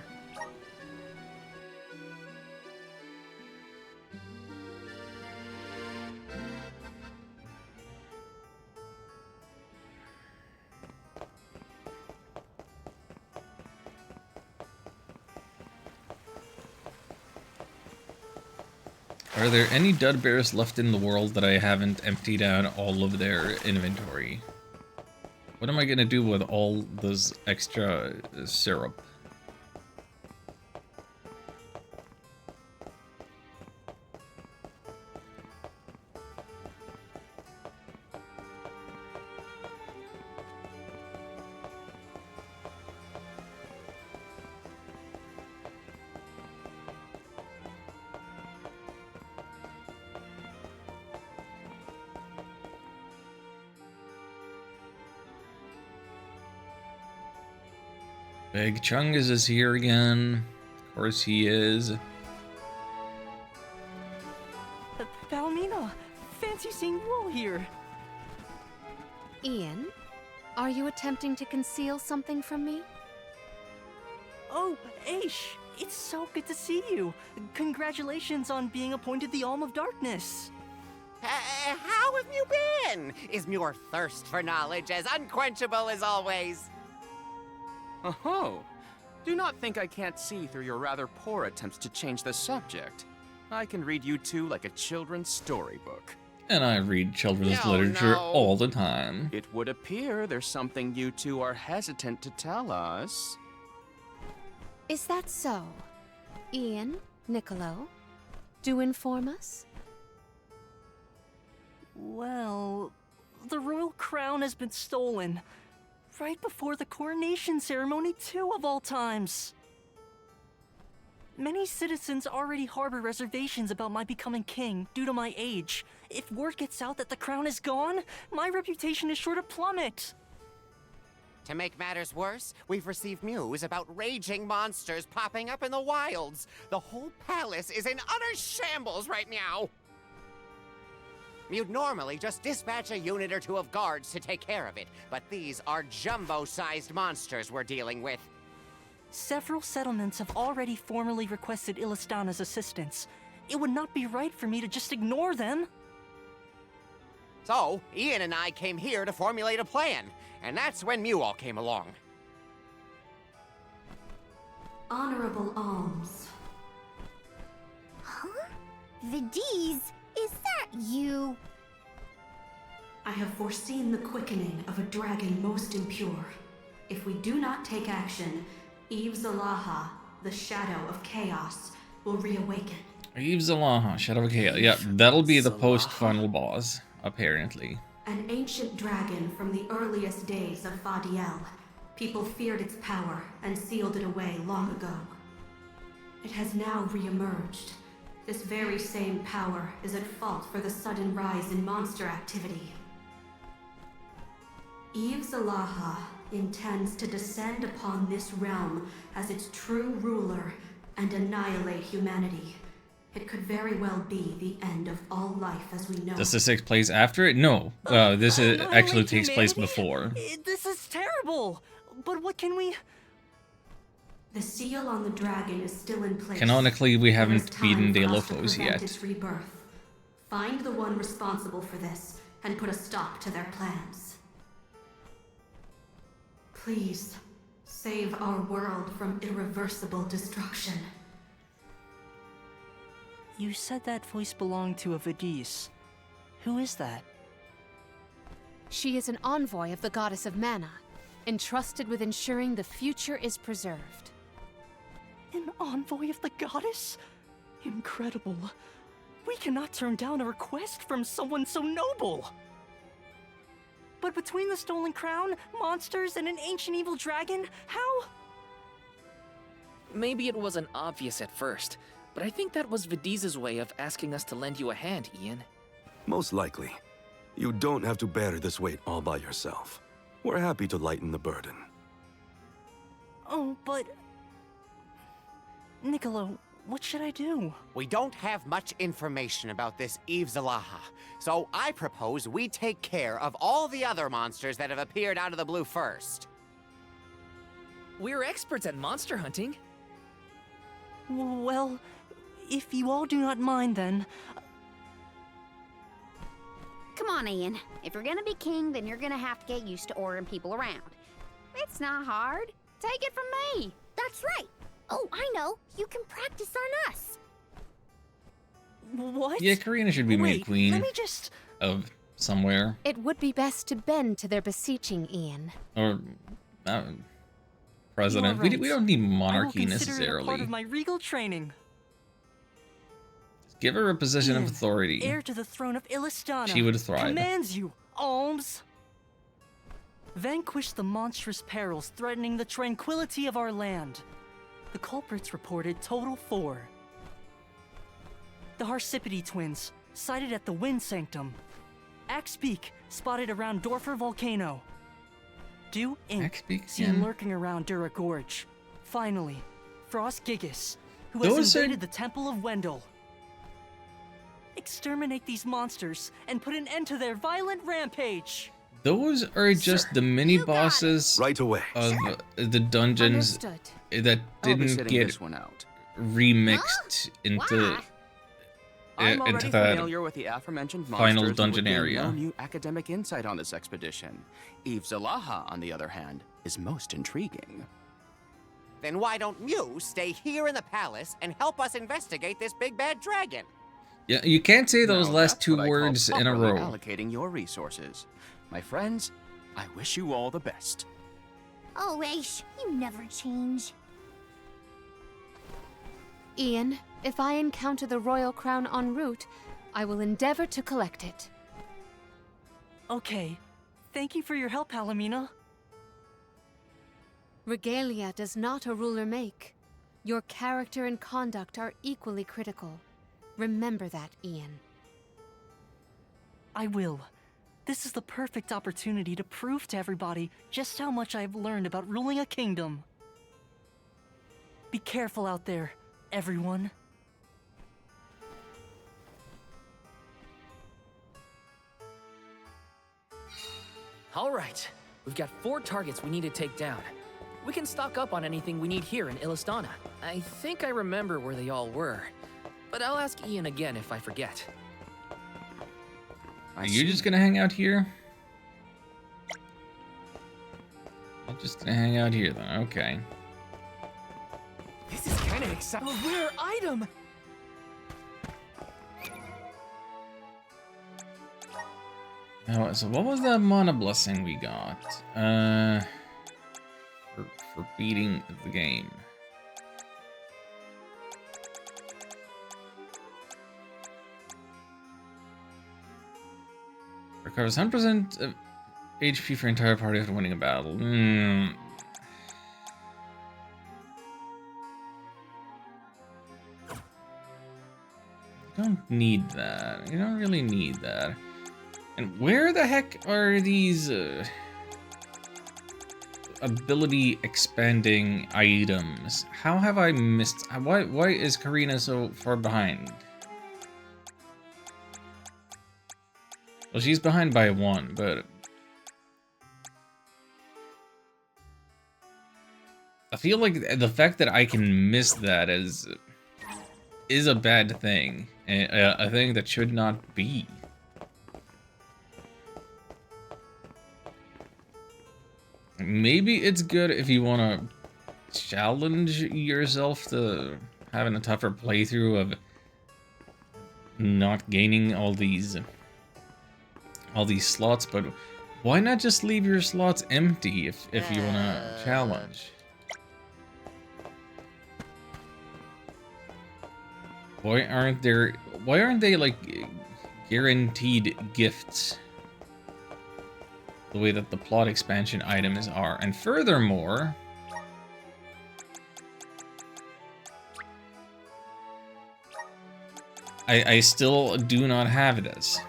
Are there any Dud Bears left in the world that I haven't emptied out all of their inventory? What am I gonna do with all this extra syrup? Big Chungus is here again. Of course he is. Palomino, fancy seeing you all here. Ian, are you attempting to conceal something from me? Oh, Aish, it's so good to see you. Congratulations on being appointed the Alm of Darkness. How have you been? Is your thirst for knowledge as unquenchable as always? Oh, do not think I can't see through your rather poor attempts to change the subject. I can read you two like a children's storybook. And I read children's literature all the time. It would appear there's something you two are hesitant to tell us. Is that so? Ian, Niccolo, do inform us. Well, the royal crown has been stolen. Right before the coronation ceremony, too, of all times. Many citizens already harbor reservations about my becoming king due to my age. If word gets out that the crown is gone, my reputation is sure to plummet. To make matters worse, we've received news about raging monsters popping up in the wilds. The whole palace is in utter shambles right now. You'd normally just dispatch a unit or two of guards to take care of it, but these are jumbo-sized monsters we're dealing with. Several settlements have already formally requested Illistana's assistance. It would not be right for me to just ignore them. So, Ian and I came here to formulate a plan, and that's when Mual came along. Honorable Alms. Huh? Vidiz, is that you? I have foreseen the quickening of a dragon most impure. If we do not take action, Eve Zalaha, the shadow of chaos, will reawaken. Eve Zalaha, Shadow of Chaos. Yeah, that'll be the post-final boss, apparently. An ancient dragon from the earliest days of Fadiel. People feared its power and sealed it away long ago. It has now re-emerged. This very same power is at fault for the sudden rise in monster activity. Eve Zalaha intends to descend upon this realm as its true ruler and annihilate humanity. It could very well be the end of all life as we know. Does this take place after it? No. This actually takes place before. This is terrible! But what can we... The seal on the dragon is still in place. Canonically, we haven't beaten De La Foes Delphos yet. Its rebirth. Find the one responsible for this and put a stop to their plans. Please, save our world from irreversible destruction. You said that voice belonged to a Vidiz. Who is that? She is an envoy of the goddess of mana, entrusted with ensuring the future is preserved. An envoy of the goddess? Incredible. We cannot turn down a request from someone so noble. But between the stolen crown, monsters, and an ancient evil dragon, how? Maybe it wasn't obvious at first, but I think that was Vidiz's way of asking us to lend you a hand, Ian. Most likely. You don't have to bear this weight all by yourself. We're happy to lighten the burden. Oh, but... Niccolo, what should I do? We don't have much information about this Eve Zalaha, so I propose we take care of all the other monsters that have appeared out of the blue first. We're experts at monster hunting. Well, if you all do not mind, then... Come on, Ian. If you're gonna be king, then you're gonna have to get used to ordering people around. It's not hard. Take it from me. That's right. Oh, I know. You can practice on us. What? Yeah, Karina should be made queen let me just... of somewhere. It would be best to bend to their beseeching, Ian. Or president. Right. We don't need monarchy I will consider it a necessarily. part of my regal training. Give her a position of Ian, authority. Heir to the throne of Illistana. She would thrive. Commands you, Alms. Vanquish the monstrous perils threatening the tranquility of our land. The culprits reported total 4. The Harsipity twins, sighted at the Wind Sanctum. Axbeak, spotted around Dorfer Volcano. Dew Ink, seen yeah. lurking around Dura Gorge. Finally, Frost Gigas, who Those has are- invaded the Temple of Wendell. Exterminate these monsters and put an end to their violent rampage. Those are just the mini bosses right away of the dungeons Understood. that I'll be didn't sitting get this one out. remixed into I'm already into that familiar with the aforementioned monsters final and would dungeon gain area. No new academic insight on this expedition. Eve Zalaha, on the other hand, is most intriguing. Then why don't you stay here in the palace and help us investigate this big bad dragon? Yeah, you can't say those Now, last that's two what I call words in a properly row. Allocating your resources. My friends, I wish you all the best. Oh, Aish, you never change. Ian, if I encounter the royal crown en route, I will endeavor to collect it. Okay. Thank you for your help, Palomina. Regalia does not a ruler make. Your character and conduct are equally critical. Remember that, Ian. I will. This is the perfect opportunity to prove to everybody just how much I've learned about ruling a kingdom. Be careful out there, everyone. All right, we've got 4 targets we need to take down. We can stock up on anything we need here in Illistana. I think I remember where they all were, but I'll ask Ian again if I forget. Are you just gonna hang out here? I'm just gonna hang out here then, okay. This is kind of exciting. A rare item! Oh, so what was that mana blessing we got? For beating the game. Recovers 100% of HP for entire party after winning a battle. You don't need that. You don't really need that. And where the heck are these ability expanding items? How have I missed? Why is Karina so far behind? Well, she's behind by 1, but I feel like the fact that I can miss that is a bad thing, a thing that should not be. Maybe it's good if you want to challenge yourself to having a tougher playthrough of not gaining all these slots, but Why not just leave your slots empty if you wanna challenge? Why aren't they like guaranteed gifts? The way that the plot expansion items are. And furthermore, I still do not have this.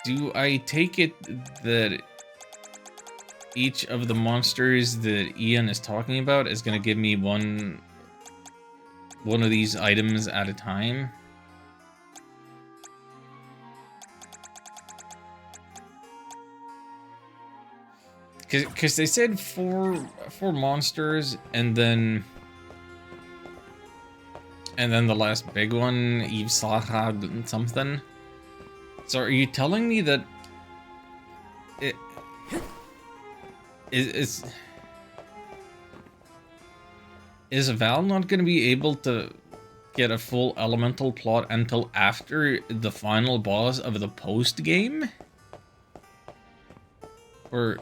Do I take it that each of the monsters that Ian is talking about is going to give me one of these items at a time? Because they said four monsters, and then the last big one, Eve Saha something. So are you telling me that it is Val not going to be able to get a full elemental plot until after the final boss of the post game? Or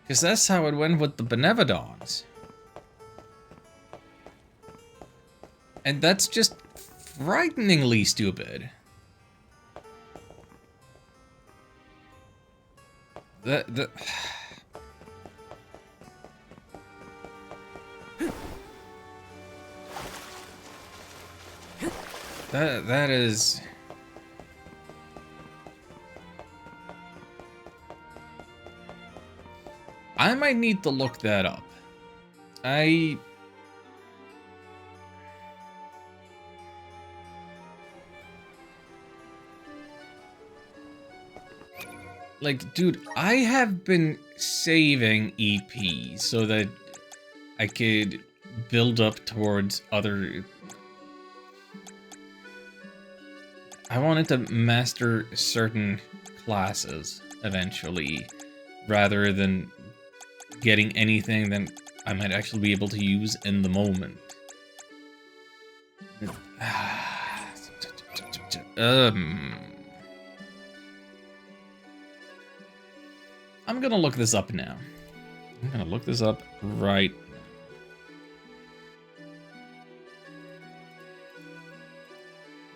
because that's how it went with the Benevodons. And that's just frighteningly stupid. That is... I might need to look that up. Like, dude, I have been saving EP so that I could build up towards other... I wanted to master certain classes eventually, rather than getting anything that I might actually be able to use in the moment. I'm gonna look this up now. I'm gonna look this up right.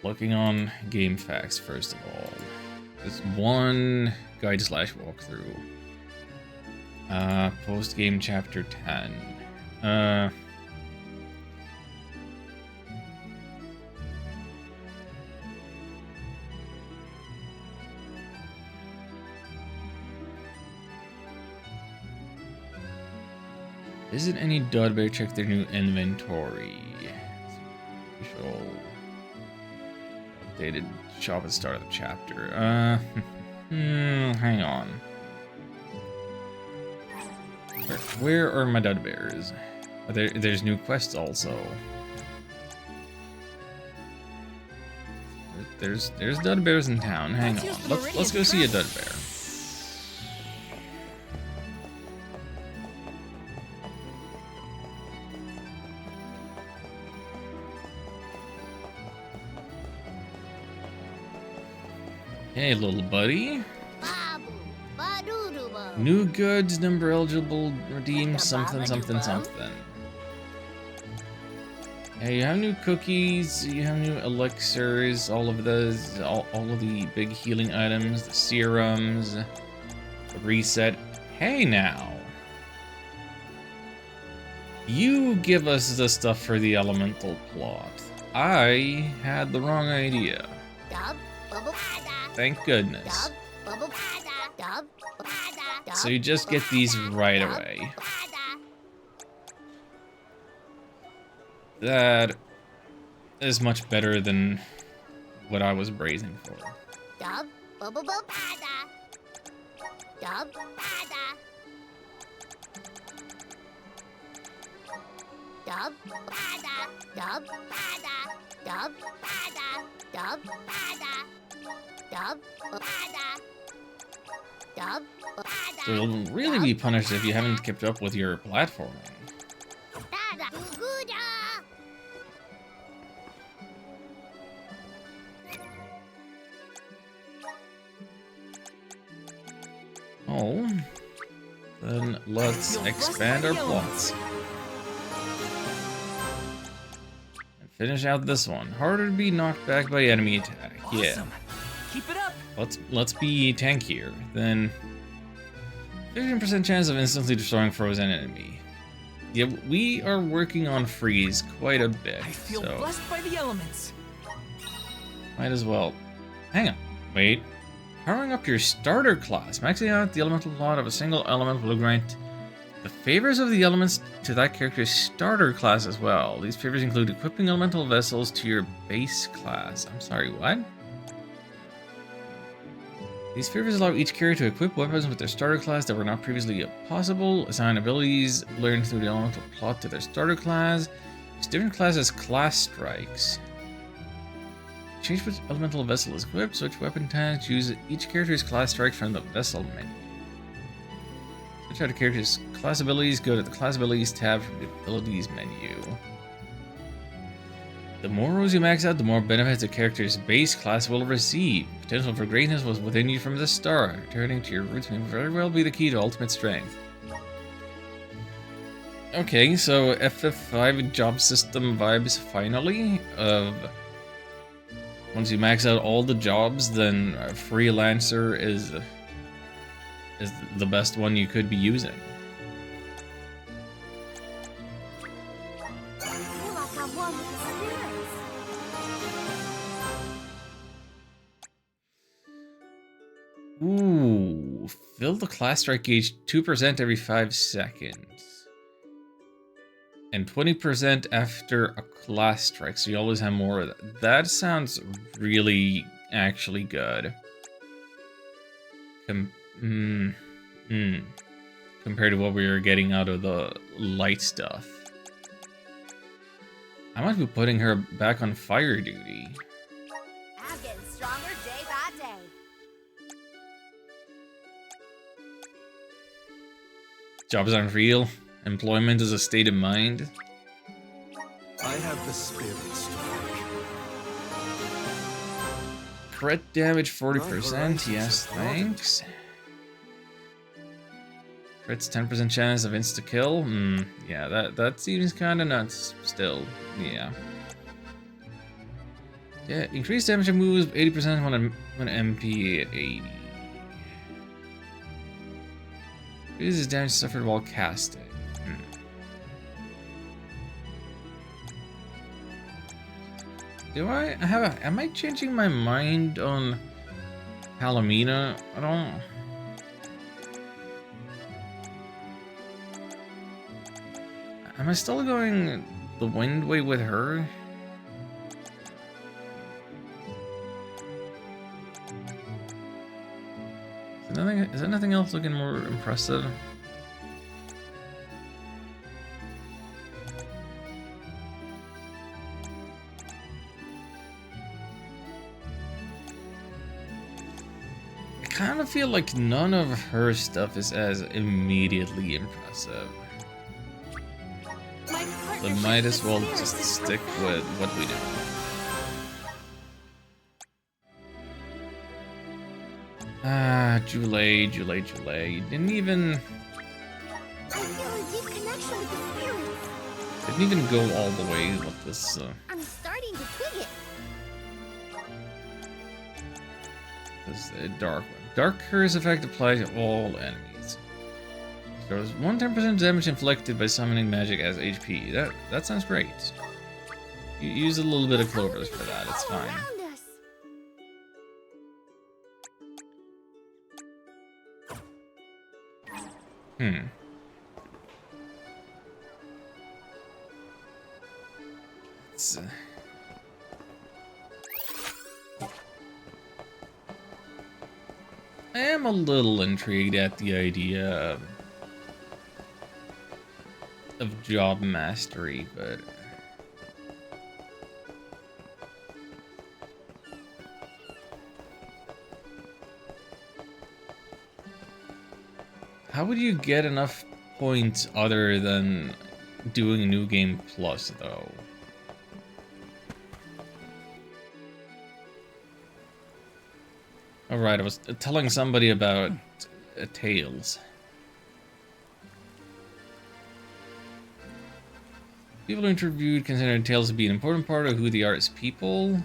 Looking on GameFAQs first of all. There's one guide / walkthrough. Post game chapter 10. Visit any Dudbear, check their new inventory. Official updated shop at the start of the chapter. Hang on. Where are my Dudbears? There's new quests also. There's Dudbears in town. Hang on. Let's go see a Dudbear. Hey, little buddy. New goods, number eligible, redeem something. Hey, you have new cookies, you have new elixirs, all of those, all of the big healing items, the serums, the reset. Hey now. You give us the stuff for the elemental plot. I had the wrong idea. Thank goodness. So you just get these right away. That is much better than what I was bracing for. So you'll really be punished if you haven't kept up with your platforming. So, then let's expand our plots. And finish out this one. Harder to be knocked back by enemy attack. Yeah. Keep it up. Let's be tankier. Then 15% chance of instantly destroying frozen enemy. Yeah, we are working on freeze quite a bit. I feel so blessed by the elements. might as well. Hang on. Wait. Powering up your starter class. Maxing out the elemental plot of a single element will grant the favors of the elements to that character's starter class as well. These favors include equipping elemental vessels to your base class. I'm sorry, what? These favors allow each character to equip weapons with their starter class that were not previously possible, assign abilities learned through the elemental plot to their starter class, use different classes' class strikes. Change which elemental vessel is equipped, switch weapon types, use each character's class strikes from the vessel menu. Switch out a character's class abilities, go to the class abilities tab from the abilities menu. The more rows you max out, the more benefits a character's base class will receive. Potential for greatness was within you from the start. Returning to your roots may very well be the key to ultimate strength. Okay, so FF5 job system vibes finally. Once you max out all the jobs, then Freelancer is the best one you could be using. Ooh, fill the class strike gauge 2% every 5 seconds. And 20% after a class strike, so you always have more of that. That sounds really actually good. Compared to what we were getting out of the light stuff. I might be putting her back on fire duty. I'm getting stronger day by day. Jobs aren't real. Employment is a state of mind. I have the spirits to work. Crit damage 40%, yes, thanks. Crit's 10% chance of insta-kill. Yeah, that seems kinda nuts still. Yeah. Yeah, increased damage of moves 80% when MP at 80. Reduces damage suffered while casting. Am I changing my mind on Palomina? I don't... Am I still going the wind way with her? Is there nothing else looking more impressive? I kind of feel like none of her stuff is as immediately impressive. So might as well just stick with what we know. Jule. You didn't even... I feel a deep connection with the spirits. Didn't even go all the way with this, I'm starting to twig it. this dark one. Dark Curse effect applied to all enemies. There's 110% damage inflicted by summoning magic as HP. That sounds great. You use a little bit of Clovers for that, it's fine. I am a little intrigued at the idea of job mastery, but how would you get enough points other than doing a new game plus, though? Alright, I was telling somebody about Tails. People interviewed considered Tails to be an important part of who they are as people.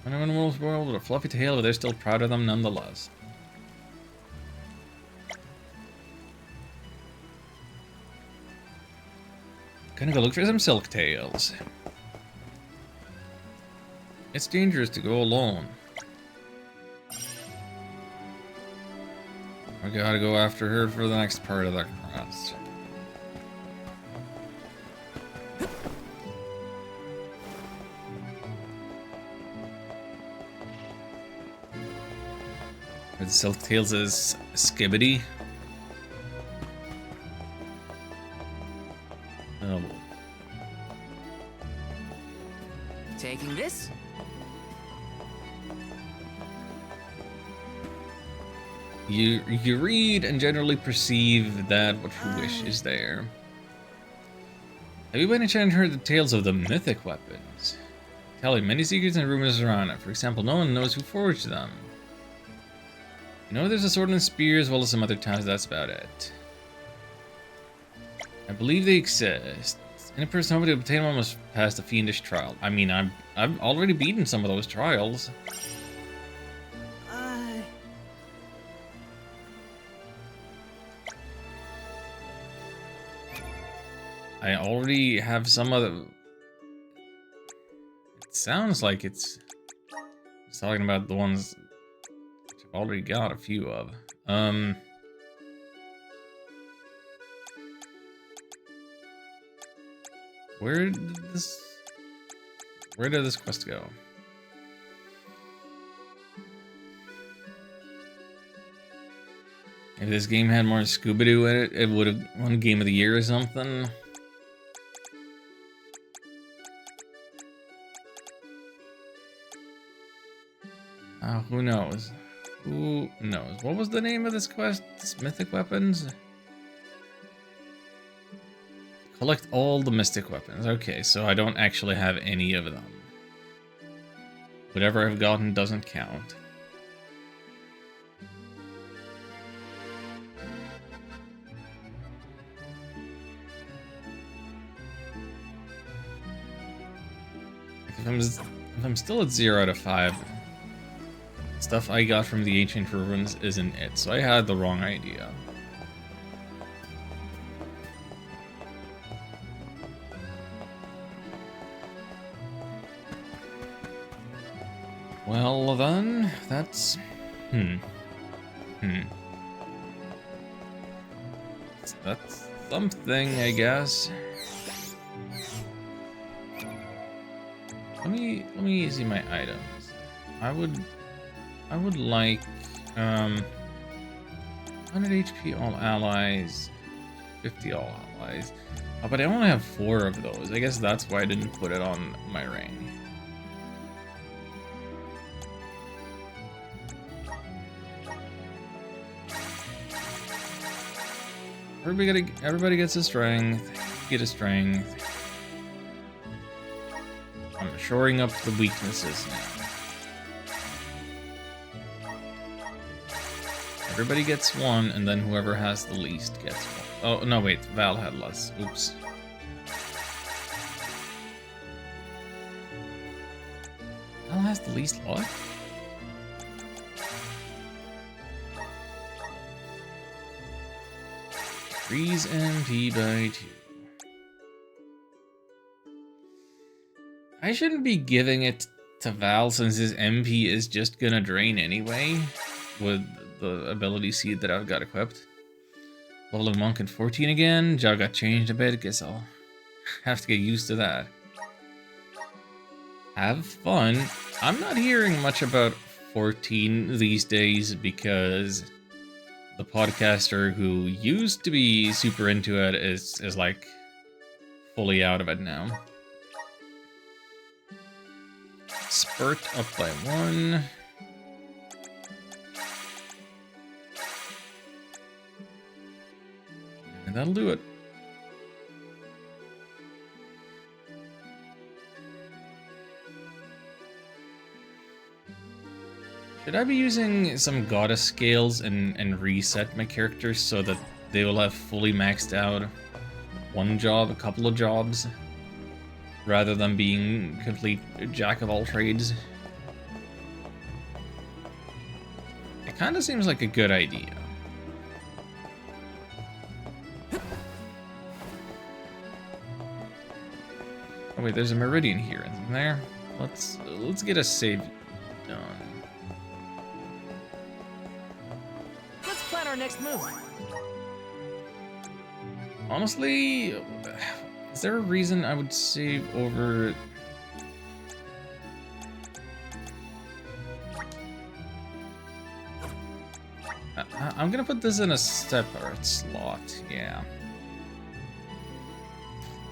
When everyone in the world with a fluffy tail, but they're still proud of them nonetheless. Gonna go look for some Silk Tails. It's dangerous to go alone. I gotta go after her for the next part of the quest. The Silk Tails is Skibbity. Oh. Taking this? You read and generally perceive that what you wish is there. Have you by any chance heard the tales of the mythic weapons? Telling many secrets and rumors around it. For example, no one knows who forged them. You know there's a sword and spear as well as some other towns, that's about it. I believe they exist. Any person hoping to obtain one must pass the fiendish trial. I mean, I've already beaten some of those trials. I already have some other... It sounds like it's talking about the ones which I've already got a few of. Where did this quest go? If this game had more Scooby-Doo in it, it would have won Game of the Year or something. Who knows? Who knows? What was the name of this quest? This Mythic Weapons? Collect all the Mystic Weapons. Okay, so I don't actually have any of them. Whatever I've gotten doesn't count. If I'm still at 0 out of 5, stuff I got from the Ancient Ruins isn't it, so I had the wrong idea. Well then, that's... That's something, I guess. Let me see my items. I would like 100 HP all allies, 50 all allies. But I only have 4 of those. I guess that's why I didn't put it on my ring. Everybody gets a strength. Get a strength. I'm shoring up the weaknesses now. Everybody gets 1, and then whoever has the least gets 1. Oh, no, wait. Val had less. Oops. Val has the least luck? Increase MP by 2. I shouldn't be giving it to Val since his MP is just gonna drain anyway with the ability seed that I've got equipped. Leveling Monk in 14 again. Job got changed a bit. Guess I'll have to get used to that. Have fun. I'm not hearing much about 14 these days because the podcaster who used to be super into it is like fully out of it now. Spurt up by 1. And that'll do it. Should I be using some goddess scales and reset my characters so that they will have fully maxed out one job, a couple of jobs, rather than being complete jack of all trades? It kind of seems like a good idea. Oh wait, there's a meridian here, isn't there? Let's get a save done. Let's plan our next move. Honestly, is there a reason I would save over? I'm gonna put this in a separate slot, yeah.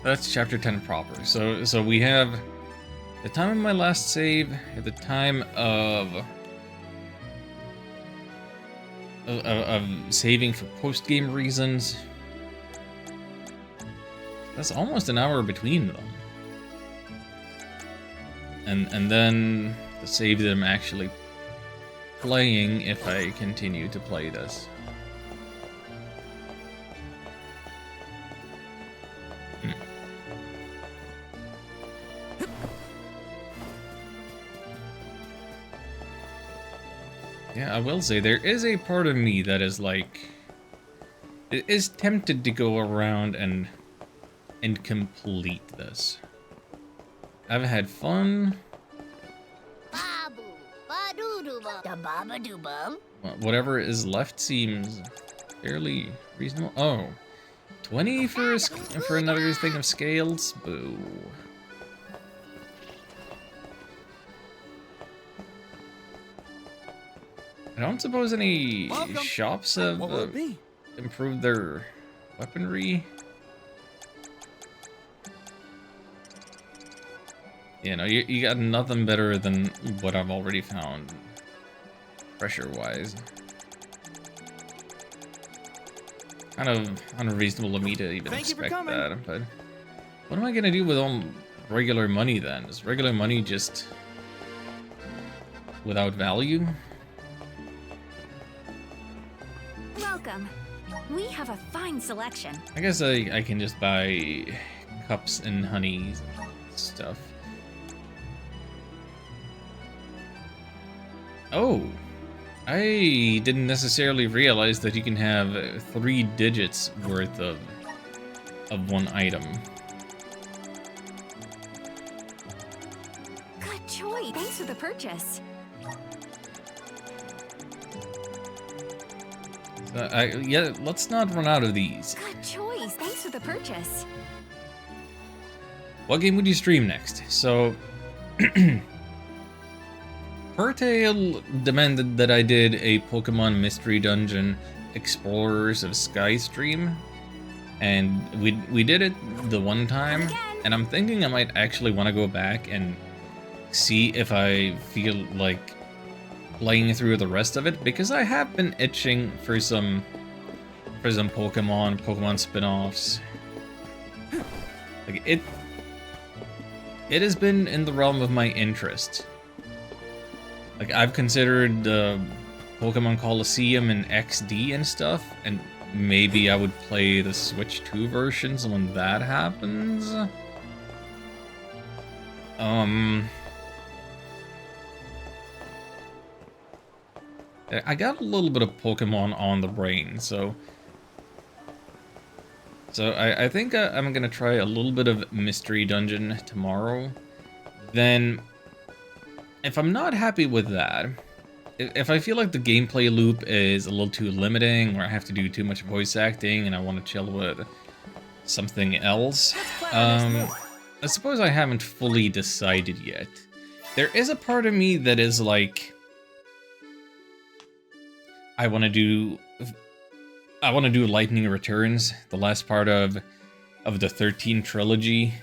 That's chapter 10 proper. So we have the time of my last save, at the time of saving for post-game reasons. That's almost an hour between them. And then the save that I'm actually playing if I continue to play this. Yeah, I will say there is a part of me that is like, is tempted to go around and complete this. I've had fun. Whatever is left seems fairly reasonable. Oh, 20 for another thing of scales? Boo. I don't suppose any shops have improved their weaponry. You know, you got nothing better than what I've already found, pressure-wise. Kind of unreasonable of me to even expect that, but what am I gonna do with all regular money then? Is regular money just without value? Welcome. We have a fine selection. I guess I can just buy cups and honey stuff. Oh, I didn't necessarily realize that you can have 3 digits worth of one item. Good choice. Thanks for the purchase. Yeah, let's not run out of these. Good choice. Thanks for the purchase. What game would you stream next? So, Pertale demanded that I did a Pokemon Mystery Dungeon Explorers of Sky stream, and we did it the one time, and I'm thinking I might actually want to go back and see if I feel like playing through the rest of it, because I have been itching for some Pokemon spin-offs. Like it has been in the realm of my interest. Like I've considered Pokemon Colosseum and XD and stuff, and maybe I would play the Switch 2 versions when that happens. I got a little bit of Pokemon on the brain, so I think I'm gonna try a little bit of Mystery Dungeon tomorrow. Then, if I'm not happy with that, if I feel like the gameplay loop is a little too limiting, or I have to do too much voice acting and I want to chill with something else, I suppose I haven't fully decided yet. There is a part of me that is like, I want to do Lightning Returns, the last part of the 13 trilogy,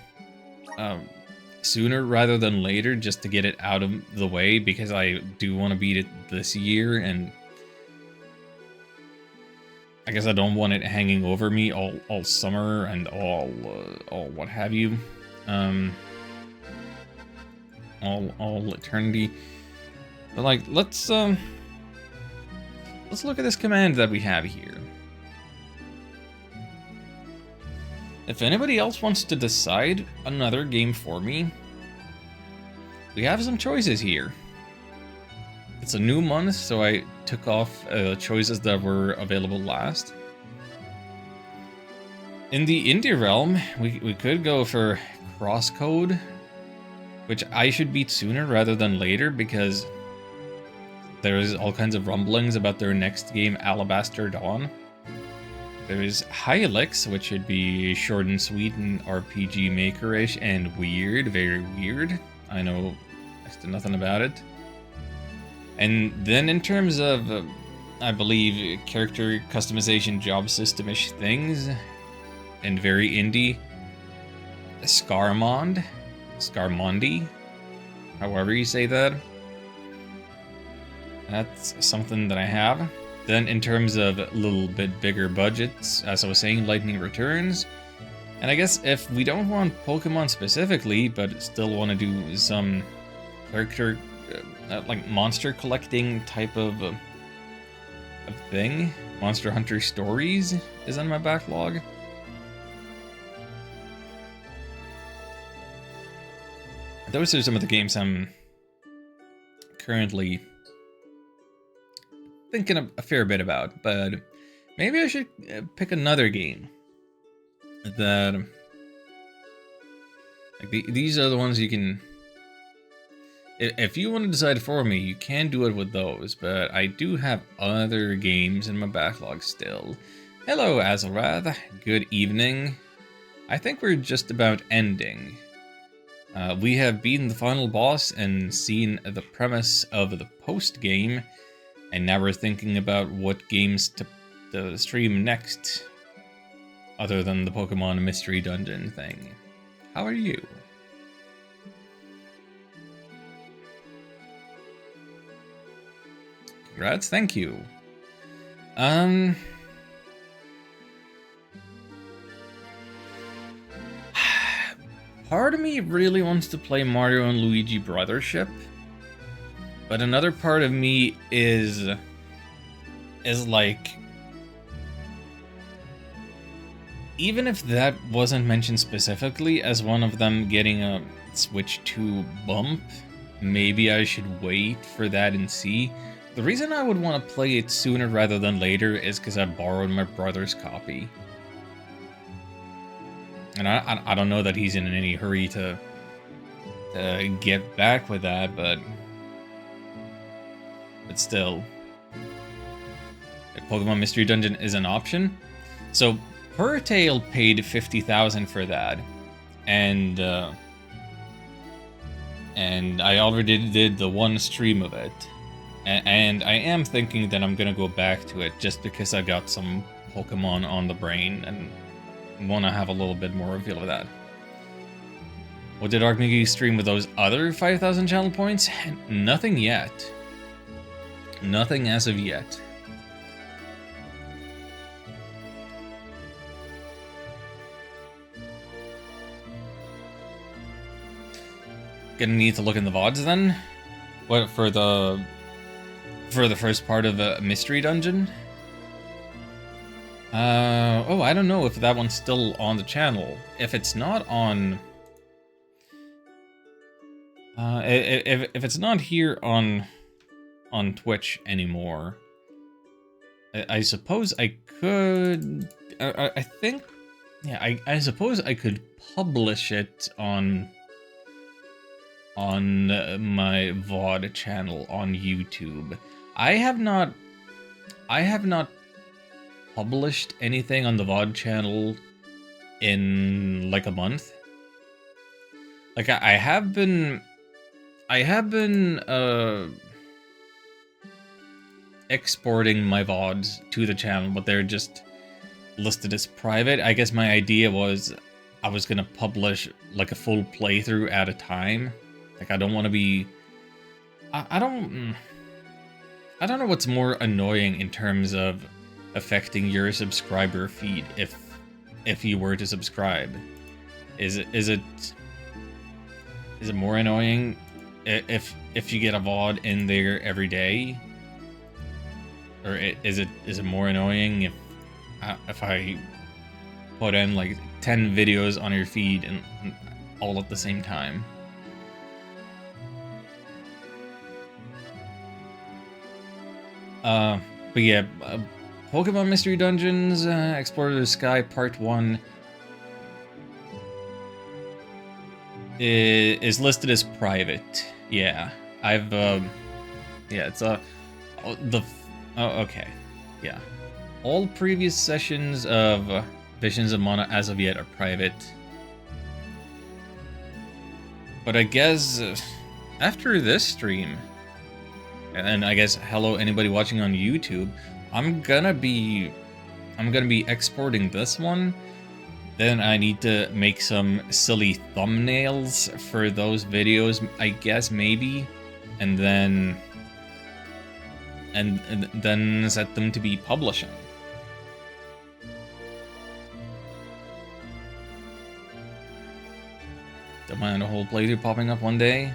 sooner rather than later, just to get it out of the way, because I do want to beat it this year, and I guess I don't want it hanging over me all summer and all what have you, all eternity. But like, let's look at this command that we have here. If anybody else wants to decide another game for me, we have some choices here. It's a new month, so I took off choices that were available last. In the indie realm, we could go for Crosscode, which I should beat sooner rather than later because there's all kinds of rumblings about their next game, Alabaster Dawn. There's Hylics, which should be short and sweet and RPG maker-ish and weird, very weird. I know next to nothing about it. And then in terms of, I believe, character customization job system-ish things, and very indie, Scarmondi, however you say that. That's something that I have. Then in terms of a little bit bigger budgets, as I was saying, Lightning Returns. And I guess if we don't want Pokemon specifically, but still want to do some character, like monster collecting type of thing, Monster Hunter Stories is on my backlog. Those are some of the games I'm currently thinking a fair bit about, but maybe I should pick another game that, like, these are the ones you can, if you want to decide for me, you can do it with those, but I do have other games in my backlog still. Hello, Azalrath. Good evening. I think we're just about ending. We have beaten the final boss and seen the premise of the post-game, and now we're thinking about what games to stream next, other than the Pokemon Mystery Dungeon thing. How are you? Congrats, thank you. Part of me really wants to play Mario and Luigi Brothership, but another part of me is like, even if that wasn't mentioned specifically as one of them getting a Switch 2 bump, maybe I should wait for that and see. The reason I would want to play it sooner rather than later is because I borrowed my brother's copy. And I don't know that he's in any hurry to get back with that, but still. Pokemon Mystery Dungeon is an option. So Purtail paid $50,000 for that, and I already did the one stream of it, and I am thinking that I'm gonna go back to it just because I got some Pokemon on the brain and want to have a little bit more feel of that. What did Arcmigi stream with those other 5,000 channel points? Nothing yet. Nothing as of yet. Gonna need to look in the VODs then? What, for the first part of a Mystery Dungeon? Oh, I don't know if that one's still on the channel. If it's not on... if it's not here on Twitch anymore, I suppose I could... I think... Yeah, I suppose I could publish it on my VOD channel on YouTube. I have not published anything on the VOD channel in like a month. Like I have been exporting my VODs to the channel, but they're just listed as private. I guess my idea was I was gonna publish like a full playthrough at a time. Like I don't want to be... I don't know what's more annoying in terms of affecting your subscriber feed if you were to subscribe. Is it more annoying if you get a VOD in there every day, or is it more annoying if I put in like 10 videos on your feed and all at the same time? But yeah, Pokemon Mystery Dungeons, Explorer of the Sky Part 1 is listed as private. Yeah, I've, yeah, it's okay, yeah. All previous sessions of Visions of Mana as of yet are private. But I guess after this stream, and I guess hello anybody watching on YouTube, I'm gonna be exporting this one. Then I need to make some silly thumbnails for those videos, I guess, maybe, and then set them to be publishing. Don't mind a whole playthrough popping up one day.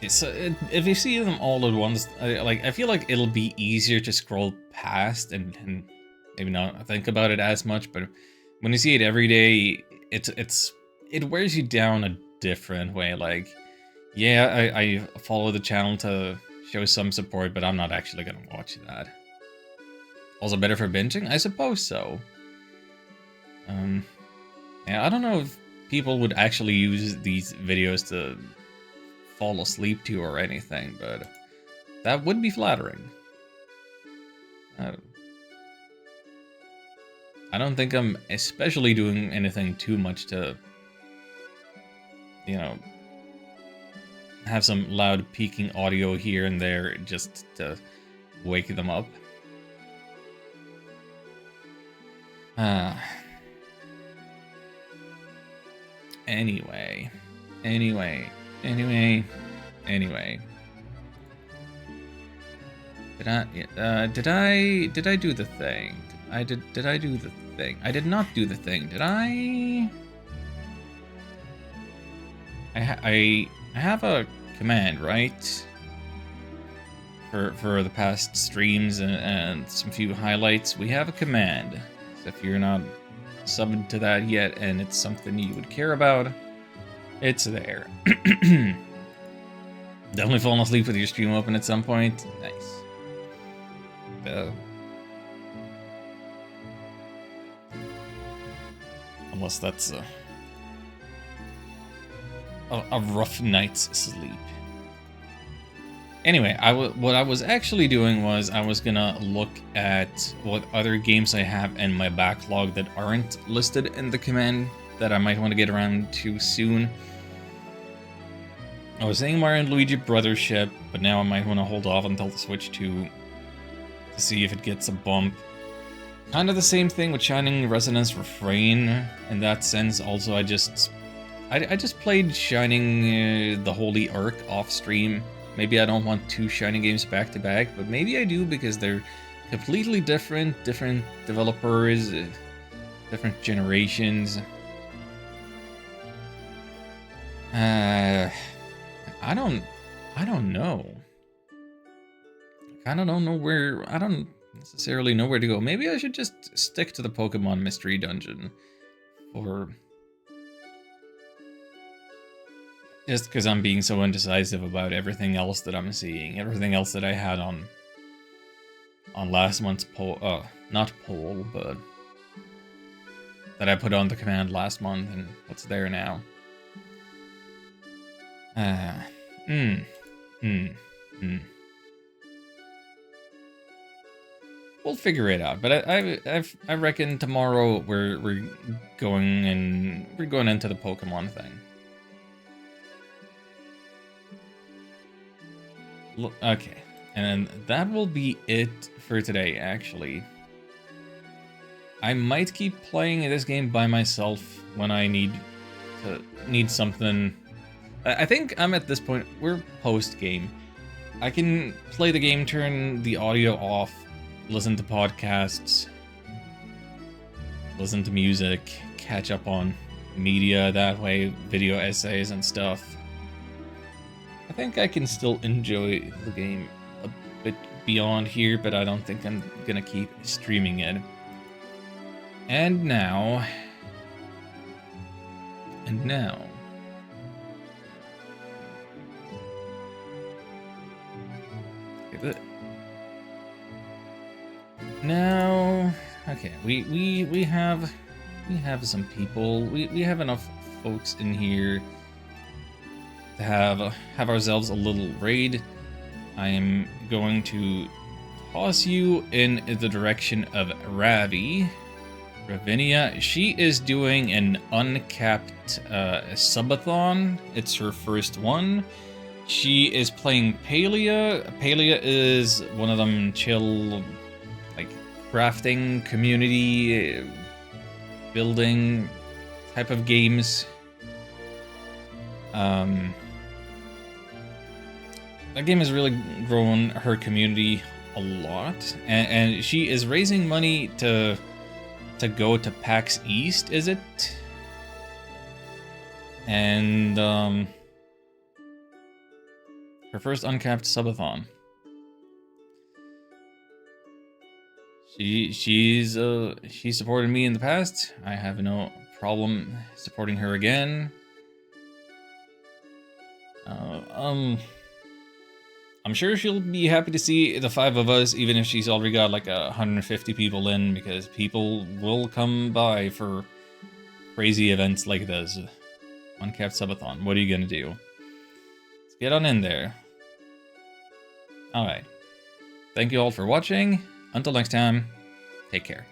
So if you see them all at once, I feel like it'll be easier to scroll past and maybe not think about it as much. But when you see it every day, it wears you down a different way. Like, yeah, I follow the channel to show some support, but I'm not actually gonna watch that. Also better for binging? I suppose so. Yeah, I don't know if people would actually use these videos to fall asleep to or anything, but that would be flattering. I don't think I'm especially doing anything too much to, you know, have some loud peaking audio here and there just to wake them up. Anyway. Did I do the thing? Did I do the thing? I did not do the thing. Did I? I have a command, right? For the past streams and some few highlights, we have a command. So if you're not subbed to that yet and it's something you would care about, it's there. Definitely falling asleep with your stream open at some point. Nice. Unless that's a rough night's sleep. Anyway, what I was actually doing was I was gonna look at what other games I have in my backlog that aren't listed in the command that I might want to get around to soon. I was saying Mario and Luigi Brothership, but now I might want to hold off until the Switch 2 to see if it gets a bump. Kind of the same thing with Shining Resonance Refrain in that sense. Also, I just played Shining the Holy Ark off stream. Maybe I don't want two Shining games back to back, but maybe I do because they're completely different developers, different generations. I don't know. I kind of don't know where. I don't necessarily know where to go. Maybe I should just stick to the Pokemon Mystery Dungeon, or just because I'm being so indecisive about everything else that I'm seeing, everything else that I had on last month's poll. Not poll, but that I put on the command last month, and what's there now. We'll figure it out, but I reckon tomorrow we're going into the Pokemon thing. Okay, and that will be it for today. Actually, I might keep playing this game by myself when I need something. I think I'm at this point. We're post game. I can play the game, turn the audio off, listen to podcasts, listen to music, catch up on media that way, video essays and stuff. I think I can still enjoy the game a bit beyond here, but I don't think I'm gonna keep streaming it. And now... Now, okay, we have some people. We have enough folks in here to have ourselves a little raid. I am going to toss you in the direction of Ravinia. She is doing an uncapped subathon. It's her first one. She is playing Palia. Palia is one of them chill, like, crafting, community building type of games. That game has really grown her community a lot, and she is raising money to go to PAX East, is it? And her first uncapped subathon. She's supported me in the past. I have no problem supporting her again. I'm sure she'll be happy to see the 5 of us, even if she's already got like 150 people in, because people will come by for crazy events like this. Uncapped subathon. What are you gonna do? Let's get on in there. Alright. Thank you all for watching. Until next time, take care.